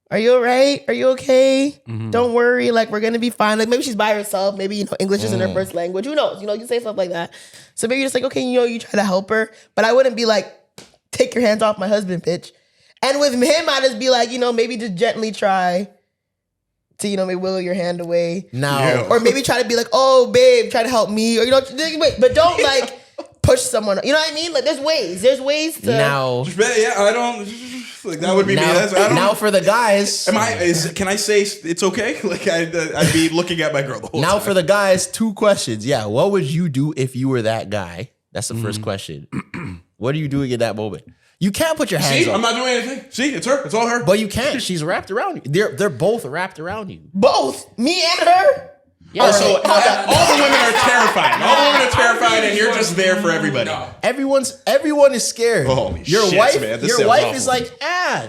are you all right? Are you okay? Don't worry, like, we're gonna be fine. Like, maybe she's by herself. Maybe, English isn't her first language. Who knows? You say stuff like that. So maybe you're just like, okay, you try to help her, but I wouldn't be like, take your hands off my husband, bitch. And with him, I'd just be like, maybe just gently try to, maybe wiggle your hand away. Now, Yeah. Or maybe try to be like, oh, babe, try to help me. Or, wait, but don't like push someone. You know what I mean? Like, there's ways to. now, Yeah, I don't. Like that would be me. I don't, now for the guys. Can I say it's okay? Like I'd be looking at my girl the whole Now time. for the guys, two questions. Yeah, what would you do if you were that guy? That's the first question. What are you doing in that moment? You can't put your hands See, up. I'm not doing anything. See, it's her. It's all her. But you can't. She's wrapped around you. They're both wrapped around you. Both me and her. Yeah. So all the women are terrified. All the women are terrified, and you're just there for everybody. No. Everyone is scared. Holy your shit, wife, man. This your sounds wife awful. is like,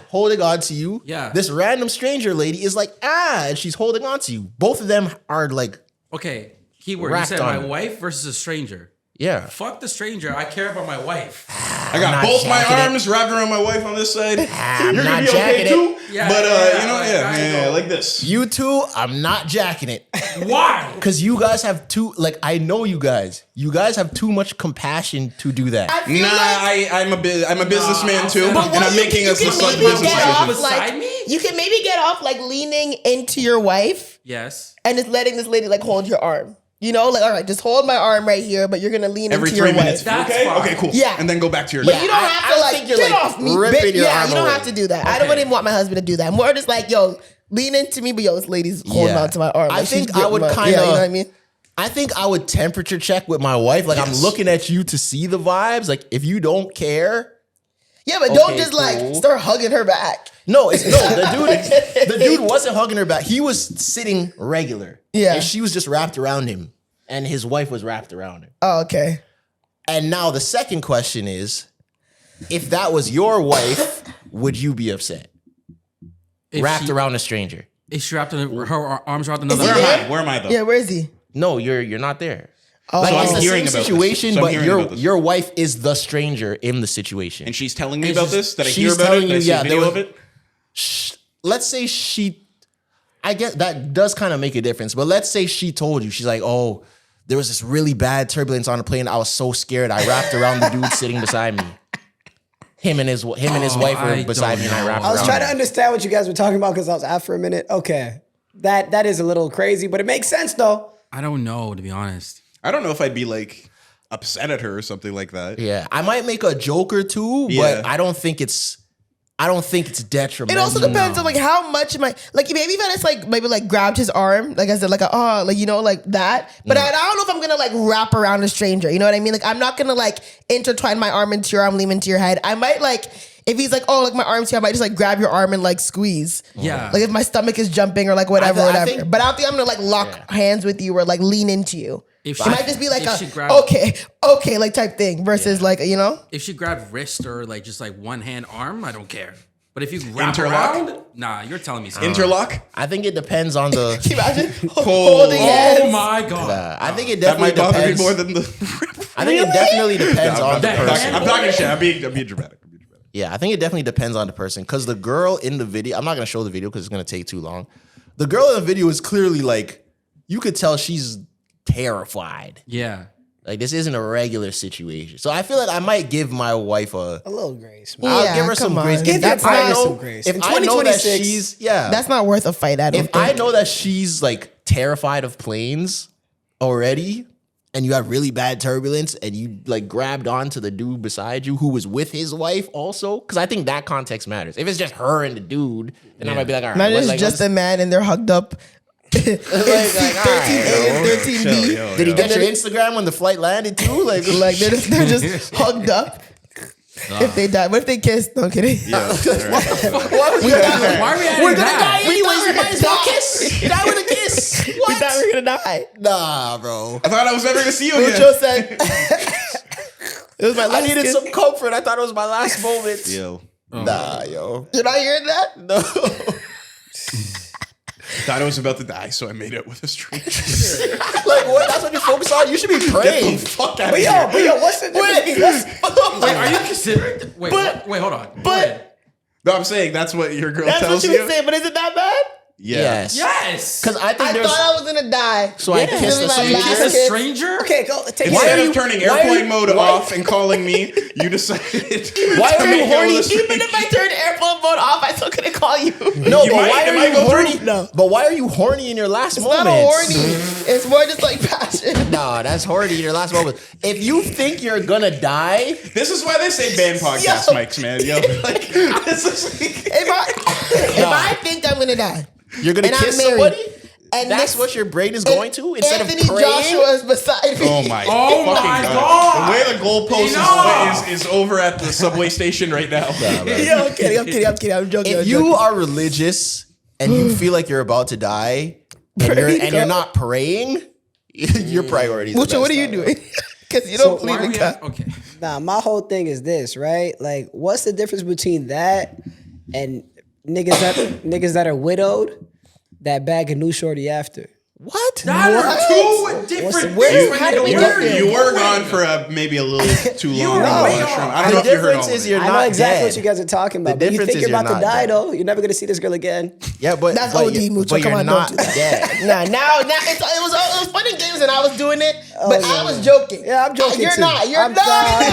holding on to you. Yeah. This random stranger lady is like, and she's holding on to you. Both of them are like, Okay. Keyword. You Wrapped said on my it. wife versus a stranger. yeah. Fuck the stranger. I care about my wife. I got not both my jacking it. arms wrapped around my wife on this side. I'm You're gonna not be okay jacking too. Yeah, But yeah, like, like this. You two, I'm not jacking it. Why? Because you guys have I know you guys. You guys have too much compassion to do that. I feel Nah, like, I'm a businessman too, But and what I'm you making can- us you the can maybe business get off, decisions. Beside like, me? you can maybe get off like leaning into your wife Yes. and just letting this lady like hold your arm. Like, all right, just hold my arm right here, but you're gonna lean Every into 3 your minutes. wife. That's Okay, fine. okay, cool. Yeah. And then go back to your. But girl. you don't have I to don't like think you're, get like, off me, ripping bitch. your Yeah, arm you don't away. have to do that. I don't Okay. even want my husband to do that. More just like, yo, lean into me, but yo, this lady's holding Yeah. on to my arm. I Like, she's think I would gripping my- kinda- Yeah, you know what I mean? I think I would temperature check with my wife. Like I'm Yes. looking at you to see the vibes. Like if you don't care, Yeah, but don't Okay, just like cool. start hugging her back. the dude wasn't hugging her back. He was sitting regular. Yeah. And she was just wrapped around him. And his wife was wrapped around him. Oh, okay. And now the second question is, if that was your wife, would you be upset? wrapped around a stranger. Is she wrapped in her arms around another? Where am I though? Yeah, where is he? No, you're not there. Oh, Like, So it's I'm the hearing same about this. situation, So I'm but hearing about this. your wife is the stranger in the situation. And she's telling me It's about just- this. That I she's hear about telling it. you, I see yeah, a there video was- of it. Let's say I guess that does kind of make a difference, but let's say she told you, she's like, oh, there was this really bad turbulence on the plane. I was so scared. I wrapped around the dude sitting beside me. Him and his wife I were beside me, and I don't wrapped know. I was around trying to her. understand what you guys were talking about because I was out for a minute. Okay. That is a little crazy, but it makes sense though. I don't know, to be honest. I don't know if I'd be like upset at her or something like that. Yeah, I might make a joke or two, Yeah. but I don't think it's detrimental. It also depends on like how much am I like maybe if I just like maybe like grabbed his arm like I said like like you know like that but I don't know if I'm gonna like wrap around a stranger, you know what I mean? Like I'm not gonna like intertwine my arm into your arm, lean into your head. I might like if he's like oh like my arm's here, I might just like grab your arm and like squeeze. Yeah. Like if my stomach is jumping or like whatever, I whatever. think- But I don't think I'm gonna like lock hands with you or like lean into you. If It she- might just be like if a she grabbed- okay like type thing versus like you know. If she grabbed wrist or like just like one hand arm, I don't care. But if you wrap Interlock? around, nah, you're telling me something. Interlock. I think it depends on the. Can you imagine holding hands? Oh my god. I think it That definitely might bother me depends. more than the. I think it definitely depends on the that- person. I'm talking shit. I'm being dramatic. Yeah, I think it definitely depends on the person because the girl in the video, I'm not going to show the video because it's going to take too long. The girl in the video is clearly like, you could tell she's terrified. Yeah. Like, this isn't a regular situation. So I feel like I might give my wife a. A little grace. Yeah, I'll give her some come grace. on. If That's I not- know, some grace. if In I know that 2026, she's, yeah. That's not worth a fight. I don't If I think. know that she's like terrified of planes already, and you have really bad turbulence, and you like grabbed onto the dude beside you who was with his wife also, because I think that context matters. If it's just her and the dude, then I might be like, all right, Not what- just like, just let's- a man and they're hugged up. like, all right, 13A and 13B. Did he get your Instagram when the flight landed too? Like, Like they're just hugged up. If they die, what if they kiss? No I'm kidding. Why are we adding we're gonna that? die anyways. We might as well kiss. Die with a kiss. We thought we were gonna die. Nah, bro. I thought I was never gonna see you Mucho again. said it was my I last needed kiss. some comfort. I thought it was my last moment. Yo, Nah, yo. You're not hearing that? No. thought I was about to die, so I made it with a stranger. Like, what? That's what you focus on? You should be Get praying. the fuck out of But here. yo, what's the difference? Wait, are you considering? Wait, wait, hold on. Go ahead. No, I'm saying that's what your girl That's tells what you you. would say, but is it that bad? Yeah. Yes. Yes. Because I think I there's. thought I was gonna die. So I Yeah. kissed her. This So is you my kissed last a her. stranger? Okay, go take Instead it. of turning why are airplane you- mode why- off and calling me, you decided. Why are to you make it horny? with a Even if I turned airplane mode off, I still couldn't call you. No, You but might- why it are might you go horny? through. No. But why are you horny in your last It's moments? not horny. It's more just like passion. Nah, that's horny in your last moments. If you think you're gonna die, This is why they say ban podcast Yo. mics, man. Yo, like this is like, If I think I'm gonna die, you're gonna and I'm kiss married, somebody. and That's this- what your brain is going to instead Anthony of praying. Joshua is beside me. oh my, Oh fucking my god. God. The way the goalpost Enough. is over at the subway station right now. Yo, I'm kidding. I'm joking. If I'm you joking. are religious and you feel like you're about to die and you're not praying, your priorities. are Mucho, what are messed you up. doing? Because you So don't Why believe are in we God. at, okay. Nah, my whole thing is this, right? Like, what's the difference between that and niggas that are widowed that bag a new shorty after? What? That are two different where- things. how did we You, get there? you were gone for maybe a little too long. were on the way mushroom. off. I don't The know if you heard difference all of is it. you're I know not exactly dead. what you guys are talking about. But you difference think is you're about you're to not die, dead. though. You're never gonna see this girl again. Yeah, but That's but OD, you- Mucho. But Come you're on, not don't do that. dead. Now, it was funny games and I was doing it, but I was joking. Yeah, I'm joking You're too. not. You're I'm not.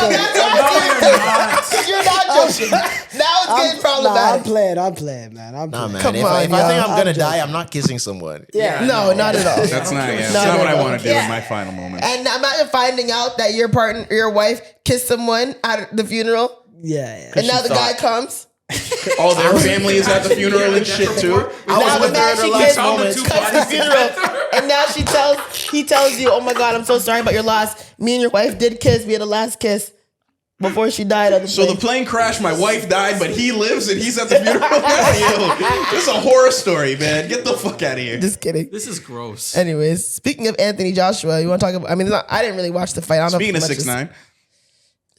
joking. That's what you're not joking. Now it's getting I'm problematic. playing, man. I'm Nah, playing. man. Come if on, I think y'all. I'm gonna die, I'm not kissing someone. Yeah. No, not at all. That's not. Yeah, that's No, not no, what I no. want to do Yeah. in my final moment. And imagine finding out that your wife kissed someone at the funeral, Yeah. and now she the guy thought- comes. All their family is at the funeral and shit too. I was Now with the her man in her she last kissed moments. comes to the funeral, and now he tells you, "Oh my God, I'm so sorry about your loss. Me and your wife did kiss. We had a last kiss before she died on the So the plane." plane crashed. My wife died, but he lives and he's at the funeral. Yo, this is a horror story, man. Get the fuck out of here. Just kidding. This is gross. Anyways, speaking of Anthony Joshua, you want to talk about? I mean, I didn't really watch the fight. I don't Speaking know of if much 6ix9ine,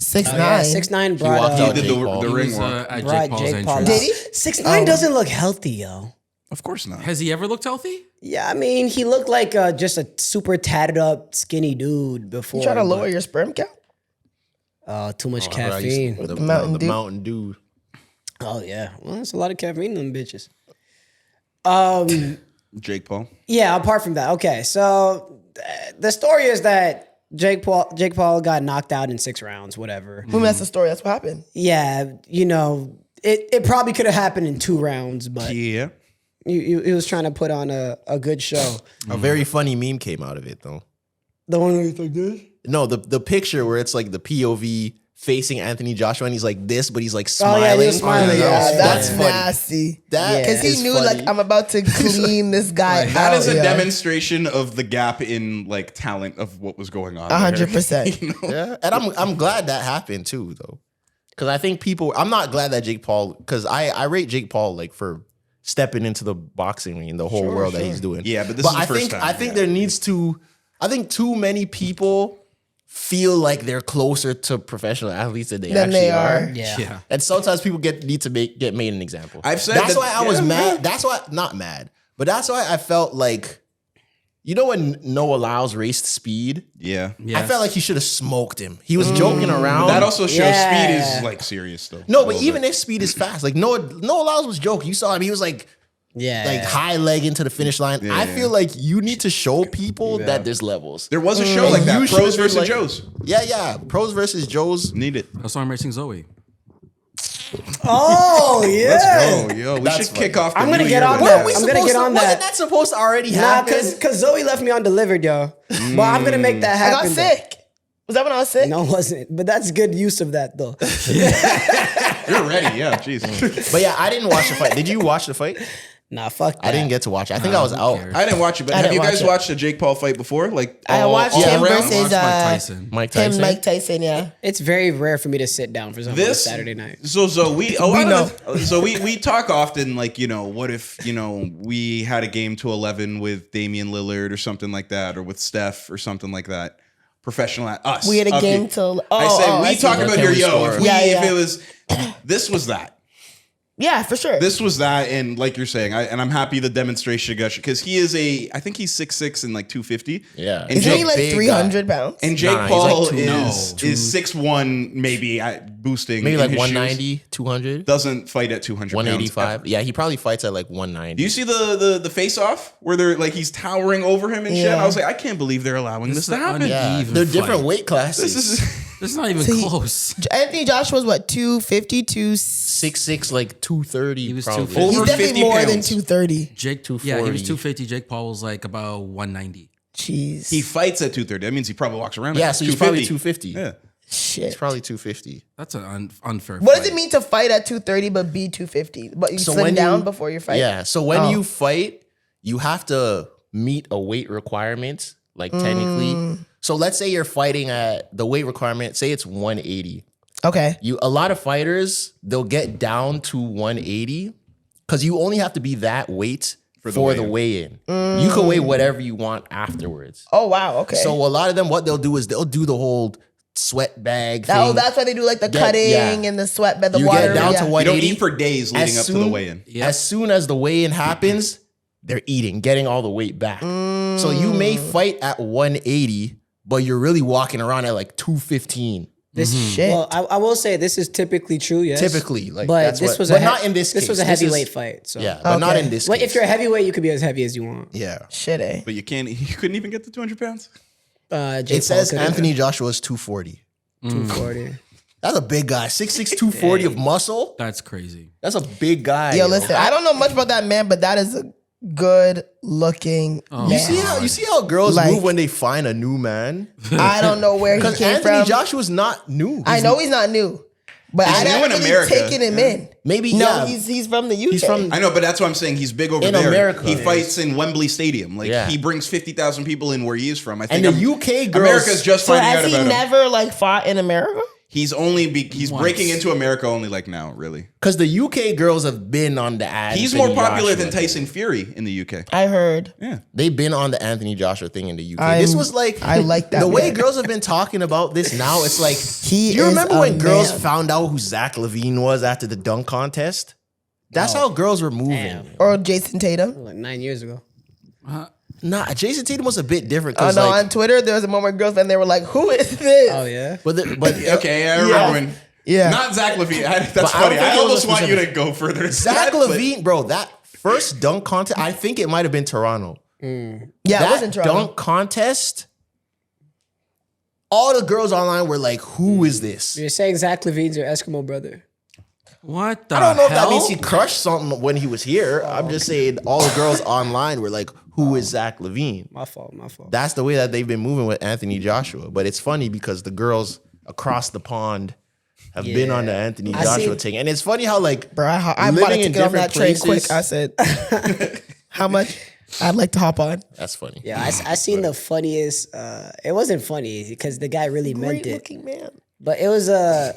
6'9". 6'9" He walked brought out He did Jake Paul. the He ring was, walk. at brought Jake Paul's Jake Paul. entrance. Did he? 6'9" doesn't look healthy, yo. Of course not. Has he ever looked healthy? Yeah, I mean, he looked like just a super tatted up, skinny dude before. You try to but- lower your sperm count? Too much Bro, I used caffeine. to- the Mountain Dew. Mountain Dew. Oh yeah, well, that's a lot of caffeine in them bitches. Jake Paul. Yeah. Apart from that, okay. So the story is that Jake Paul got knocked out in 6 rounds. Whatever. Who that's the story? That's what happened. Yeah, it probably could have happened in 2 rounds, but Yeah. he was trying to put on a good show. A very funny meme came out of it though. The one where he's like this. No, the picture where it's like the POV facing Anthony Joshua and he's like this, but he's like Oh, smiling. yeah, he was smiling, Yeah, yeah. that's funny. nasty. That Because is he knew, funny. like, I'm about to clean this guy That out. is a yeah. demonstration of the gap in like talent of what was going on. 100%. You know? Yeah, and I'm glad that happened too, though, because I think people. I'm not glad that Jake Paul, because I rate Jake Paul like for stepping into the boxing ring, the whole world that he's doing. Yeah, but this is the first time, I think yeah. there needs to. I think too many people feel like they're closer to professional athletes than they Than actually they are. are. Yeah. And sometimes people need to get made an example. I've said that's that- why I was yeah, mad. yeah. That's why not mad, but that's why I felt like, you know, when Noah Lyles raced Speed, Yeah. Yes. I felt like he should have smoked him. He was joking around. That also shows Yeah. Speed is like serious though. no, A but little even bit. if Speed is fast, like Noah Lyles was joking. You saw him. He was like high leg into the finish line. I feel like you need to show people that there's levels. There was a show like that. You Pros should've been versus like- Joes. Yeah. Pros versus Joes. Need it. That's why I'm racing Zoe. Oh yeah. Oh, yo, we That's should kick off the I'm gonna new get year on with that. that. I'm gonna get on Wasn't that. that supposed to already Nah, happen? cause Zoe left me undelivered, yo. But I'm gonna make that I happen. got sick. Was that when I was sick? No, it wasn't. But that's good use of that though. You're ready, yeah. Jeez. But yeah, I didn't watch the fight. Did you watch the fight? Nah, fuck that. I didn't get to watch it. I think I was out. cares? I didn't watch it, but I have didn't you guys watch it. watched a Jake Paul fight before? Like I watched all him around? versus Watch Mike Tyson. Mike Tyson. him, Mike Tyson. Yeah. It's very rare for me to sit down for something on a This Saturday night. So we a We lot know. of the- so we talk often like, you know, what if, you know, we had a game to 11 with Damian Lillard or something like that, or with Steph or something like that. Professional at us. We had a Okay. game till. I said we talk about Can here, we yo. score? If, we, Yeah, if yeah. it was, this was that. Yeah, for sure. This was that, and like you're saying, and I'm happy the demonstration got because he is I think he's 6'6" and like 250. Yeah. and Isn't Jake, he like big 300 pounds? and Jake Nah, he's Paul like is 6'1", maybe boosting, Maybe in like his 190, 200, shoes. Doesn't fight at 200 pounds. 185. Yeah, he probably fights at like 190. Do you see the face off where they're like he's towering over him and shit? Yeah. I was like, I can't believe they're allowing this This to is happen. Yeah, Uneven they're different fight. weight classes. This is This is not even See, close. Anthony Joshua's what, 250, 6'6", like 230. He was probably. 250. He's Over definitely 50 more than pounds. 230. Jake, 240. yeah, he was 250. Jake Paul was like about 190. Jeez. he fights at 230. That means he probably walks around. Yeah, at so he's probably 250. Yeah. Shit. He's probably 250. That's an unfair. What does fight. it mean to fight at 230 but be 250? But you So slim when down you- before your fight? Yeah, so when Oh. you fight, you have to meet a weight requirement, like technically. So let's say you're fighting at the weight requirement, say it's 180. Okay. A lot of fighters, they'll get down to 180 because you only have to be that weight for the weigh-in. You can weigh whatever you want afterwards. Oh, wow. Okay. So a lot of them, what they'll do is they'll do the whole sweat bag thing. Oh, that's why they do like the cutting yeah. and the sweat bed, the You water. get down yeah. to You don't 180. eat for days leading up to the weigh-in. As soon as the weigh-in happens, they're eating, getting all the weight back. So you may fight at 180, but you're really walking around at like 215. This Shit. Well, I will say this is typically true. Yes, Typically, like but that's this what, was but a not in this case. This was a This is- heavyweight fight. So Yeah, but not Okay. in this Like, case. if you're a heavyweight, you could be as heavy as you want. yeah. Shit, eh? But you couldn't even get to 200 pounds? Jake It says Paul could've- Anthony Joshua's 240. 240. That's a big guy. 6'6", 240 of muscle. That's crazy. That's a big guy. Yo, listen, I don't know much about that man, but that is a good looking man. You see how girls Like- move when they find a new man? I don't know where he Because came Anthony from. Joshua's not new. I know he's not new, but I new haven't in really America. taken him in. Maybe, No, yeah. he's from the UK. He's from- I know, but that's what I'm saying. He's big over In there. America. He Yes. fights in Wembley Stadium. Like Yeah. he brings 50,000 people in where he is from. I And think the UK girls. America's just So finding has out he about him. never like fought in America? He's breaking into America only like now, really. Because the UK girls have been on the Anthony He's more popular Joshua than Tyson Fury in the UK. I heard. Yeah. They've been on the Anthony Joshua thing in the UK. This was like I like that the way man. girls have been talking about this now. It's like He do you is remember a when girls man. found out who Zach Levine was after the dunk contest? That's how girls were moving. Damn. Or Jason Tatum. Like 9 years ago. Nah, Jason Tatum was a bit different. Oh 'cause, no! like, On Twitter, there was a moment where girls and they were like, "Who is this?" Oh yeah. but Okay, I remember when. Yeah. Not Zach Levine. That's But I don't funny. think I it was almost a want you to specific- go further. than Zach that, but- Levine, bro, that first dunk contest, I think it might have been Toronto. Yeah, it That wasn't Toronto. dunk contest, all the girls online were like, "Who is this?" You're saying Zach Levine's your Eskimo brother. What the I don't know if hell? that means he crushed something when he was here. I'm just saying all the girls online were like, "Who is Zach Levine?" My fault. My fault. That's the way that they've been moving with Anthony Joshua. But it's funny because the girls across the pond have been on the Anthony I Joshua see- thing. And it's funny how like Bro, I bought a living in ticket on that different train places- quick. I said, "How much?" I'd like to hop on. that's funny. Yeah, I seen the funniest. It wasn't funny because the guy really meant Great it, looking man. but it was a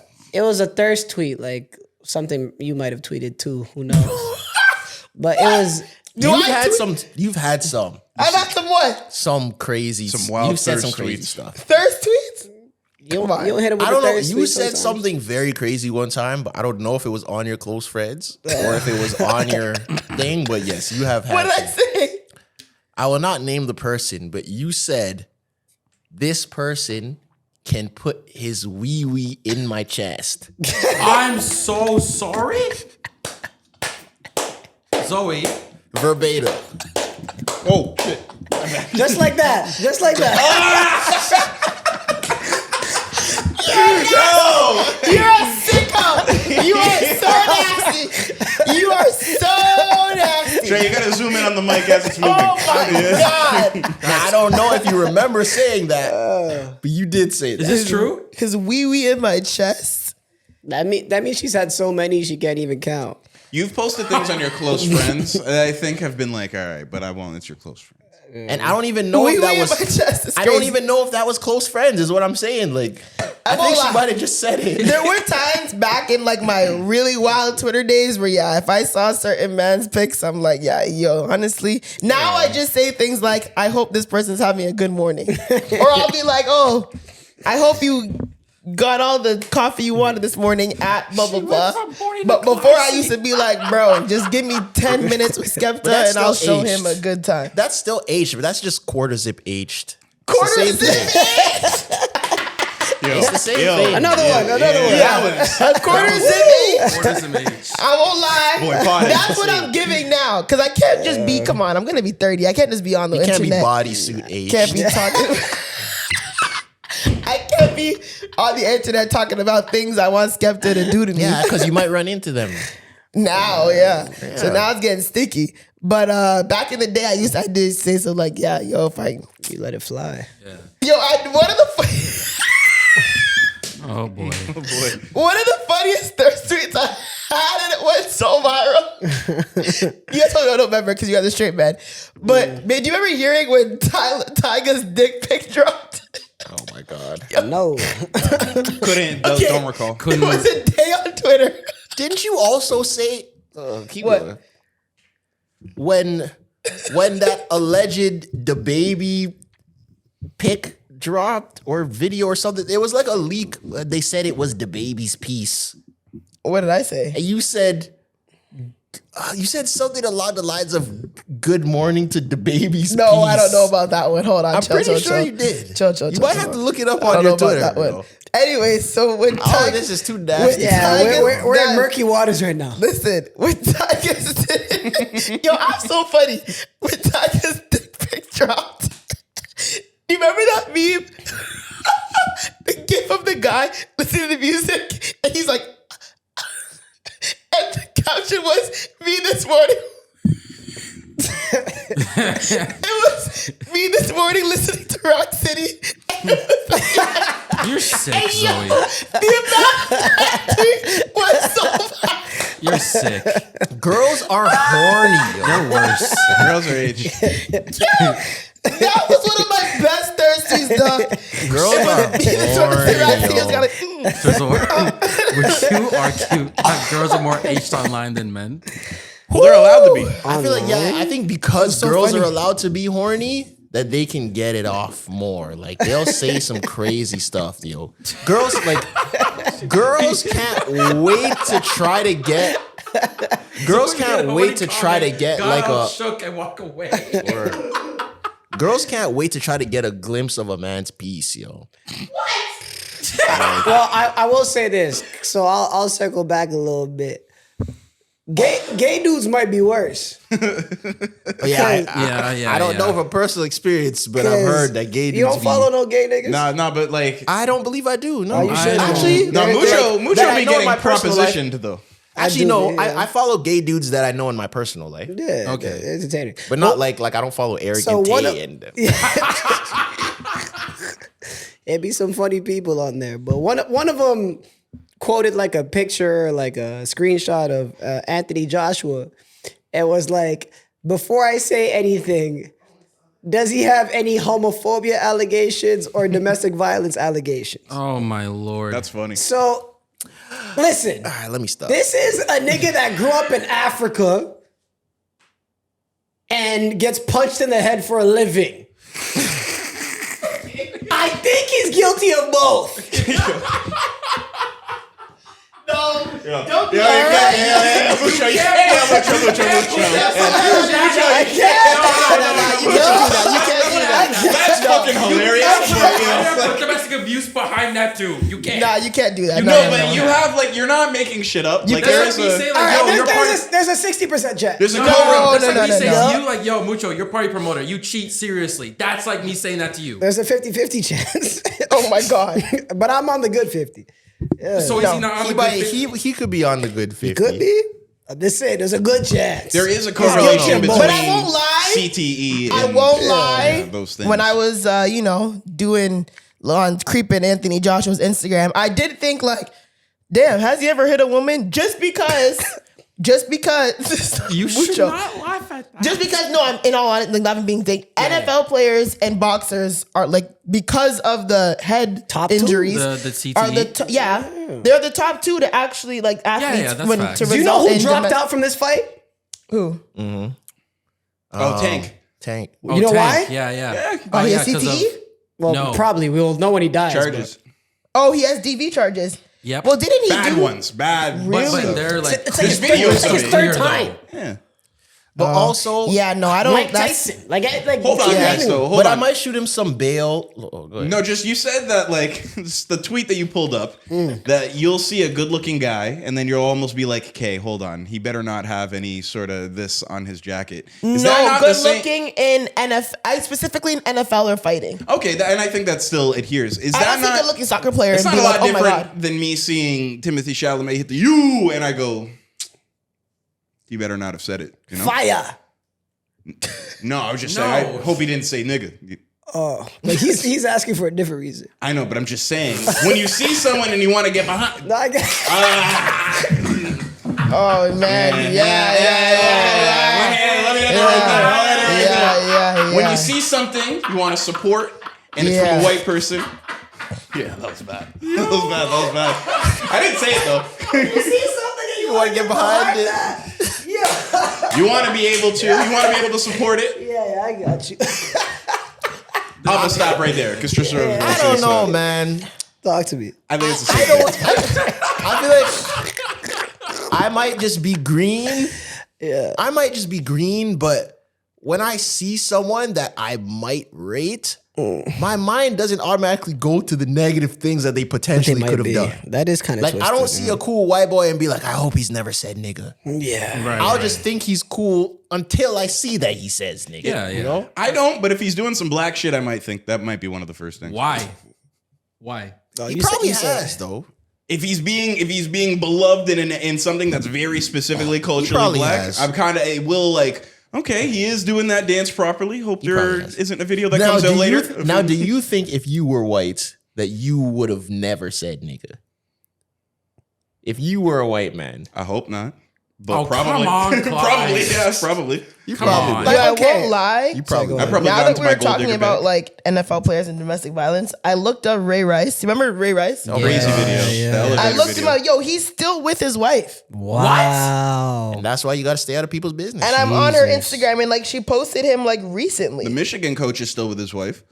thirst tweet, like something you might have tweeted too. Who knows? But it was. You've had some I got some what? some crazy Some wild you've said thirst some crazy tweets. stuff. Thirst tweets? You don't, Come on. you don't hit him with I the don't know. thirst You tweet said sometimes? something very crazy one time, but I don't know if it was on your close friends or if it was on your thing. But yes, you have had. What did I some. say? I will not name the person, but you said this person can put his wee wee in my chest. I'm so sorry. Zoe. Verbatim. Oh, shit. Just like that. Just like that. You're a sicko. You are so nasty. You are so nasty. Trey, you gotta zoom in on the mic as it's moving. Oh my god. Now, I don't know if you remember saying that, but you did say that. Is this true? His wee wee in my chest. That means she's had so many she can't even count. You've posted things on your close friends that I think have been like, all right, but I won't. It's your close friends. And I don't even know Wee if that wee in my was. chest is I don't crazy. even know if that was close friends. Is what I'm saying. Like, I won't think she lie. might have just said it. There were times back in like my really wild Twitter days where if I saw certain man's pics, I'm like, honestly. Now I just say things like, I hope this person's having a good morning. Or I'll be like, oh, I hope you got all the coffee you wanted this morning at blah blah blah. But before I used to be like, bro, just give me 10 minutes with Skepta that's and I'll still show aged. him a good time. That's still aged, but that's just quarter zip aged. Quarter It's the same zip. thing. It's the same thing. Another one. A quarter zip. What is the age? I won't lie. Boy, body. That's what I'm giving now. Because I can't just be, come on, I'm going to be 30. I can't just be on the You can't be internet. bodysuit aged. Can't be talking. I can't be on the internet talking about things I want Skepta to do to me. Yeah, because you might run into them. Now, So now it's getting sticky. But back in the day, I did say so like, if I, You let it fly. one of the Oh boy. one of the funniest thirst tweets I had, and it went so viral. You guys don't remember because you guys are straight man. But man, do you remember hearing when Tyga's dick pic dropped? Oh my god. No. Don't recall. It was a day on Twitter. Didn't you also say keep What? going. When that alleged the baby pic dropped or video or something, it was like a leak. They said it was the baby's piece. What did I say? And you said something along the lines of "Good morning to the baby's." No, piece. I don't know about that one. Hold on. I'm chill, pretty chill, sure chill. you did. Chill, You might have to look it up I on don't your know Twitter. about that one. bro. Anyway, so when Oh, this is too nasty. Yeah, Tyga's we're in done. murky waters right now. Listen, when Tyga's yo, I'm so funny. When Tyga's dick pic dropped, do you remember that meme? The gif of the guy listening to music, and he's like, and the caption was me this morning. It was me this morning listening to Rock City. You're sick, Zoe. The amount of that tweet was so bad. You're sick. Girls are horny. You're worse. Girls are aged. That was one of my best thirsties, dog. Girls are Would you argue that girls are more aged online than men? Well, they're allowed to be. I feel like, I think because so girls funny. are allowed to be horny, that they can get it off more. Like they'll say some crazy stuff, yo. Girls can't wait to try to get. Girls can't wait to try to get like a. shook and walk away. Girls can't wait to try to get a glimpse of a man's piece, yo. Well, I will say this, so I'll circle back a little bit. Gay dudes might be worse. I don't know from personal experience, but I've heard that gay dudes. You don't follow no gay niggas? Nah, but like, I don't believe I do. No, you should. actually, no, Mucho that be I know in getting my personal life. propositioned though. Actually, do, no. yeah. I follow gay dudes that I know in my personal life, Yeah, Okay. entertaining. but not like I don't follow Eric So and one Tay of- and them. It'd be some funny people on there, but one of them quoted like a picture, like a screenshot of Anthony Joshua. It was like, before I say anything, does he have any homophobia allegations or domestic violence allegations? Oh my lord. That's funny. So, listen, All right, let me stop. this is a nigga that grew up in Africa and gets punched in the head for a living. I think he's guilty of both. Don't be That's fucking hilarious. Put domestic abuse behind that too. You can't. Nah, you can't do that. No, but you have like you're not making shit up. Like there That's is like me saying a like, yo, you're part. There's a 60% chance. there's a No, co-wrote. that's like me saying no. to you, like, yo, Mucho, you're party promoter. You cheat seriously. That's like me saying that to you. There's a 50-50 chance. Oh my god. But I'm on the good 50. So is he not on the good fit? He could be on the good 50. Could be. I'm just saying, there's a good chance. There is a correlation between But I won't lie. CTE. I and won't lie. those things. When I was, doing on creeping Anthony Joshua's Instagram, I did think like, damn, has he ever hit a woman? Just because. You should Mucho. not laugh at that. Just because, no, I'm in all honesty, like, not even being thick. NFL players and boxers are like, because of the head Top two? injuries, The CTE? are they're the top two to actually like athletes that's when facts. to Do you know result who in dropped out from this fight? Who? Tank. Tank. You know why? Yeah. Oh, he has 'cause CTE? Well, No. probably. We'll know when he dies. Charges. Oh, he has DV charges. Yep. Well, didn't he Bad do ones. Bad. Really? But they're like, It's like There's his videos of his it. third Clear, time. Yeah. But also, Yeah, no, I don't. Mike that's Tyson. Like Hold on, guys. So hold but on. I might shoot him some bail. Oh, go ahead. No, just you said that like the tweet that you pulled up that you'll see a good-looking guy and then you'll almost be like, "Okay, hold on, he better not have any sort of this on his jacket." Is that no not the good same- looking in NFL. I specifically in NFL or fighting. Okay, and I think that still adheres. Is I that don't see not good looking soccer player It's and not be a like, lot oh my different god. than me seeing Timothée Chalamet hit the U and I go, "You better not have said it." You know? Fire. No, I was just No. saying. I hope he didn't say nigga. Oh, like he's asking for a different reason. I know, but I'm just saying. When you see someone and you want to get behind, No, I get. Oh man, yeah. When you see something you want to support, and it's from Yeah. a white person. Yeah, that was bad. That was bad. I didn't say it though. You see something and you want to get behind it? Yeah. You want to be able to. You want to be able to support it. Yeah, I got you. I'm gonna stop right there because Trisha. I don't know, man. Talk to me. I think it's the I same. feel like I might just be green. Yeah. I might just be green, but when I see someone that I might rate, my mind doesn't automatically go to the negative things that they potentially could have done. That is kind of Like, I don't see a cool white boy and be like, I hope he's never said nigga. Yeah. right, I'll right. just think he's cool until I see that he says nigga. Yeah, yeah. You know? I don't, but if he's doing some black shit, I might think that might be one of the first things. Why? He probably has, though. If he's being beloved in something that's very specifically culturally probably black, has. I'm kind of will like. Okay, he is doing that dance properly. Hope there probably has. isn't a video that comes out later. Do you think if you were white that you would have never said nigga? If you were a white man, I hope not. But Oh, probably, come on, Clyde. probably, yes, probably. You Come probably on. would. But I Okay. won't lie. You probably I would. probably Now got that into we my were gold talking digger about bag. like NFL players and domestic violence, I looked up Ray Rice. You remember Ray Rice? Crazy video. yeah. The elevator I looked video. him up. Yo, he's still with his wife. Wow. And that's why you got to stay out of people's business. And I'm on her Instagram and like she posted him like recently. The Michigan coach is still with his wife.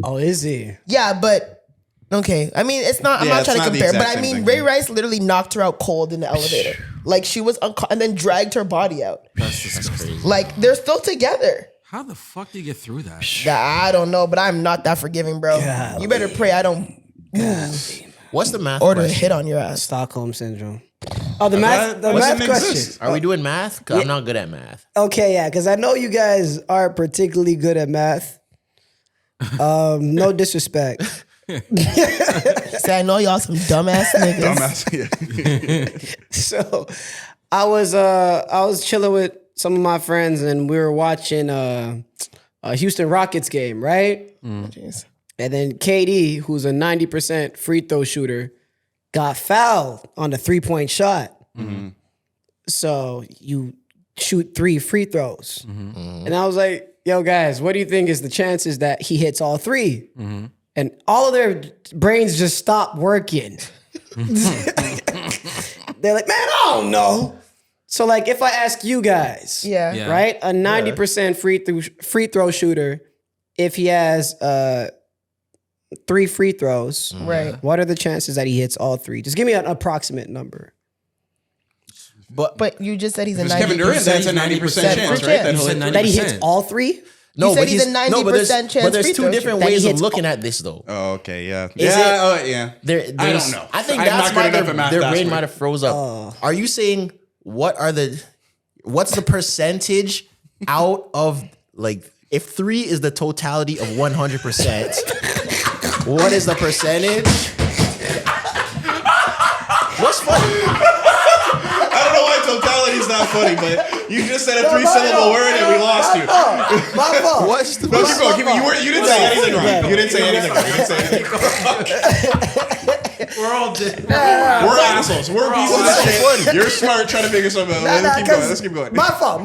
Oh, is he? Yeah, but okay. I mean, it's not. I'm Yeah, not it's trying to not the compare, but exact I same mean, thing. Ray Rice literally knocked her out cold in the elevator. Like she was, and then dragged her body out. That's disgusting. Like they're still together. How the fuck do you get through that? I don't know, but I'm not that forgiving, bro. You better pray I don't What's the math order a question? hit on your ass. Stockholm syndrome. Oh, the math. The Doesn't math question. exist. Are we doing math? 'Cause I'm not good at math. Okay, yeah, because I know you guys aren't particularly good at math. No disrespect. Say, I know y'all some dumbass niggas. Dumbass. Yeah. So I was chilling with some of my friends and we were watching a Houston Rockets game, right? Jeez. And then KD, who's a 90% free throw shooter, got fouled on a 3-point shot. So you shoot 3 free throws. And I was like, yo, guys, what do you think is the chances that he hits all 3? And all of their brains just stopped working. They're like, man, I don't know. So like, if I ask you guys, Yeah. Yeah. right, a 90% free throw shooter, if he has 3 free throws, Right. what are the chances that he hits all 3? Just give me an approximate number. But you just said he's a If it's Kevin 90%. Durant, that's a 90% chance, right? That You he'll said hit 90%. That he hits all 3? No, said but he's a 90% chance But there's free two throw different that he ways of hits looking at this, though. Oh, okay, yeah. Is yeah, it- yeah. I don't know. I think I'm that's not why good enough at math. their That's brain weird. might have froze up. Are you saying what's the percentage out of like if 3 is the totality of 100%? What is the percentage? What's funny? I don't know why totality is not funny, but you just said a 3-syllable word and we lost you. My fault. What's the No, keep going. You didn't say anything wrong. You didn't say anything wrong. You didn't say anything wrong. We're all dead. We're assholes. We're pieces of shit. You're smart trying to figure something out. Let's keep going. Let's keep going. My fault.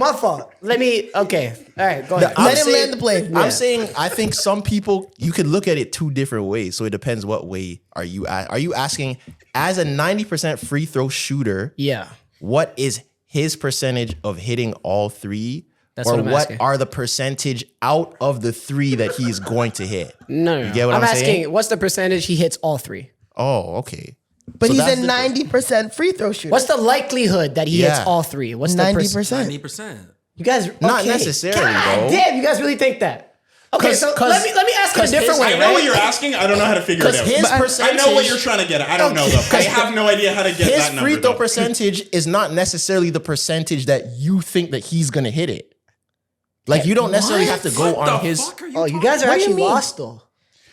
Okay. All right, go ahead. Let him land the plane. I'm saying I think some people you could look at it 2 different ways. So it depends what way are you at. Are you asking as a 90% free throw shooter? Yeah. What is his percentage of hitting all 3? That's or what I'm what asking. are the percentage out of the 3 that he's going to hit? No. You get what I'm asking, saying? what's the percentage he hits all 3? Oh, okay. But So he's that's a different. 90% free throw shooter. What's the likelihood that he hits Yeah. all 3? What's the 90%? 90%. You guys Not okay. necessarily, God though. damn, you guys really think that? Okay, so let me ask it a different way. I know right? what you're asking. I don't know how to figure it Because out. his I percentage, know what you're trying to get at. I don't know though. I have no idea how to get his that number. free throw though. percentage is not necessarily the percentage that you think that he's gonna hit it. Like you don't necessarily have to go What on the his. fuck are you Oh, you guys are What do you actually mean? lost though.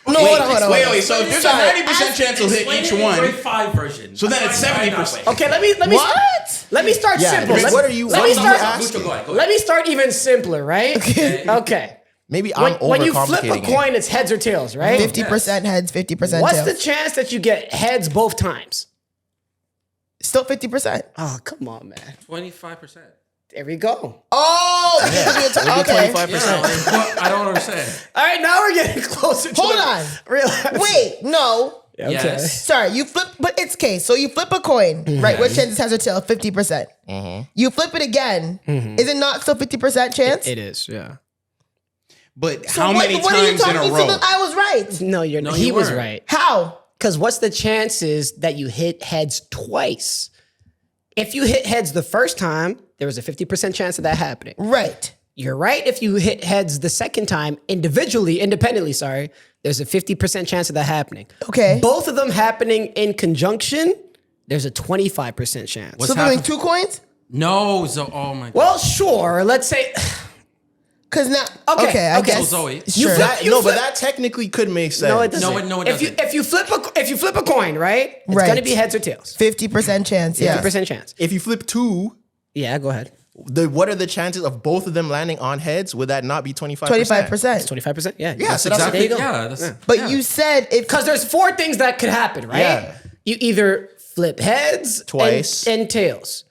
No, hold on. Wait. So if there's a 90% chance he'll hit each one, Grade 5 version. so then it's 70%. Okay, let me What? Let me start Yeah, simple. Vince, what are you- Let what me are you start. asking? Go ahead. Let me start even simpler, right? Okay. Maybe I'm When you flip a overcomplicating it. coin, it's heads or tails, right? 50% heads, 50% What's tails. the chance that you get heads both times? Still 50%. Oh, come on, man. 25%. There we go. Oh, okay. 25%. Well, I don't understand. All right, now we're getting closer to Hold the- on. Relax. Wait, no. Okay. Yes. Sorry, you flip, but it's okay. So you flip a coin, right? What chance has or tail? 50%. You flip it again. Is it not still 50% chance? It is, yeah. But So how what- many what are you times in a talking row? to? I was right. No, he you was weren't. right. How? Because what's the chances that you hit heads twice? If you hit heads the first time, there was a 50% chance of that happening. Right. You're right. If you hit heads the second time, independently, there's a 50% chance of that happening. Okay. Both of them happening in conjunction, there's a 25% chance. So doing 2 coins? No, so oh my god. Well, sure. Let's say Because now, Okay, okay, I okay. guess. So Zoe- Sure. But that technically could make sense. no, it doesn't. No, it if you doesn't. if you flip a coin, right? It's Right. gonna be heads or tails. 50% chance, yeah. 50% chance. If you flip 2, Yeah, go ahead. what are the chances of both of them landing on heads? Would that not be 25%? 25%. 25%. Yeah. Yeah, so that's exactly. there you go. Yeah, that's, But yeah. you said if Because there's 4 things that could happen, right? Yeah. You either flip heads Twice. and tails.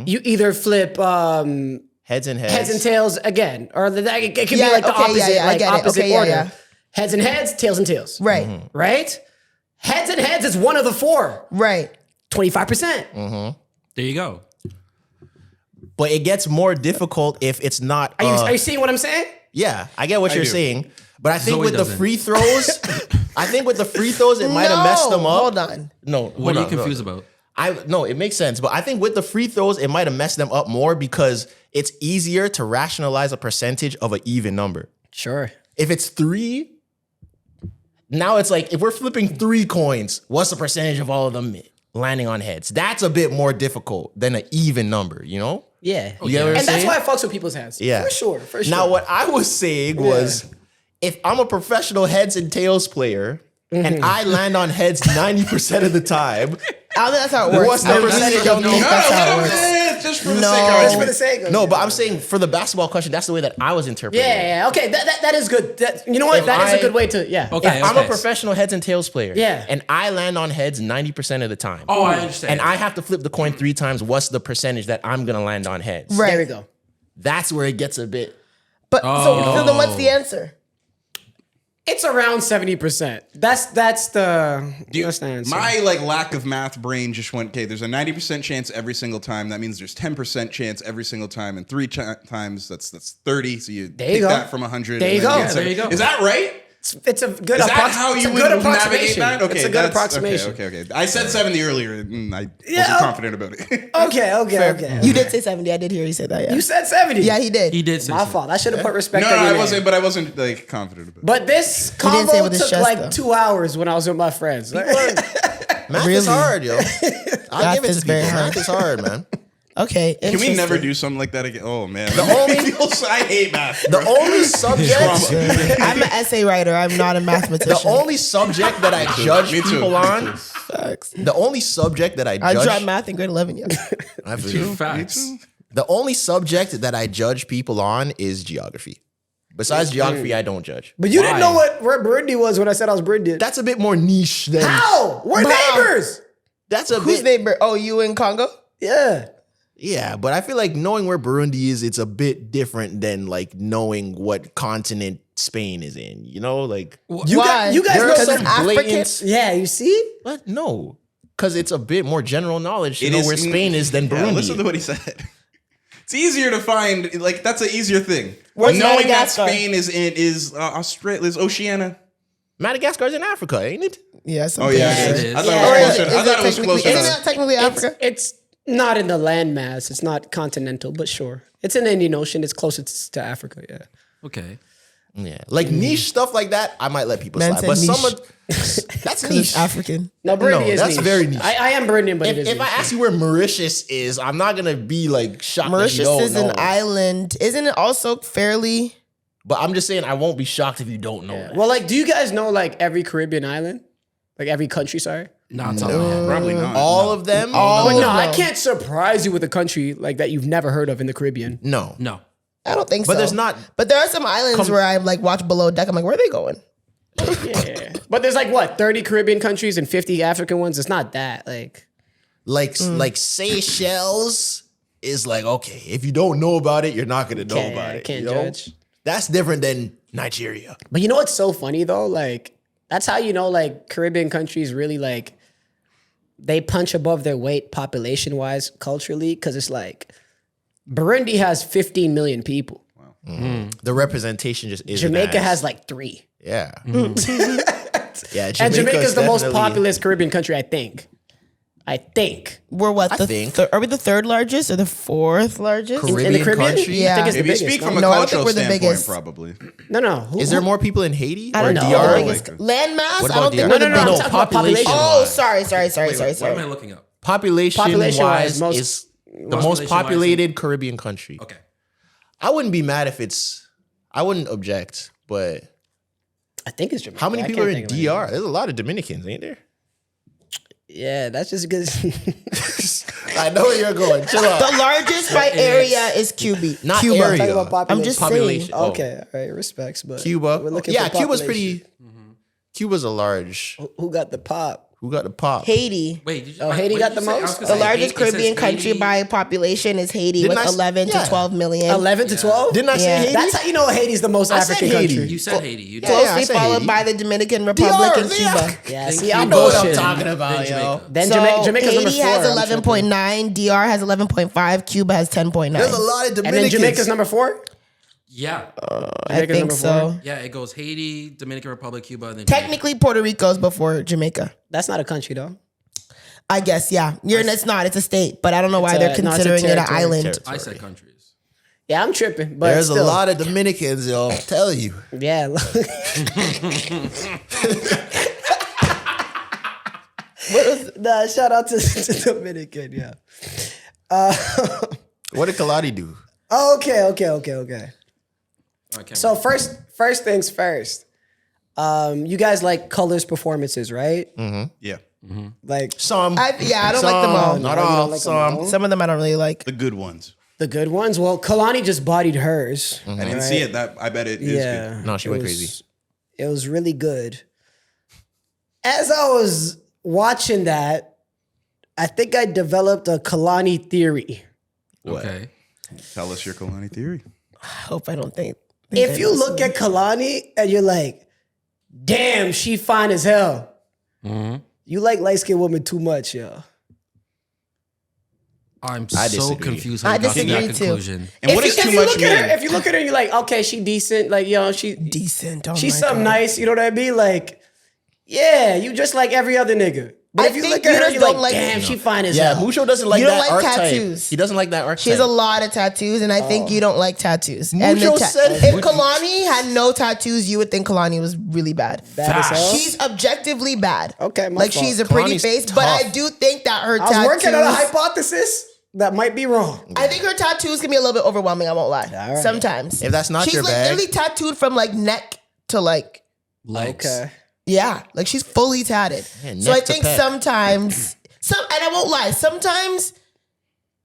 you either flip Heads and tails again, or it could be Yeah, like the okay, opposite, yeah, I like get it. opposite Okay, yeah, order. yeah. Heads and heads, tails and tails. Right. Right? Heads and heads is one of the four. Right. 25%. There you go. But it gets more difficult if it's not. Are you seeing what I'm saying? Yeah, I get what you're do. saying. But I think Zoe with the doesn't. free throws, it might have messed them up. Hold on. No, What are you confused about? No, it makes sense. But I think with the free throws, it might have messed them up more because it's easier to rationalize a percentage of an even number. Sure. If it's 3, now it's like, if we're flipping 3 coins, what's the percentage of all of them landing on heads? That's a bit more difficult than an even number, you know? Yeah. You get what I'm And that's saying? why I fucks with people's heads. Yeah. For sure. Now, what I was saying was, if I'm a professional heads and tails player and I land on heads 90% of the time, I don't think that's how it works. what's the percentage of me? That's how it works. Just for the No. sake of Just for it. the sake of No, it. but I'm saying for the basketball question, that's the way that I was interpreting it. Yeah. Okay. That is good. You know what? If That is a I- good way to. Yeah. Okay. If I'm a professional heads and tails player, Yeah. and I land on heads 90% of the time, Oh, I understand. and I have to flip the coin 3 times, what's the percentage that I'm gonna land on heads? Right. There we go. That's where it gets a bit. But so then what's the answer? It's around 70%. That's the that's the answer. My like lack of math brain just went, okay, there's a 90% chance every single time. That means there's 10% chance every single time, and 3 times that's 30. So you you take go. that from 100. There you and then go. get Yeah, there you 70. go. Is that right? It's a good Is that how it's you a would good navigate approximation. that? Okay, it's a good that's- approximation. Okay. I said 70 earlier, and I wasn't Yeah. confident about it. Okay. You did say 70. I did hear you say that. Yeah. You said 70. Yeah, he did. He did say My so. fault. I should have put respect No, on your I name. wasn't, but I wasn't like confident about it. But this didn't say it combo with his took chest, like though. 2 hours when I was with my friends. Math Really? is hard, yo. I'll Math give it is to very people. hard. Math is hard, man. Okay. Can we never interesting. do something like that again? Oh man, I hate math. The only subject, I'm an essay writer. I'm not a mathematician. the only subject that I judge Me too. people on, Facts. the only subject that I I judge, dropped math in grade 11. Yeah. I feel you. Facts. The only subject that I judge people on is geography. Besides geography, I don't judge. But you didn't know where Burundi was when I said I was Burundian. That's a bit more niche than. How? We're Wow. neighbors. That's a Who's bit. neighbor? Oh, you in Congo? Yeah. Yeah, but I feel like knowing where Burundi is, it's a bit different than like knowing what continent Spain is in. You know, like You Why? guys there know are Because some it's African? blatant. Yeah, you see? But no, because it's a bit more general knowledge to It know is- where Spain is than Yeah, Burundi. listen to what he said. It's easier to find. Like that's an easier thing. Where's Knowing that Madagascar? Spain is Australia, is Oceania. Madagascar's in Africa, ain't it? Yes. Oh yeah, it it is. I thought Or it was is closer. I thought it was closer. Isn't to- that technically Africa? It's not in the landmass. It's not continental, but sure. It's in the Indian Ocean. It's closer to Africa, yeah. Okay. Yeah, like niche stuff like that, I might let people Man slide. said But niche. some of that's Because it's niche. African. No, Burundi is that's niche. very niche. I am Burundian, but it is If I niche. ask you where Mauritius is, I'm not gonna be like shocked. that you Mauritius don't is an know. island. Isn't it also fairly? But I'm just saying, I won't be shocked if you don't know that. Well, like, do you guys know like every Caribbean island? Like every country, sorry? Not no. Probably not. All of them? But no, no. I can't surprise you with a country like that you've never heard of in the Caribbean. No. No. I don't think so. But there's not. But there are some islands where I like watch below deck. I'm like, where are they going? Yeah. But there's like what, 30 Caribbean countries and 50 African ones? It's not that. Like Like Seychelles is like, okay, if you don't know about it, you're not gonna know Can't- about it. can't you know? judge. That's different than Nigeria. But you know what's so funny though? Like, that's how you know like Caribbean countries really like they punch above their weight population wise culturally, because it's like Burundi has 15 million people. The representation just isn't. Jamaica as- has like 3. Yeah. Yeah, And Jamaica's the most definitely- populous Caribbean country, I think. We're what? The think. are we the third largest or the fourth largest? Caribbean in the Caribbean? country? Yeah. I think it's the If you biggest. speak no? from a No, I don't think cultural we're the standpoint, biggest. probably. No. Is there more people in Haiti? I don't know. DR? The biggest landmass? What I don't about think DR? we're the No, I'm biggest. talking about population. Oh, sorry. What am I looking up? Population-wise most- is the most population-wise. populated Caribbean country. Okay. I wouldn't be mad if it's. I wouldn't object, but I think it's Jamaica. how many I people can't are in think of any. DR? There's a lot of Dominicans, ain't there? Yeah, that's just because. I know where you're going. Chill out. The largest by area is QB. Not Cuba. area. Talking about population. I'm just Population. saying. Oh. Okay, all right, respects, but Cuba. We're looking Yeah, for Cuba's population. pretty. Cuba's a large. Who got the pop? Who got the pop? Haiti. Wait, did you, Oh, Haiti what got did you the say? I was most? gonna The say largest Haiti- it says Caribbean country Haiti. by population is Haiti Didn't with I s- 11 yeah. to 12 million. 11 to 12? Didn't I say Yeah. Haiti? That's how you know Haiti's the most I said African Haiti. country. You said Haiti. You did. Yeah, I Closely said followed Haiti. by the Dominican Republic and DR, Cuba. Yeah, Thank see, you. I know what I'm Bullshit. talking about, Then yo. Jamaica. Then So Jamaica's number Haiti 4. has I'm 11.9, DR has 11.5, Cuba has 10.9. There's a lot of tripping. And Dominicans. then Jamaica's number 4? Yeah. I Jamaica's think number so. 4? Yeah, it goes Haiti, Dominican Republic, Cuba, and then Technically, Puerto Rico's before Jamaica. That's not a country, though. I guess, yeah. It's not. It's a state, but I don't know why It's they're a- no, it's a considering it an territory. island. Jamaica. I said countries. Yeah, I'm tripping. But There's still. a lot of Dominicans, yo. Tell you. Yeah. Shout out to Dominican, yeah. What did Kehlani do? Okay. Okay. So first things first. You guys like Colors performances, right? Yeah. Like Some. I don't like them all. Not you don't all. like them some. all? Some of them I don't really like. The good ones. the good ones. Well, Kehlani just bodied hers. I didn't see it. I bet it is Yeah. good. No, she It went was- crazy. It was really good. As I was watching that, I think I developed a Kehlani theory. Okay. Tell us your Kehlani theory. I hope I don't think. If you look at Kehlani and you're like, damn, she fine as hell. You like light-skinned women too much, yo. I'm I so disagree. confused how I you got to disagree that too. conclusion. And what If is you- too if you much look at her, mean? if you look at her, you're like, okay, she decent. Like, yo, she decent, oh she's my something God. nice. You know what I mean? Like, yeah, you just like every other nigga. But I if you think look you at her, just you're don't like, like- damn, she fine as Yeah, hell. Mucho doesn't like You don't that like archetype. tattoos. He doesn't like that archetype. She has a lot of tattoos, and I think you don't like tattoos. Mucho said- if Kehlani had no tattoos, you would think Kehlani was really bad. Bad as hell. She's objectively bad. Okay, my like fault. she's a pretty Kehlani's face, but I tough. do think that her I was tattoos. working on a hypothesis that might be wrong. I think her tattoos can be a little bit overwhelming. I won't lie. All right. Sometimes, If that's not she's your like bag. literally tattooed from like neck to like Legs. Okay. yeah, like she's fully tatted. Yeah, So I neck to think pec. sometimes and I won't lie, sometimes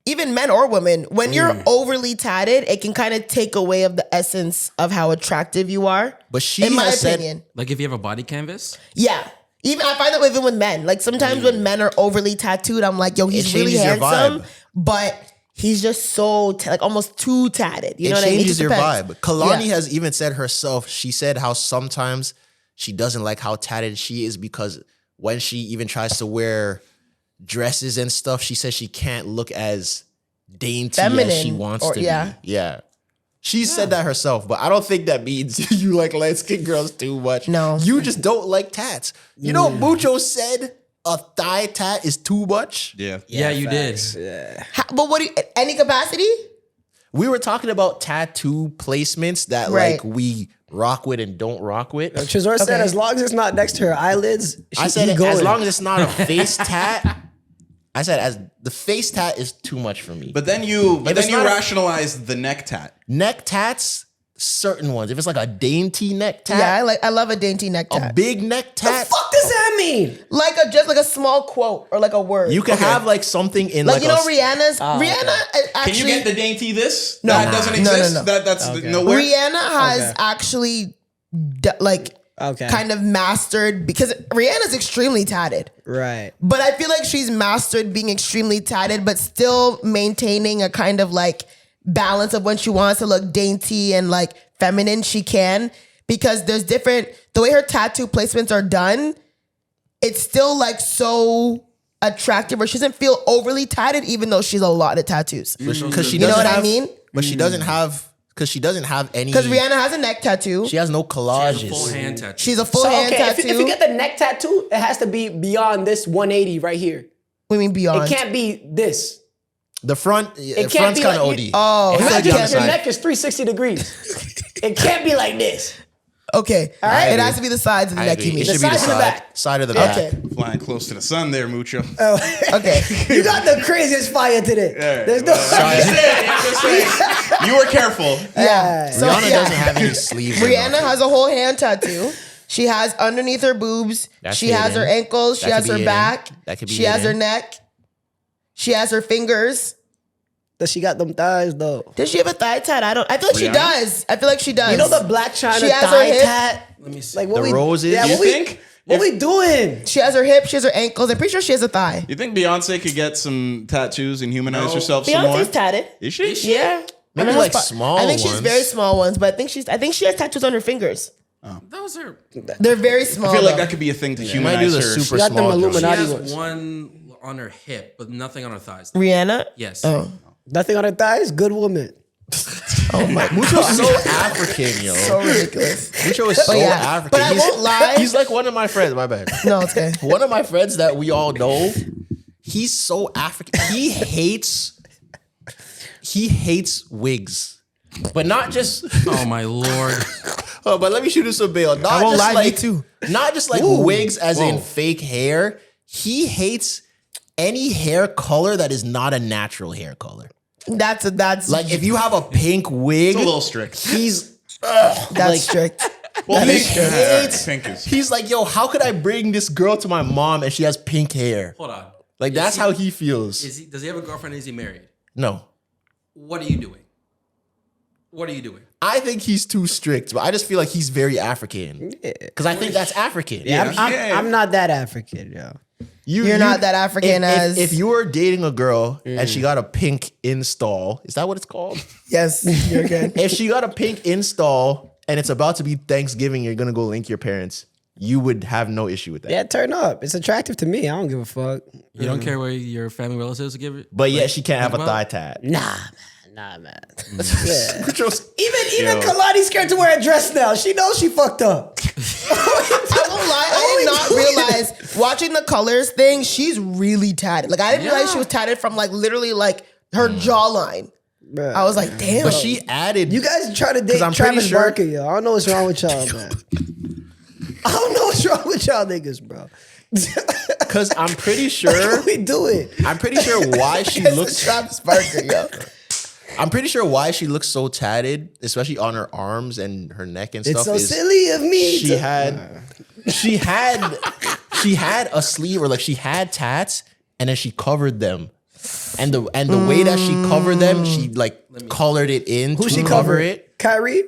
even men or women, when you're overly tatted, it can kind of take away of the essence of how attractive you are. But she in my has said- opinion. Like if you have a body canvas. Yeah. Even I find that even with men. Like sometimes when men are overly tattooed, I'm like, yo, he's It really changes your handsome, vibe. but he's just so like almost too tatted. You know it what I mean? changes Just your depends. vibe. Kehlani Yeah. has even said herself, she said how sometimes she doesn't like how tatted she is because when she even tries to wear dresses and stuff, she says she can't look as dainty Feminine as she wants or- to yeah. be. Yeah. She said that herself, but I don't think that means you like light-skinned girls too much. No. You just don't like tats. You know, Mucho said a thigh tat is too much. Yeah. Yeah, you did. But what do you, any capacity? We were talking about tattoo placements that Right. like we rock with and don't rock with. Trezor said Okay. as long as it's not next to her eyelids, I said she as going. long as it's not a face tat. I said as the face tat is too much for me. But then you it's not a- rationalize the neck tat. neck tats, certain ones. If it's like a dainty neck tat, Yeah, I love a dainty neck a tat. big neck tat, fuck does that mean? Like just like a small quote or like a word. you can have like something in like like you know a, Rihanna's Rihanna actually Can you get the dainty this? No. That doesn't No, no, exist. no. That's nowhere. Rihanna has actually like Okay. kind of mastered because Rihanna's extremely tatted. Right. But I feel like she's mastered being extremely tatted, but still maintaining a kind of like balance of when she wants to look dainty and like feminine, she can. Because there's different, the way her tattoo placements are done, it's still like so attractive where she doesn't feel overly tatted, even though she's a lot of tattoos. because she You know doesn't what I have- mean? But she doesn't have because she doesn't have any. Because Rihanna has a neck tattoo. she has no collages. Full hand tattoo. She's a full So hand okay, tattoo. if you get the neck tattoo, it has to be beyond this 180 right here. what do you mean beyond? It can't be this. The front, It the can't front's be kind of like- OD. Oh, It has so to it be on the can't- Your side. neck is 360 degrees. It can't be like this. Okay. All right. It has to be the sides of the I neck, agree. you mean? It should be the sides and the side, back. side of the back. Okay. Flying close to the sun there, Mucho. Okay. You got the craziest fire today. There's no. I'm just saying. You were careful. Yeah. So, Rihanna yeah. doesn't have any sleeves. or Rihanna nothing. has a whole hand tattoo. She has underneath her boobs. That's she has hidden. her ankles. She That has could her be back. hidden. That could be she has her hidden. neck. She has her fingers. Does she got them thighs though? Does she have a thigh tat? I feel like she does. I feel like she does. You know the Black China She has her thigh hip. tat? Let me see. Like what The we, roses? Yeah, You what we, think? What we doing? She has her hips, she has her ankles. I'm pretty sure she has a thigh. You think Beyonce could get some tattoos and humanize herself some more? Beyonce's tatted. Is she? Yeah. Maybe like small I think she's ones. very small ones, but I think she has tattoos on her fingers. Those are. They're very small. I feel like though. that could be a thing to Might humanize do the her. super got them small. She Illuminati has ones. one on her hip, but nothing on her thighs. Rihanna. Yes. Oh. Nothing on her thighs. Good woman. Oh my. Mucho's so African, yo. So ridiculous. Mucho is so yeah, African. but I won't lie. He's like one of my friends. My bad. No, it's okay. One of my friends that we all know. He's so African. He hates wigs, but not just. Oh my lord. Oh, but let me shoot you some bail. Not I won't just lie, like me too. Not just like wigs, as in fake hair. He hates any hair color that is not a natural hair color. That's Like if you have a pink wig, It's a little strict. he's that's strict. Well, he pink, hates. pink is. He's like, yo, how could I bring this girl to my mom and she has pink hair? Hold on. Like Is that's he- how he feels. Does he have a girlfriend? Is he married? No, What are you doing? What are you doing? I think he's too strict, but I just feel like he's very African. Because I think that's African. I'm not that African, yo. You're not that African as- if you were dating a girl and she got a pink install, is that what it's called? Yes, you're good. If she got a pink install and it's about to be Thanksgiving, you're gonna go link your parents, you would have no issue with that. Yeah, turn up. It's attractive to me. I don't give a fuck. You don't care where your family relatives give it? But yet she can't have a about- thigh tat. Nah, man. Yeah. Just- Even Kehlani's scared to wear a dress now. She knows she fucked up. I won't lie. I did not realize watching the colors thing. She's really tatted. Like I didn't realize she was tatted from like literally like her jawline. Bruh. I was like, damn. But she added. You guys try to date I'm pretty Travis sure- Barker, yo. I don't know what's wrong with y'all, man. I don't know what's wrong with y'all niggas, bro. Because I'm pretty sure. we do it. I'm pretty sure why she It's looks. Travis Barker, yo. I'm pretty sure why she looks so tatted, especially on her arms and her neck and It's stuff. so is silly of me. She had a sleeve, or like she had tats and then she covered them. And the way that she covered them, she like colored it in Who to she cover covered? it. Kyrie?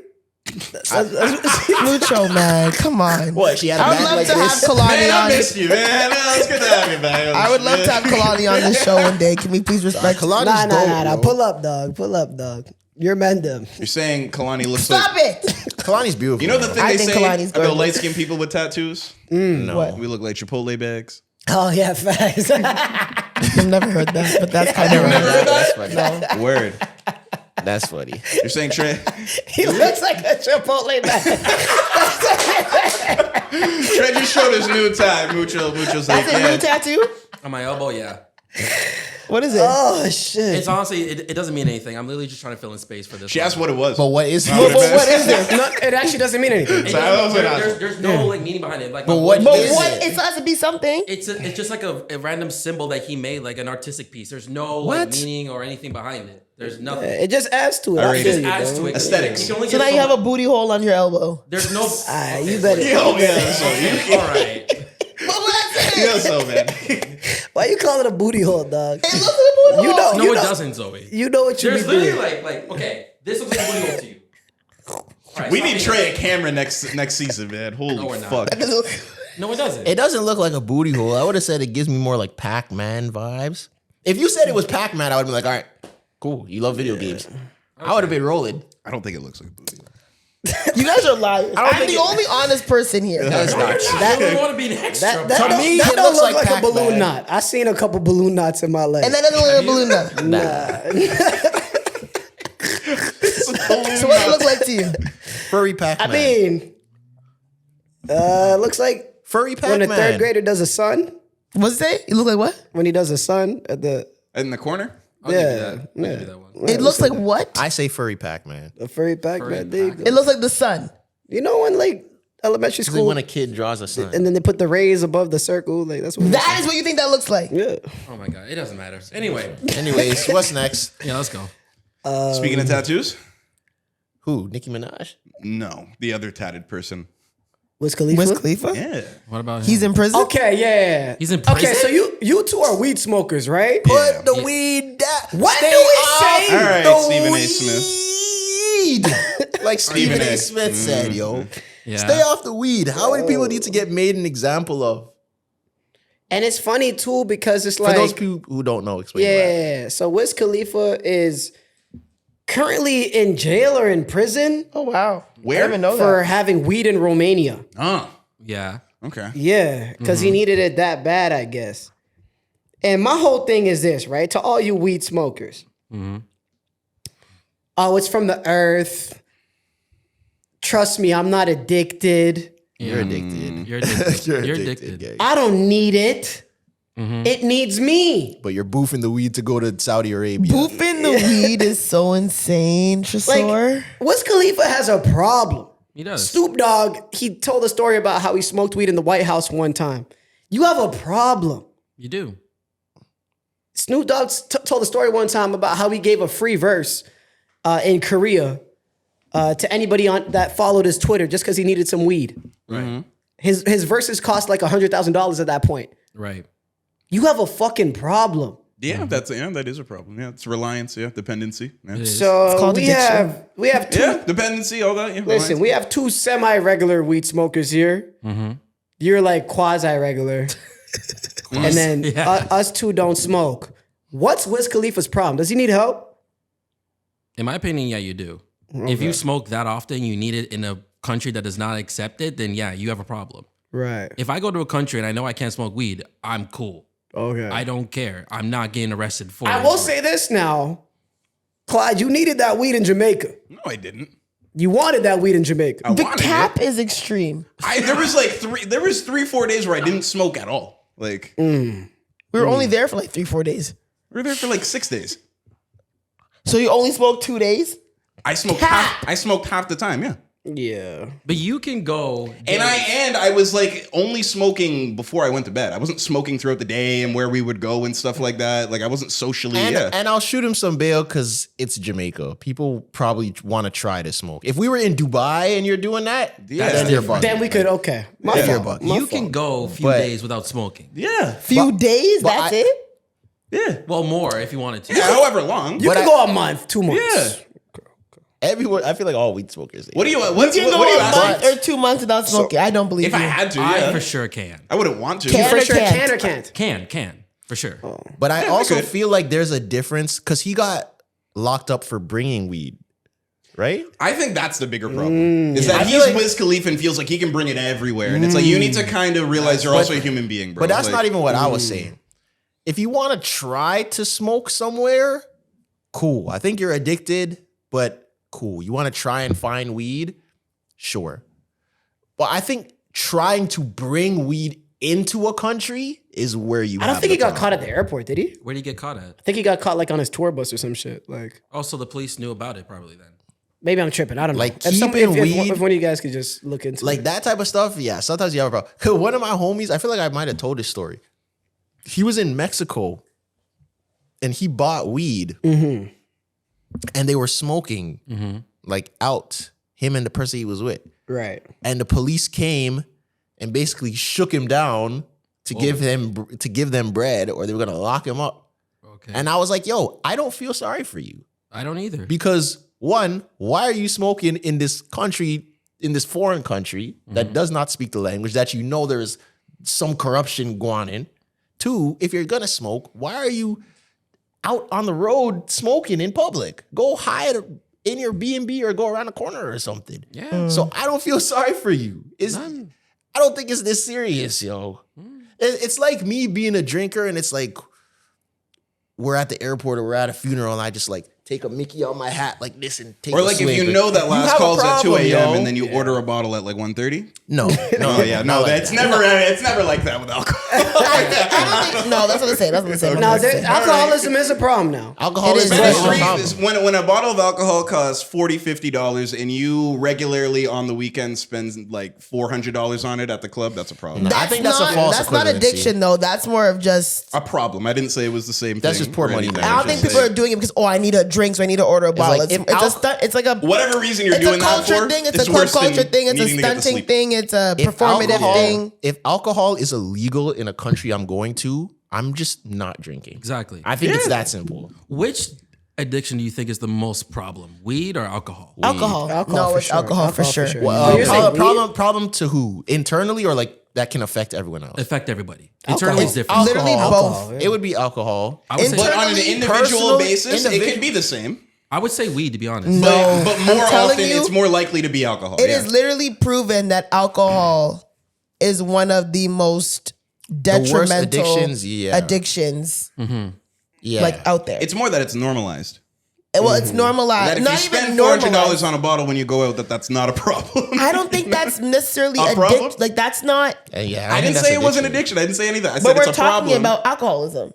Mucho, man. Come on. What, she had a I would bag love like to have this? Kehlani Man, I on. missed you, man. It's good to have you back. I would love to have Kehlani on this show one day. Can we please respect? Kalani's Nah. dope, yo. Pull up, dog. Pull up, dog. You're them. You're saying Kehlani looks Stop like... it. Kalani's beautiful. You know the thing I they think say Kehlani's about gorgeous. light-skinned people with tattoos? No. What? We look like Chipotle bags. Oh, yeah, facts. I've never heard that, but that's kind of That's funny. Word. That's funny. You're saying Trey? He looks like a Chipotle man. Trey just showed his new tie. Mucho's like, That's a new tattoo. On my elbow, yeah. What is it? Oh, shit. It's honestly, it doesn't mean anything. I'm literally just trying to fill in space for this. She one. asked what it was. But what is What is this? No, it actually doesn't mean anything. It So I was doesn't- like, there's no like meaning behind it. Like, But my what boy- is What? it? It has to be something. It's just like a random symbol that he made, like an artistic piece. There's no like meaning or anything behind it. There's nothing. It just adds to it. I I rate feel it. you, Adds bro. to it. Aesthetics. You can only So get now you so have a booty hole on your elbow. There's no. You better. Oh, yeah. So you, All right. yeah, so man. Why you call it a booty hole, dog? It looks like a booty hole. You know, No, you it know, doesn't, Zoe. You know what you be There's literally doing. like, okay, this looks like a booty hole to you. All right, We stop need it. Trey a camera next season, man. Holy No, we're not. fuck. No, it doesn't. It doesn't look like a booty hole. I would have said it gives me more like Pac-Man vibes. If you said it was Pac-Man, I would be like, all right, cool. You love video games. I would have been rolling. I don't think it looks like a booty. You guys are liars. don't I'm think the it- only honest person here. That's not I don't want to be an extra. That, bro. that, me, that it don't looks look like like a balloon Pac-Man. knot. I seen a couple balloon knots in my leg. And that doesn't look like a balloon nut. So what does it look like to you? Furry Pac-Man. I mean, it looks like Furry when Pac-Man. a third grader does a sun. What's it? You look like what? When he does a sun at the In the corner? I'll give you yeah, that. I'll give you that one. It looks like what? I say Furry Pac-Man. a furry Pac-Man. There you go. It looks like the sun. You know when like elementary It's like school, when a kid draws a sun. and then they put the rays above the circle. Like that's what. That is what you think that looks like. Yeah. Oh my god, it doesn't matter. Anyway, Anyways, what's next? yeah, let's go. Speaking of tattoos? Who? Nicki Minaj? No. The other tatted person. Wiz Khalifa. Wiz Khalifa? Yeah. What about him? He's in prison? Okay, yeah. He's in Okay, prison? so you two are weed smokers, right? Yeah. Put the weed down. What Stay do we off say? All right, the Stephen A. Smith. weed. Like Stephen Stephen A. A. Smith said, yo. Yeah. Stay off the weed. How many people need to get made an example of? And it's funny too because it's For like those people who don't know, explain that. yeah. So Wiz Khalifa is currently in jail or in prison Oh wow. Where? I didn't even know for that. having weed in Romania. Oh, Yeah. okay. Yeah, because he needed it that bad, I guess. And my whole thing is this, right? To all you weed smokers. Oh, it's from the earth. Trust me, I'm not addicted. You're addicted. You're addicted. You're You're addicted, addicted. gang. I don't need it. It needs me. But you're boofing the weed to go to Saudi Arabia. Boofing the weed is so insane, Tresor. Like, Wiz Khalifa has a problem. He does. Snoop Dogg, he told a story about how he smoked weed in the White House one time. You have a problem. You do. Snoop Dogg told a story one time about how he gave a free verse in Korea to anybody that followed his Twitter just because he needed some weed. Right. His verses cost like $100,000 at that point. Right. You have a fucking problem. Yeah, that is a problem. Yeah, it's reliance. Yeah, dependency. Yeah, is. So called we addiction. have two. yeah, dependency. All that. Yeah, Listen, we have two semi-regular weed smokers here. You're like quasi-regular, and then Yeah. us two don't smoke. What's Wiz Khalifa's problem? Does he need help? In my opinion, yeah, you do. If you smoke that often, you need it in a country that does not accept it, then yeah, you have a problem. Right. If I go to a country and I know I can't smoke weed, I'm cool. Okay. I don't care. I'm not getting arrested for I it. will say this now, Clyde. You needed that weed in Jamaica. No, I didn't. You wanted that weed in Jamaica. The wanted cap it. is extreme. There was 3-4 days where I didn't smoke at all. Like We were only there for like 3-4 days. we were there for like 6 days. So you only smoked 2 days? I smoked half the time. Yeah. Yeah. But you can go. And I was like only smoking before I went to bed. I wasn't smoking throughout the day and where we would go and stuff like that. Like I wasn't socially. And I'll shoot him some bail because it's Jamaica. People probably want to try to smoke. If we were in Dubai and you're doing that, Yeah. then you're bugging. Then we could. Okay. My You're fault. bugging. My You fault. can go a few But- days without smoking. Yeah. Few days? but That's I- it? Yeah. Well, more if you wanted to. Yeah. However long. You But can I- go a month, 2 months. Yeah. Everyone, I feel like all weed smokers. What do you? You What can do go you a month ask? or 2 months without smoking. I don't believe If you. I had to, I yeah. for sure can. I wouldn't want to. Can For or sure, can't? can or can't. Can for sure. But I Yeah, also we could. feel like there's a difference because he got locked up for bringing weed, right? I think that's the bigger problem. Is that I he's feel like- Wiz Khalifa and feels like he can bring it everywhere. And it's like you need to kind of realize you're also a human being, bro. But that's Like, not even what I was saying. If you want to try to smoke somewhere, cool. I think you're addicted, but cool. You want to try and find weed? Sure. But I think trying to bring weed into a country is where you I don't have think the he got problem. caught at the airport, did he? Where do you get caught at? I think he got caught like on his tour bus or some shit. Like Also, the police knew about it probably then. maybe I'm tripping. I don't know. Like, if, keeping weed- if one of you guys could just look into Like it. that type of stuff, yeah. Sometimes you have a problem. 'Cause one of my homies, I feel like I might have told this story. He was in Mexico and he bought weed and they were smoking like out, him and the person he was with. Right. And the police came and basically shook him down to give them bread or they were gonna lock him up. Okay. And I was like, yo, I don't feel sorry for you. I don't either. Because one, why are you smoking in this country, in this foreign country that does not speak the language, that you know there's some corruption going on in? Two, if you're gonna smoke, why are you out on the road smoking in public? Go hide in your B&B or go around the corner or something. Yeah. So I don't feel sorry for you. I don't think it's this serious, yo. It's like me being a drinker and it's like we're at the airport or we're at a funeral and I just like take a Mickey on my hat like this and take Or a like if swig. you know that You last have a call's at 2 problem, a.m. yo. and then you order a bottle at like 1:30. No. Oh yeah, no, not like that's that. it's never like that with alcohol. I don't think, no, that's what I say. That's what I say. No, alcoholism is a problem now. Alcoholism It is is. a Especially problem. when a bottle of alcohol costs $40-$50 and you regularly on the weekend spend like $400 on it at the club, that's a problem. I think that's a false That's not equivalency. addiction though. That's more of just. A problem. I didn't say it was the same That's thing. just poor or money anything. management. I don't think people are doing it because I need a drink, so I need to order a bottle. like, It's, if it's a stunt. It's like a Whatever reason you're it's doing a that culture for, thing. It's it's a club worse than culture thing. It's a needing to get to stunting sleep. thing. It's a If performative thing. If alcohol is illegal in a country I'm going to, I'm just not drinking. Exactly. I think it's that simple. Which addiction do you think is the most problem? Weed or alcohol? Alcohol. Alcohol No, for it's sure. alcohol for sure. Oh, you're saying weed? Problem to who? Internally or like that can affect everyone else? Affect everybody. Alcohol. Internally is different. Literally Alcohol, both. It would be alcohol. I would say, But on an individual personal, basis, it individual- could be the same. I would say weed, to be honest. No. But more I'm telling often, you, it's more likely to be alcohol. It is literally proven that alcohol is one of the most detrimental addictions, yeah. addictions Yeah. like out there. It's more that it's normalized. Well, it's normalized. That if Not you spend even $400 normalized. on a bottle when you go out, that's not a problem. I don't think that's necessarily A problem? addiction. Like that's not. Yeah, I think didn't that's say it wasn't addiction. I didn't say any of that. I But said we're it's a talking problem. about alcoholism.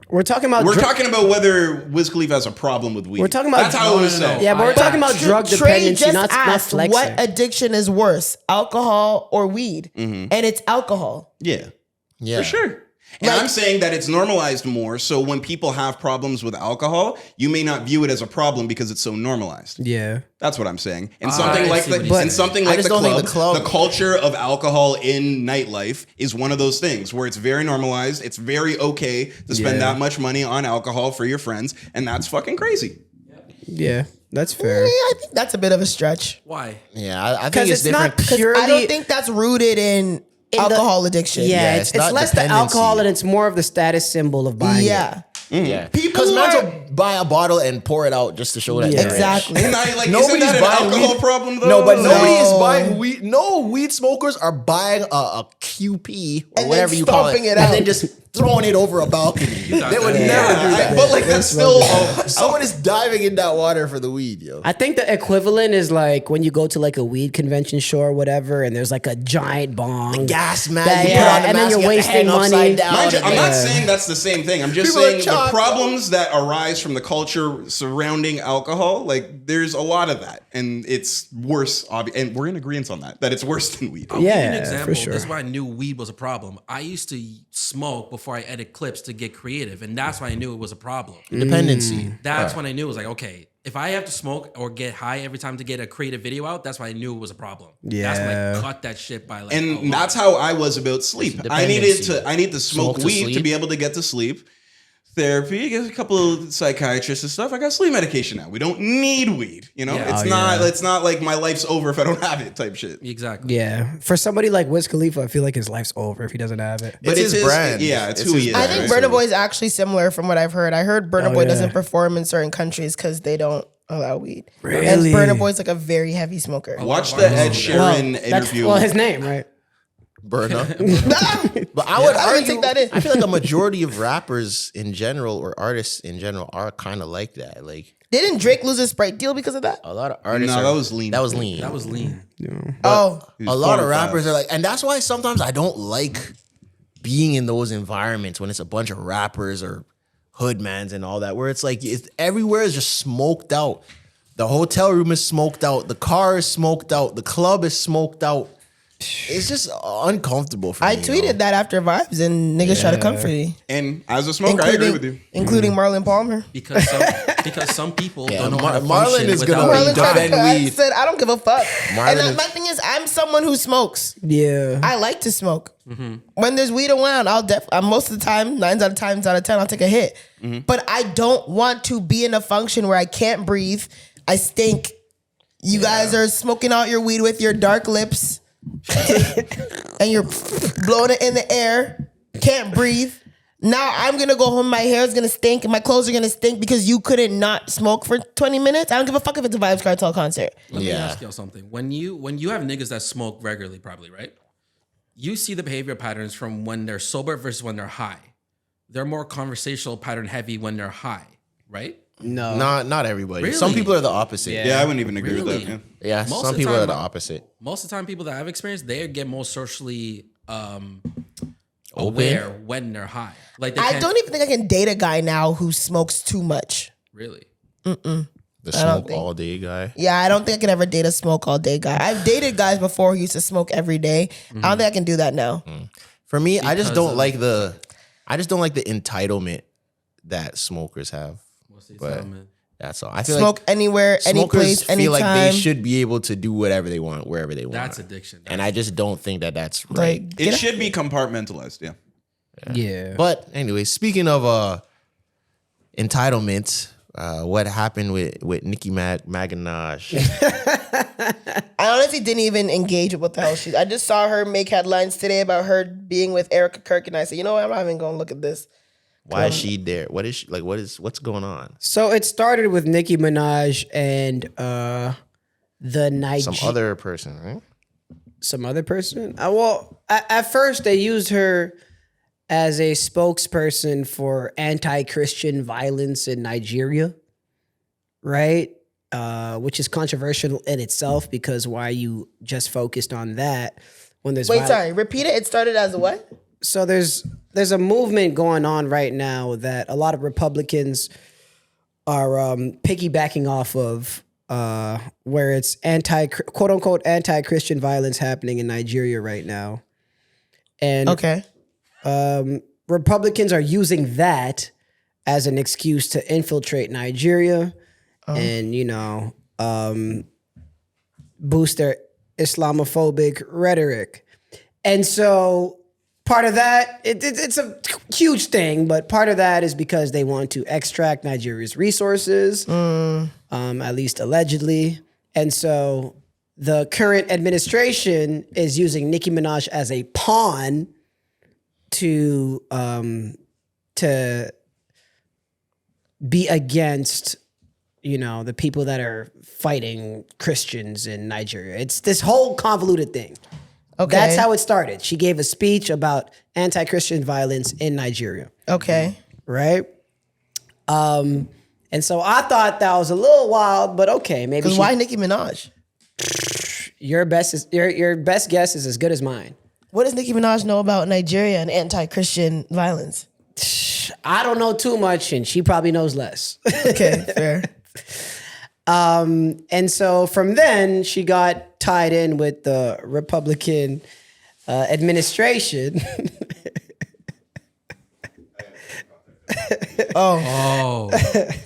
We're talking about We're talking about whether Wiz Khalifa has a problem with weed. We're talking about- That's how it was No, no, no. said. Yeah, but we're talking about drug Trey dependency, just not asked flexing. what addiction is worse, alcohol or weed, and it's alcohol. Yeah, Yeah. for sure. And Like- I'm saying that it's normalized more. So when people have problems with alcohol, you may not view it as a problem because it's so normalized. Yeah. That's what I'm saying. And I something like see what the he's and saying. something I like just the don't think club, the club- the culture of alcohol in nightlife is one of those things where it's very normalized. It's very okay to spend that much money on alcohol for your friends, and that's fucking crazy. Yeah. That's Yeah, fair. I think that's a bit of a stretch. Why? Yeah, I think Because it's it's not different. 'Cause purely. I don't think that's rooted in alcohol addiction. Yeah, Yeah, it's it's not less the dependency. alcohol and it's more of the status symbol of buying it. Yeah. Yeah. People Because who man are- will buy a bottle and pour it out just to show that Yeah. they're rich. Exactly. And I like Nobody's isn't that an buying alcohol weed. problem though? No, but nobody is No. buying weed. No, weed smokers are buying a QP or then whatever you call it, stomping it and out. then just throwing it over a balcony. They would never do that. But like that's still Someone is diving in that water for the weed, yo. I think the equivalent is like when you go to like a weed convention show or whatever, and there's like a giant bong. Gas man, That- you yeah, put on the and then mask, you're you have to wasting hang upside money. down. Mind you, I'm not Yeah. saying that's the same thing. I'm just People are saying the chopped. problems that arise from the culture surrounding alcohol, like there's a lot of that, and it's worse. And we're in agreement on that it's worse than weed. I'll give you an Yeah, example. for sure. This is why I knew weed was a problem. I used to smoke before I edit clips to get creative, and that's why I knew it was a problem. Dependency. That's when I knew it was like, okay, if I have to smoke or get high every time to get a creative video out, that's why I knew it was a problem. That's when Yeah. I cut that shit by like. a And lot. that's how I was about sleep. I need to smoke Smoke to weed to sleep. be able to get to sleep. Therapy, get a couple of psychiatrists and stuff. I got sleep medication now. We don't need weed. You know, Yeah. it's not like my life's over if I don't have it type shit. Exactly. Yeah. For somebody like Wiz Khalifa, I feel like his life's over if he doesn't have it. But It's his brand. Yeah, it's It's who his he is. I think right? Burna Boy is actually similar from what I've heard. I heard Burna Oh, Boy yeah. doesn't perform in certain countries because they don't allow weed. And Really? Burna Boy's like a very heavy smoker. Watch the Ed Sheeran That's interview. his name, right? Burner. Nah, But I would I would argue, take that in. I feel like a majority of rappers in general or artists in general are kind of like that. Like didn't Drake lose his Sprite deal because of that? a lot of artists. No, are- that was lean. That was lean. That was lean. Oh, A lot of pouring rappers fast. are like, and that's why sometimes I don't like being in those environments when it's a bunch of rappers or hoodmans and all that, where it's like everywhere is just smoked out. The hotel room is smoked out. The car is smoked out. The club is smoked out. It's just uncomfortable for I me. tweeted that after Vibes and niggas try to come for me. And as a smoker, I agree with you. Including Marlon Palmer. Because some people Yeah, don't know how to Marlon function is without gonna being Marlon defend tried to, high. I weed. said, I don't give a fuck. Marlon And is- my thing is, I'm someone who smokes. Yeah. I like to smoke. When there's weed around, most of the time, 9 out of 10, I'll take a hit. But I don't want to be in a function where I can't breathe. I stink. You guys are smoking out your weed with your dark lips. And you're blowing it in the air. Can't breathe. Now I'm gonna go home. My hair is gonna stink, and my clothes are gonna stink because you couldn't not smoke for 20 minutes. I don't give a fuck if it's a Vibes Cartel concert. Let me Yeah. ask y'all something. When you have niggas that smoke regularly, probably, right? You see the behavior patterns from when they're sober versus when they're high. They're more conversational pattern heavy when they're high, right? No. Not everybody. Really? Some people are the opposite. Yeah. Yeah, I wouldn't even agree with Really? that. Yeah. Yeah, Most some of the people time, are the opposite. Most of the time, people that I've experienced, they get more socially aware when they're high. Like they I can't- don't even think I can date a guy now who smokes too much. really. The smoke all day guy. Yeah, I don't think I can ever date a smoke all day guy. I've dated guys before who used to smoke every day. I don't think I can do that now. For me, I just Because don't of- like the entitlement that smokers have. What's the But settlement? that's all. I feel Smoke like anywhere, any smokers place, feel anytime. like they should be able to do whatever they want, wherever they want. That's addiction. And I just don't think that that's right. Like, It should be compartmentalized. Yeah. Yeah. But anyway, speaking of entitlement, What happened with Nicki Minaj? I honestly didn't even engage with what the hell she. I just saw her make headlines today about her being with Erika Kirk, and I said, you know what? I'm not even going to look at this. Why is she there? What is she like? What's going on? So it started with Nicki Minaj and Some other person, right? Some other person. Well, at first they used her as a spokesperson for anti-Christian violence in Nigeria, right? Which is controversial in itself because why you just focused on that when there's sorry, repeat it. It started as a what? So there's a movement going on right now that a lot of Republicans are piggybacking off of, where it's quote unquote anti-Christian violence happening in Nigeria right now, and Okay. Republicans are using that as an excuse to infiltrate Nigeria and boost their Islamophobic rhetoric, and so. Part of that, it's a huge thing, but part of that is because they want to extract Nigeria's resources, at least allegedly. And so the current administration is using Nicki Minaj as a pawn to be against, the people that are fighting Christians in Nigeria. It's this whole convoluted thing. Okay. That's how it started. She gave a speech about anti-Christian violence in Nigeria. Okay. Right? And so I thought that was a little wild, but okay, maybe. Because why Nicki Minaj? Your best guess is as good as mine. What does Nicki Minaj know about Nigeria and anti-Christian violence? I don't know too much, and she probably knows less. Okay, fair. And so from then, she got tied in with the Republican administration.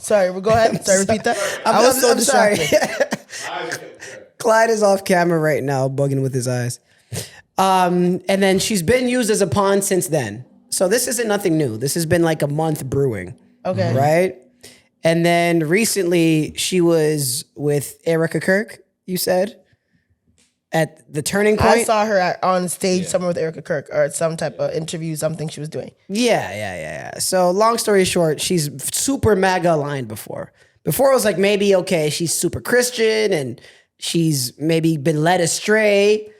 Sorry, well, go ahead. Sorry, repeat that. I was so distracted. Sorry. Clyde is off camera right now, bugging with his eyes. And then she's been used as a pawn since then. So this isn't nothing new. This has been like a month brewing. Okay. Right? And then recently she was with Erika Kirk, you said, at the Turning Point. I saw her on stage somewhere with Erika Kirk or at some type of interview, something she was doing. Yeah. So long story short, she's super MAGA aligned before. Before it was like maybe, okay, she's super Christian and she's maybe been led astray.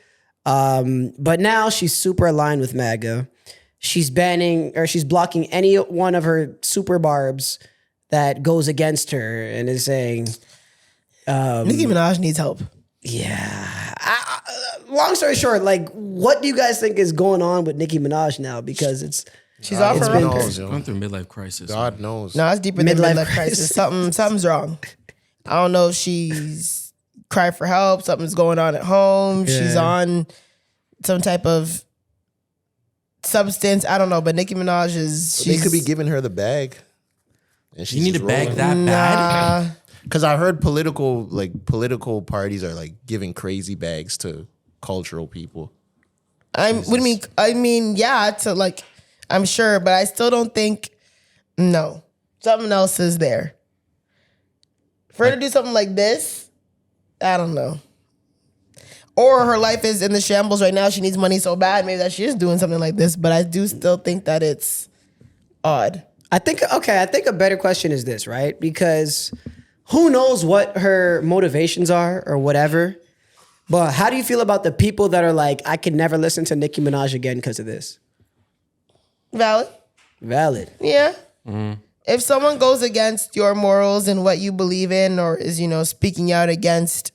But now she's super aligned with MAGA. She's blocking any one of her super barbs that goes against her and is saying, Nicki Minaj needs help. Yeah. Long story short, like, what do you guys think is going on with Nicki Minaj now? Because she's off her God rocker. knows, yo. Going through midlife crisis. God knows. No, it's deeper than Midlife midlife crisis. Something's wrong. I don't know if she's crying for help. Something's going on at home. Yeah. She's on some type of substance. I don't know, but Nicki Minaj is. They could be giving her the bag. And You need to bag that bad? Because I heard political parties are like giving crazy bags to cultural people. What do you mean? I mean, yeah, to like, I'm sure, but I still don't think. No, something else is there. For her to do something like this, I don't know. Or her life is in the shambles right now. She needs money so bad, maybe that she is doing something like this. But I do still think that it's odd. I think a better question is this, right? Because who knows what her motivations are or whatever. But how do you feel about the people that are like, I can never listen to Nicki Minaj again because of this? Valid. Yeah. If someone goes against your morals and what you believe in, or is, speaking out against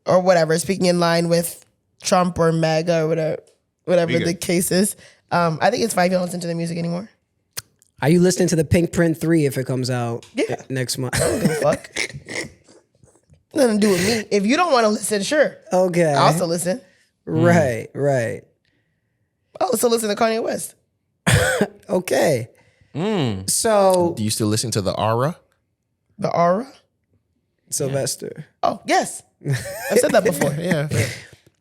or whatever, speaking in line with Trump or MAGA or whatever the case is, I think it's fine if you don't listen to the music anymore. Are you listening to the Pink Print 3 if it comes out next month? I don't give a fuck. Nothing to do with me. If you don't want to listen, sure. Okay. I'll still listen. Right. I'll still listen to Kanye West. Okay. So Do you still listen to the Aura? The Aura? Sylvester. Oh, yes. I've said that before. Yeah.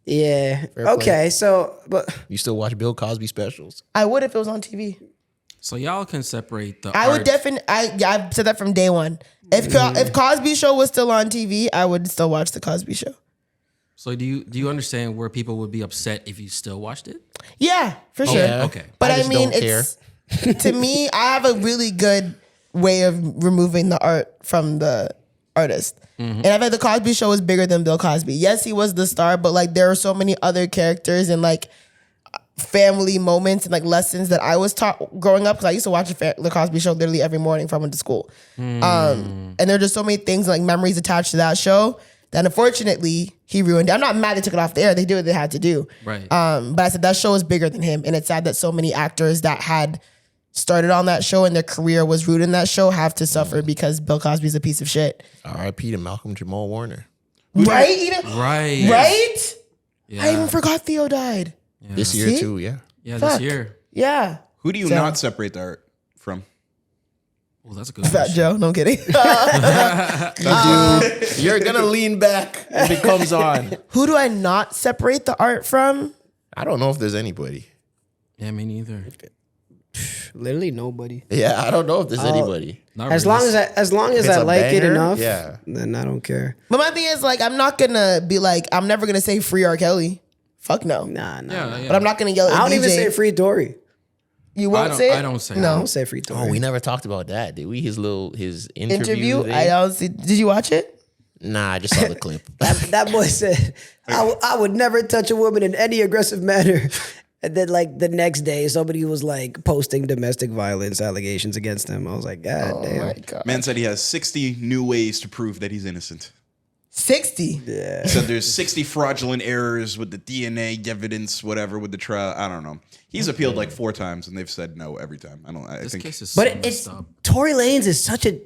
Yeah. play. Okay. So, but You still watch Bill Cosby specials? I would if it was on TV. So y'all can separate the. I would definitely. I've said that from day one. If Cosby Show was still on TV, I would still watch the Cosby Show. So do you understand where people would be upset if you still watched it? Yeah, for sure. Yeah. Okay. But I just mean, don't it's to me, I have a really good way of removing the art from the artist. And I bet the Cosby Show is bigger than Bill Cosby. Yes, he was the star, but like there are so many other characters and like family moments and like lessons that I was taught growing up because I used to watch the Cosby Show literally every morning before I went to school. And there are just so many things like memories attached to that show that unfortunately he ruined. I'm not mad they took it off the air. They did what they had to do. Right. But I said that show is bigger than him, and it's sad that so many actors that had started on that show and their career was rooted in that show have to suffer because Bill Cosby's a piece of shit. R.I.P. to Malcolm Jamal Warner. Right? You know? Right. Right? Yeah. I even forgot Theo died. This year See? too, yeah. Yeah, Fuck. this year. Yeah. Who do you So- not separate the art from? Well, that's a good Fat question. Joe. No, I'm kidding. Dude, you're gonna lean back if it comes on. Who do I not separate the art from? I don't know if there's anybody. Yeah, me neither. Literally nobody. Yeah, I don't know if there's anybody. Not As really. long as It's I a like it banger, enough, yeah. then I don't care. But my thing is, like, I'm not gonna be like, I'm never gonna say free R. Kelly. Fuck no. Nah. Yeah, yeah. But I'm not gonna yell at I don't DJ. even say free Dory. You won't say it? I don't say I No. don't say free Dory. Oh, we never talked about that, did we? His interview thing? I don't see. Did you watch it? Nah, I just saw the clip. That boy said, I would never touch a woman in any aggressive manner. And then, like, the next day, somebody was, like, posting domestic violence allegations against him. I was like, God damn. Oh my God. Man said he has 60 new ways to prove that he's innocent. 60. He said there's 60 fraudulent errors with the DNA evidence, whatever, with the trial. I don't know. He's appealed like 4 times, and they've said no every time. I This think. case is so But messed up. Tory Lanez is such an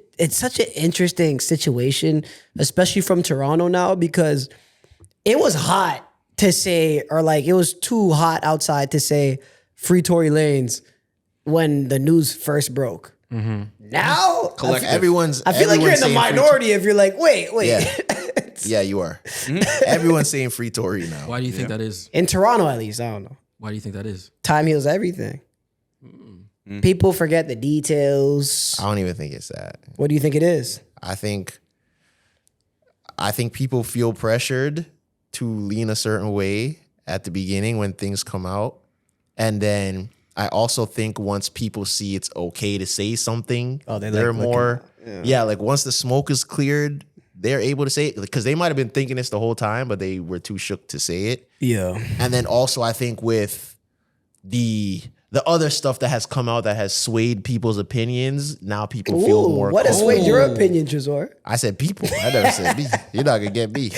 interesting situation, especially from Toronto now, because it was hot to say, or like it was too hot outside to say free Tory Lanez when the news first broke. Now, Everyone's. I feel like you're in everyone's the saying free minority if you're like, wait. Yeah. Yeah, you are. Everyone's saying free Tory now. Why do you think that is? In Toronto, at least, I don't know. Why do you think that is? Time heals everything. People forget the details. I don't even think it's that. What do you think it is? I think people feel pressured to lean a certain way at the beginning when things come out. And then I also think once people see it's okay to say something, they're like more, like once the smoke is cleared, they're able to say it because they might have been thinking this the whole time, but they were too shook to say it. Yeah. And then also I think with the other stuff that has come out that has swayed people's opinions, now people feel more. What has swayed your opinion, Tresor? I said people. I never said me. You're not gonna get me.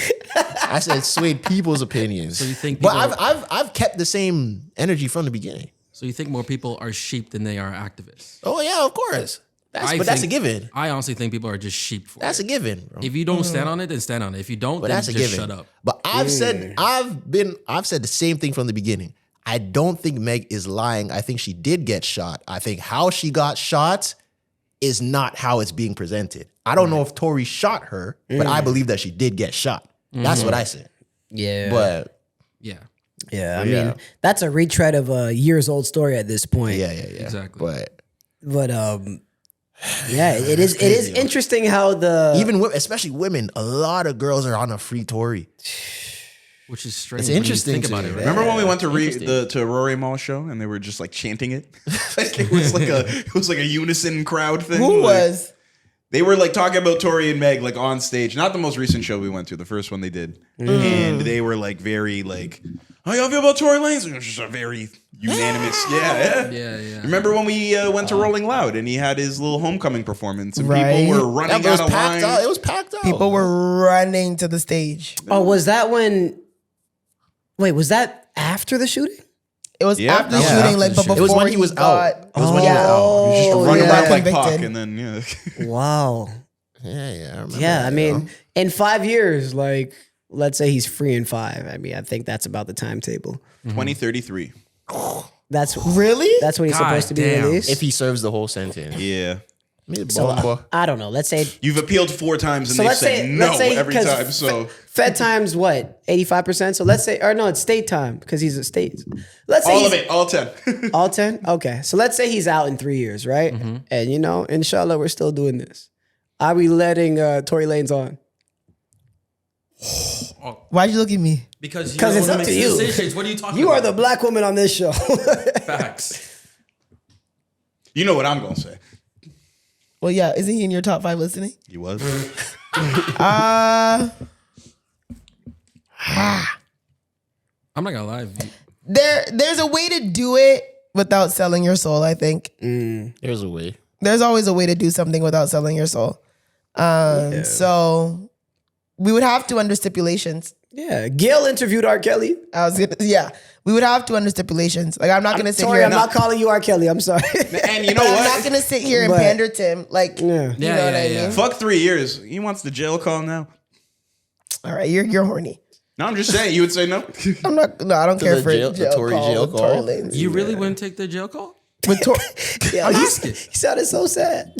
I said swayed people's opinions. So you think but people I've kept the same energy from the beginning. So you think more people are sheep than they are activists? Oh yeah, of course. That's a think- given. I honestly think people are just sheep for That's it. a given, bro. If you don't stand on it, then stand on it. If you don't, But then that's a just given. shut up. But I've said the same thing from the beginning. I don't think Meg is lying. I think she did get shot. I think how she got shot is not how it's being presented. I don't know if Tory shot her, but I believe that she did get shot. That's what I said. Yeah. But Yeah, Yeah, I mean, that's a retread of a years old story at this point. yeah. exactly. But Yeah, it is interesting how the even especially women, a lot of girls are on a free Tory. Which is strange. It's when you interesting think to about me, it, man. right? Remember when we went to Rory Mall's show and they were just like chanting it? Like, it was like a unison crowd thing. Who Like, was? They were like talking about Tori and Meg like on stage. Not the most recent show we went to, the first one they did. And they were like very like, how y'all feel about Tory Lanez? It was just a very unanimous. Yeah. Remember when we went to Rolling Loud and he had his little homecoming performance and Right. people were running It was out of packed line. out. It was packed out. People were running to the stage. Oh, was that when? Wait, was that after the shooting? It was Yeah, after the that was shooting, after like, the but shooting. before It was when he was out. It was when he was out. He was just Oh, running yeah. around like Pac Convicted. and then Wow. Yeah, I remember. Yeah, I that, mean, yo. in 5 years, like, let's say he's free in 5. I mean, I think that's about the timetable. 2033. That's Really? That's when he's God supposed to be damn. released. if he serves the whole sentence. Yeah. Bomba. I don't know. Let's say You've appealed 4 times and So they've let's said say- no let's say- every 'cause time. So Fed time's what 85%. So let's say, or no, it's state time because he's a state. Let's say all he's- of it, all 10. All 10? Okay. So let's say he's out in 3 years, right? And you know, inshallah, we're still doing this. Are we letting Tory Lanez on? Why'd you look at me? Because it's up to you. Decisions. What are you talking You about? are the black woman on this show. Facts. You know what I'm gonna say. Well, yeah, isn't he in your top 5 listening? He was. I'm not gonna lie. There's a way to do it without selling your soul, I think. There's a way. There's always a way to do something without selling your soul. So we would have to under stipulations. Yeah. Gail interviewed R. Kelly. We would have to under stipulations. Like I'm not gonna sit Sorry, here. I'm not calling you R. Kelly. I'm sorry. And you know I'm what? not gonna sit here and But- pander to him. Like, you know what I mean? Fuck 3 years. He wants the jail call now. All right, you're horny. No, I'm just saying. You would say no. I'm not. No, I don't care the for jail- jail, the Tory call jail with call? Tory Lanez. You really wouldn't take the jail call? With Tor- Yeah, asking. he sounded so sad.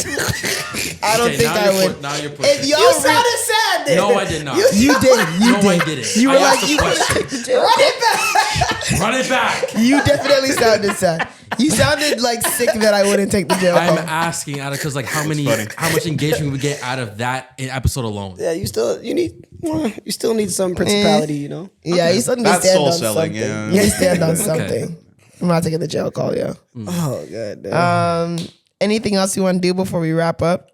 I don't think I would. Now you're If pushing. y'all You re- sounded sad then. No, I did not. you did. You No, did. I didn't. You were I like, asked a you couldn't question. take the jail. Run it back. Run it back. You definitely sounded sad. You sounded like sick that I wouldn't take the jail I'm call. asking out of because like how much engagement we get out of that episode alone. Yeah, you still need some principality, you know. Yeah, you still need to That's stand soul on selling, something. yeah. You need to stand on something. I'm not taking the jail call, yeah. Oh god. Anything else you want to do before we wrap up?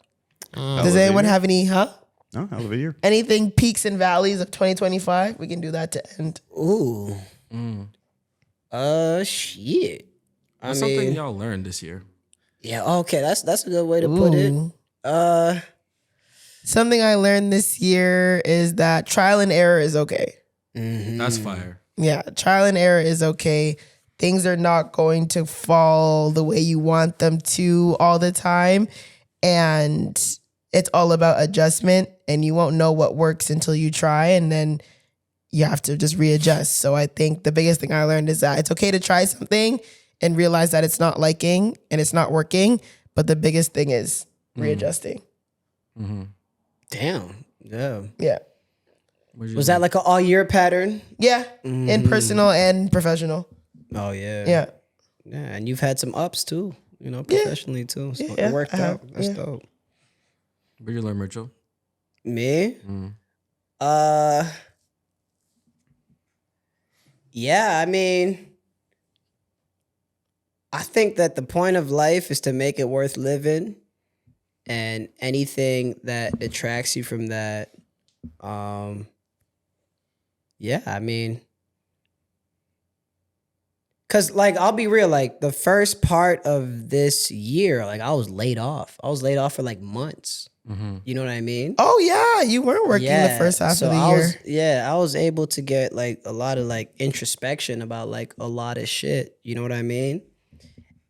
Does anyone have any, No, hell of a year. anything peaks and valleys of 2025? We can do that to end. Ooh. Shit. I What's mean, something y'all learned this year? yeah. Okay, that's a good way to put it. Ooh. Something I learned this year is that trial and error is okay. That's fire. Yeah, trial and error is okay. Things are not going to fall the way you want them to all the time. And it's all about adjustment. And you won't know what works until you try. And then you have to just readjust. So I think the biggest thing I learned is that it's okay to try something and realize that it's not liking and it's not working. But the biggest thing is readjusting. Damn. Yeah. Yeah. Was that like an all year pattern? Yeah. In personal and professional. Oh yeah. Yeah. Yeah, and you've had some ups too, you know, professionally too. So Yeah, it worked I have, out. That's yeah. dope. Where you learn, Mucho? Me? Yeah, I mean, I think that the point of life is to make it worth living, and anything that detracts you from that, yeah, I mean, cause like I'll be real, like the first part of this year, like I was laid off. I was laid off for like months. You know what I mean? Oh, yeah. You weren't working the first half of the year. I was able to get like a lot of like introspection about like a lot of shit. You know what I mean?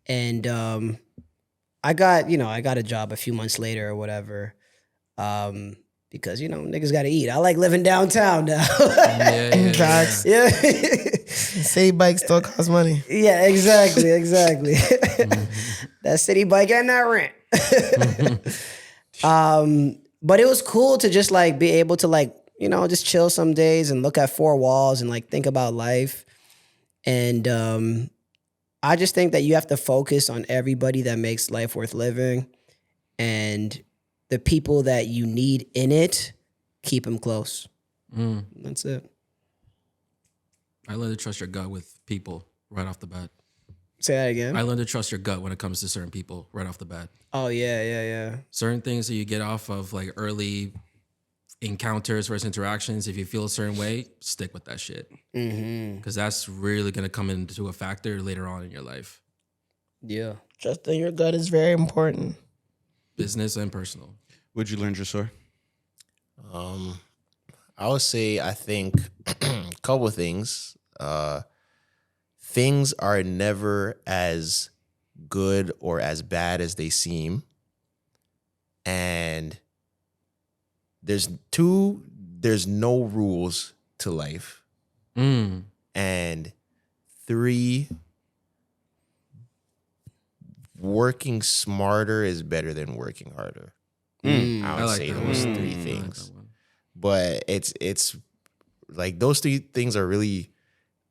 And I got a job a few months later or whatever. Because you know, niggas gotta eat. I like living downtown now. Facts. Yeah. City bike still costs money. Yeah, exactly. That city bike and that rent. But it was cool to just like be able to like, you know, just chill some days and look at four walls and like think about life. And I just think that you have to focus on everybody that makes life worth living, and the people that you need in it, keep them close. That's it. I learned to trust your gut with people right off the bat. Say that again. I learned to trust your gut when it comes to certain people right off the bat. Oh yeah. Certain things that you get off of like early encounters versus interactions. If you feel a certain way, stick with that shit. Because that's really going to come into a factor later on in your life. Yeah. Trusting your gut is very important. Business and personal. What'd you learn, Jasor? I would say I think a couple of things. Things are never as good or as bad as they seem. And there's no rules to life. And 3, working smarter is better than working harder. I would say those three things. But it's like those three things are really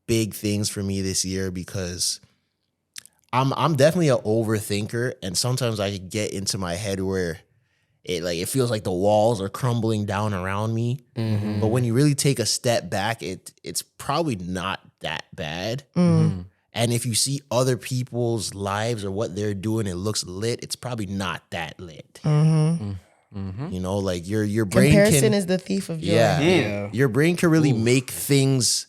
big things for me this year because I'm definitely an overthinker, and sometimes I get into my head where it feels like the walls are crumbling down around me. But when you really take a step back, it's probably not that bad. And if you see other people's lives or what they're doing, it looks lit, it's probably not that lit. You know, like your brain Comparison is the thief of joy. yeah. Your brain can really make things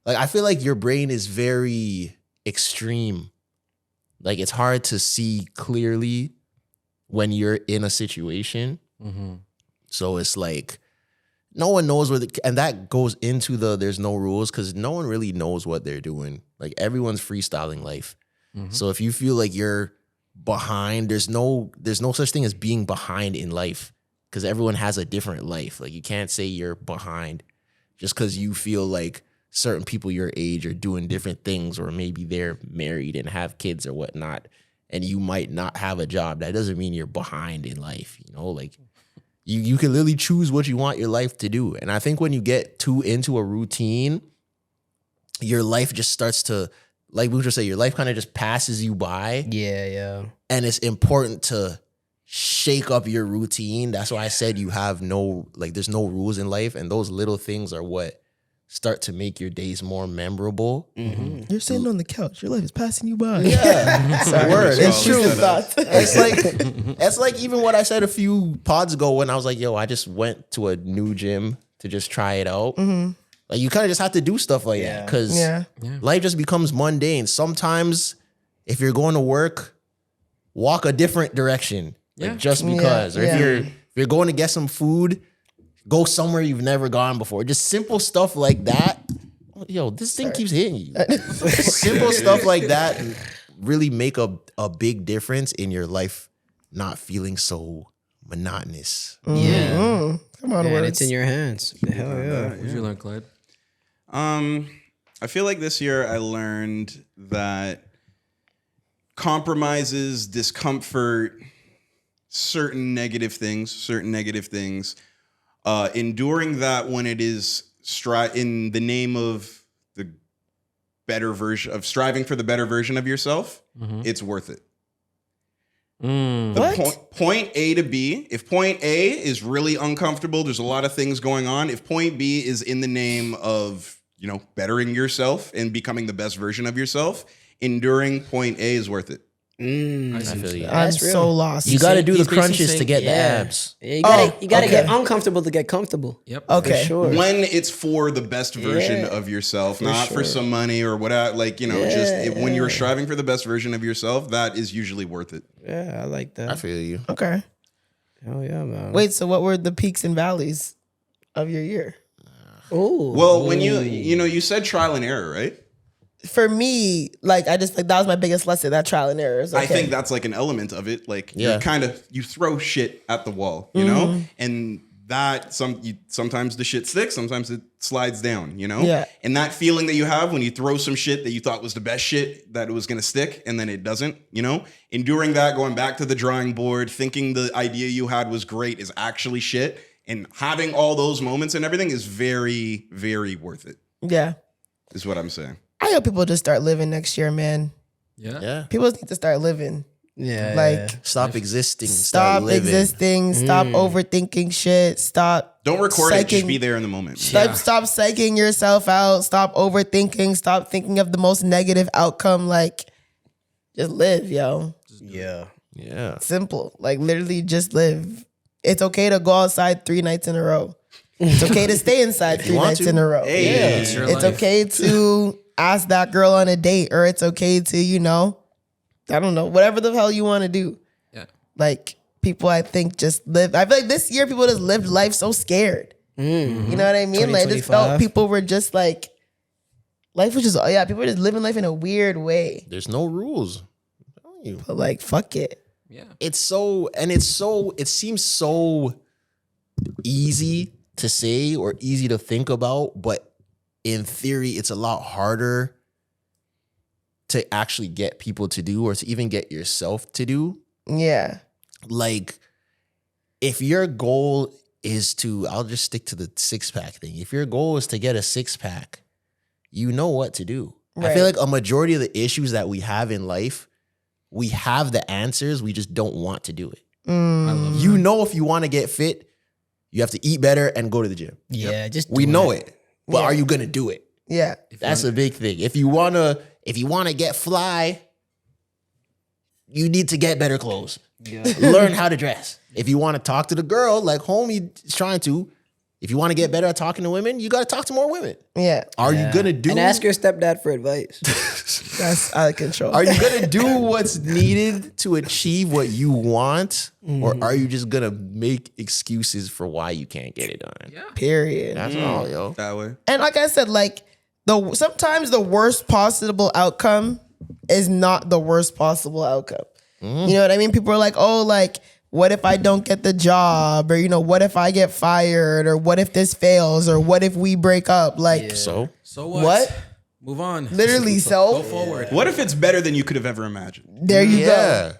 like I feel like your brain is very extreme. Like it's hard to see clearly when you're in a situation. So it's like no one knows and that goes into there's no rules because no one really knows what they're doing. Like everyone's freestyling life. So if you feel like you're behind, there's no such thing as being behind in life because everyone has a different life. Like you can't say you're behind just because you feel like certain people your age are doing different things, or maybe they're married and have kids or whatnot, and you might not have a job. That doesn't mean you're behind in life. You know, like you can literally choose what you want your life to do. And I think when you get too into a routine, your life just starts to, like Mucho say, your life kind of just passes you by. Yeah. And it's important to shake up your routine. That's why I said you have there's no rules in life. And those little things are what start to make your days more memorable. You're sitting on the couch. Your life is passing you by. Yeah. Word. It's true. Thoughts. It's like even what I said a few pods ago when I was like, yo, I just went to a new gym to just try it out. Like you kind of just have to do stuff like that because life just becomes mundane. Sometimes if you're going to work, walk a different direction. Like just because. Or if you're going to get some food, go somewhere you've never gone before. Just simple stuff like that. Yo, this thing keeps hitting you. Simple stuff like that really make a big difference in your life not feeling so monotonous. Come on, words. It's in your hands. Hell yeah. What did you learn, Clyde? I feel like this year I learned that compromises, discomfort, certain negative things, enduring that when it is in the name of the better version of striving for the better version of yourself, it's worth it. Point A to B, if point A is really uncomfortable, there's a lot of things going on. If point B is in the name of, bettering yourself and becoming the best version of yourself, enduring point A is worth it. I feel you. I'm so lost. You got to do the crunches to get the abs. Yeah, you gotta get uncomfortable to get comfortable. Yep. Okay. For sure. When it's for the best version of yourself, not for some money or whatever. Like, when you're striving for the best version of yourself, that is usually worth it. Yeah, I like that. I feel you. Okay. Hell yeah, man. Wait, so what were the peaks and valleys of your year? Well, when you said trial and error, right? For me, like I just like that was my biggest lesson. That trial and error is okay. I think that's like an element of it. Like you throw shit at the wall, you know, and that sometimes the shit sticks, sometimes it slides down, Yeah. And that feeling that you have when you throw some shit that you thought was the best shit that it was gonna stick, and then it doesn't, enduring that, going back to the drawing board, thinking the idea you had was great is actually shit, and having all those moments and everything is very, very worth it. Yeah. Is what I'm saying. I hope people just start living next year, man. Yeah. People just need to start living. Yeah. Like Stop existing. stop existing. Stop overthinking shit. Stop. Don't record it. Just be there in the moment. Stop psyching yourself out. Stop overthinking. Stop thinking of the most negative outcome. Like, just live, yo. Yeah. Yeah. Simple. Like, literally just live. It's okay to go outside 3 nights in a row. It's okay to stay inside 3 nights in a row. Hey, It's okay to ask that girl on a date, or it's okay to, I don't know, whatever the hell you want to do. Yeah. Like, people, I think, just live. I feel like this year people just lived life so scared. You know what I mean? Like, I just felt people were just like, life was just, people were just living life in a weird way. There's no rules. But like, fuck it. Yeah. It seems so easy to say or easy to think about, but in theory, it's a lot harder to actually get people to do or to even get yourself to do. Yeah. Like, if your goal is to, I'll just stick to the 6-pack thing. If your goal is to get a 6-pack, you know what to do. I feel like a majority of the issues that we have in life, we have the answers, we just don't want to do it. You know, if you want to get fit, you have to eat better and go to the gym. Yeah, just We know it, but are you gonna do it? Yeah. That's a big thing. If you wanna get fly, you need to get better clothes. Learn how to dress. If you want to talk to the girl, like homie is trying to, if you want to get better at talking to women, you got to talk to more women. Yeah. Are you gonna do? And ask your stepdad for advice. That's out of control. Are you gonna do what's needed to achieve what you want, or are you just gonna make excuses for why you can't get it done? Yeah. Period. That's all, yo. That way. And like I said, like sometimes the worst possible outcome is not the worst possible outcome. You know what I mean? People are like, oh, like, what if I don't get the job? Or, you know, what if I get fired? Or what if this fails? Or what if we break up? Like, So So what? What? Move on. Literally, so Go forward. What if it's better than you could have ever imagined? there you go. yeah.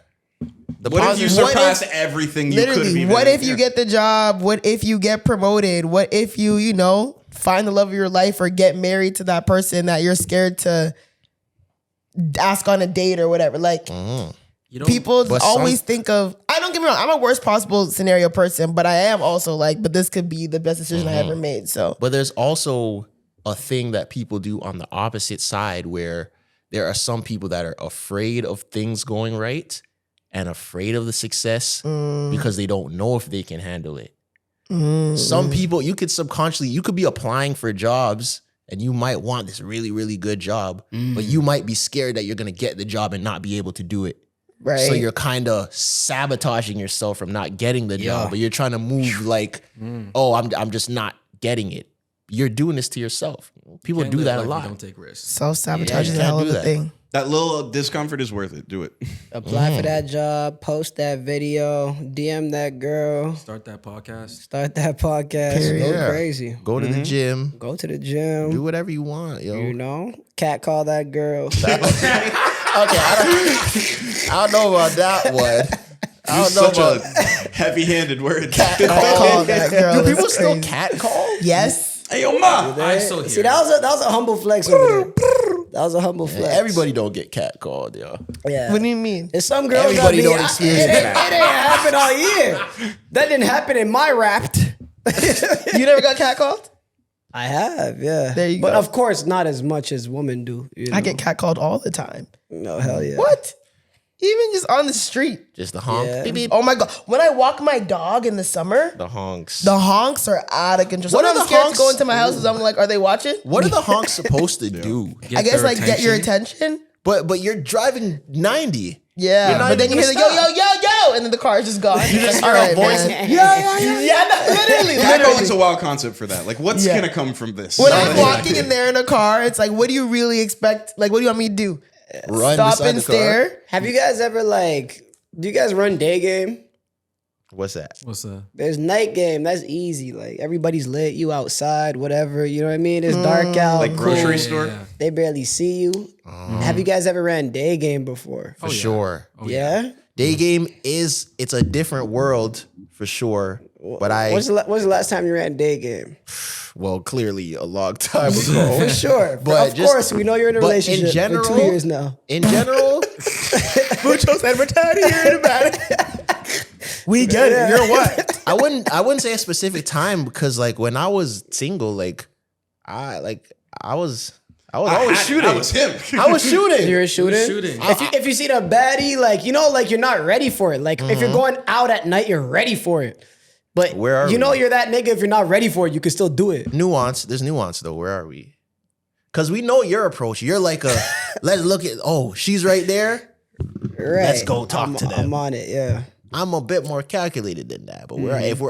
The What if you positive- surpass everything you could have Literally, even? what if you get the job? What if you get promoted? What if you know, find the love of your life or get married to that person that you're scared to ask on a date or whatever? Like, You don't, people But always think of, I don't get me wrong, I'm a worst possible scenario person, but I am also like, but this could be the best decision I ever made. So, But there's also a thing that people do on the opposite side where there are some people that are afraid of things going right and afraid of the success because they don't know if they can handle it. Some people, you could be applying for jobs and you might want this really, really good job, but you might be scared that you're going to get the job and not be able to do it. right. So you're kind of sabotaging yourself from not getting the job, but you're trying to move like, oh, I'm just not getting it. You're doing this to yourself. People can't do live that a life if lot. you don't take risks. Self-sabotage is you a can't hell of do a that. thing. That little discomfort is worth it. Do it. Apply for that job, post that video, DM that girl, Start that podcast. start that podcast, Period. go Yeah. crazy. Go to the gym. Go to the gym. Do whatever you want, yo. You know, cat call that girl. Okay, I don't know about that one. I don't know Such about a heavy-handed word. Call that girl. Do people It's still crazy. cat call? Yes. Hey, yo, ma. I still hear See, that was a humble flex over there. That was a humble flex. Everybody don't get cat called, yo. yeah. What do you mean? And some girls Everybody gotta be, don't experience it that. ain't happen all year. That didn't happen in my Wrapped. You never got catcalled? I have, yeah. There you but go. of course, not as much as women do. You know? I get catcalled all the time. No, hell yeah. What? Even just on the street. Just the honk. Yeah. Beep, beep. Oh my God. When I walk my dog in the summer, The honks. the honks are out of control. What are Sometimes I'm the scared honks? to go into my house because I'm like, are they watching? What are the honks supposed to do? Get I guess their like get your attention. But you're driving 90. Yeah. You're not But then you even hear the gonna yo, yo, yo, yo, and then the car is just gone. You just Like, hear all a right, voice. man. Yeah. No, literally. Catcalling's a wild concept for that. Like, what's Yeah. gonna come from this? When I'm walking in there in a car, it's like, what do you really expect? Like, what do you want me to do? Run Stop beside and the car. stare? Have you guys ever do you guys run day game? What's that? What's that? There's night game. That's easy. Like everybody's lit. You outside, whatever. You know what I mean? It's dark out. Like grocery cool. store. Yeah. They barely see you. Have you guys ever ran day game before? For sure. Yeah. Day game it's a different world for sure. But When's the last time you ran day game? well, clearly a long time ago. For sure. But of just- course, we know you're in a but in relationship general- for 2 years now. In general, Mucho said, we're tired of hearing about it. We get it. You're what? I wouldn't say a specific time because like when I was single, like I was always shooting. That was him. I was shooting. You're shooting. shooting. If you see the baddie, like like you're not ready for it. Like if you're going out at night, you're ready for it. But Where are you know we? you're that nigga if you're not ready for it, you can still do it. Nuance. There's nuance though. Where are we? Because we know your approach. You're like let's look at. Oh, she's right there. Right. Let's go talk to them. I'm on it. Yeah. I'm a bit more calculated than that. But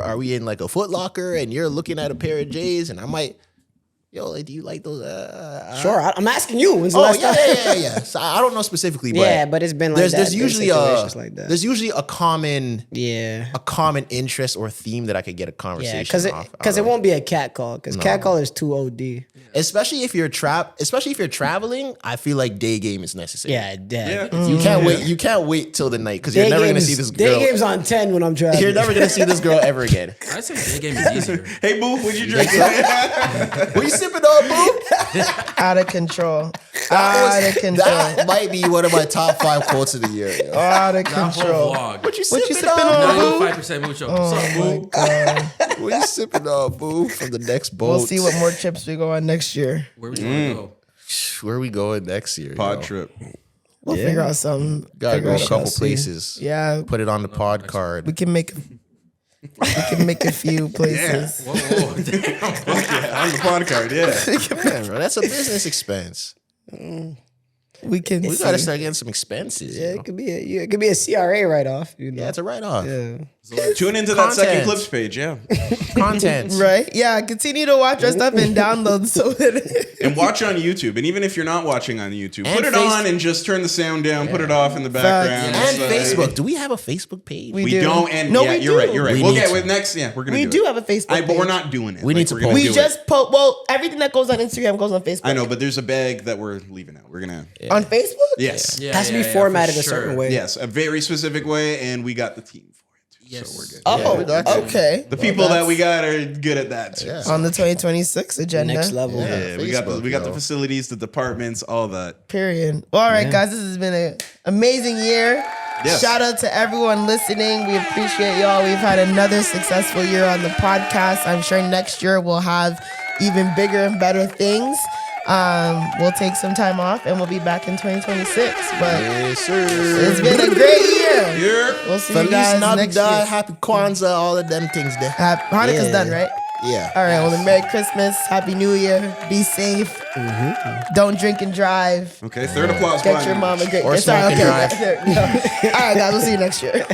are we in like a Foot Locker and you're looking at a pair of J's and I might yo, like, do you like those? Sure, I'm asking you. When's the last time? Yeah. So I don't know specifically, but Yeah, but it's been like that. there's usually situations like that. there's usually a common Yeah. interest or theme that I could get a conversation Yeah, off. because it won't be a cat call. Because cat call is too OD. Especially if you're traveling, I feel like day game is necessary. Yeah, You can't wait. You can't wait till the night because you're never gonna see this girl. Day game's on 10 when I'm traveling. You're never gonna see this girl ever again. I say day game is easier. Hey, boo, what'd you drink? What you sipping on, boo? Out of control. Out of control. That might be one of my top 5 quotes of the year. Yo. Out of That whole control. vlog. What you What you sipping sipping on? on, boo? 95% Mucho. What's up, boo? God. What you sipping on, boo? From the next boat. We'll see what more trips we go on next year. Where we gonna go? Where are we going next year? Pod yo? trip. We'll figure out something. Gotta Figure go a out couple something. places. Yeah, Put it on the pod card. we can make a few places. Whoa, whoa. Yeah, on the pod card, yeah. Yeah, bro, that's a business expense. We can. We gotta start getting some expenses. Yeah, you know? it could be a CRA write off. You know? Yeah, it's a write-off. Yeah. Tune into that second Content. clips page, yeah. Content. Right? Yeah, continue to watch our stuff and download so that And watch on YouTube. And even if you're not watching on YouTube, And put it on and just turn the sound down, put it off in the background. And It's, Facebook. Do we have a Facebook page? We don't. And No, yeah, we you're do. right. You're right. We We'll need get to. with next. Yeah, we're gonna. we do do it. have a Facebook But we're page. not doing it. We need to we're gonna post. We do just post. Well, everything that goes on Instagram goes on Facebook. I know, but there's a bag that we're leaving out. We're gonna. On Facebook? Yes. Yeah, It has to be yeah, yeah, formatted for a certain sure. way. Yes, a very specific way, and we got the team for it too. Yes. So we're good. Oh, we got you. okay. The people that we got are good at that too. Yeah. So, On the 2026 agenda. Next level. yeah, we got Facebook, the yo. facilities, the departments, all that. Period. Well, all right, guys, this has been an amazing year. Yes. Shout out to everyone listening. We appreciate y'all. We've had another successful year on the podcast. I'm sure next year we'll have even bigger and better things. We'll take some time off and we'll be back in 2026, but Yes, sir. it's been a great year. Here. We'll see you Feliz guys next Navidad, year. Happy Kwanzaa, all of them things there. Hanukkah's Yeah. done, right? Yeah. All right, well, then Merry Christmas, Happy New Year, be safe, don't drink and drive, Okay, third applause. get button. your mama great. Or Sorry, smoke and okay. No. All right, guys, we'll see you next year.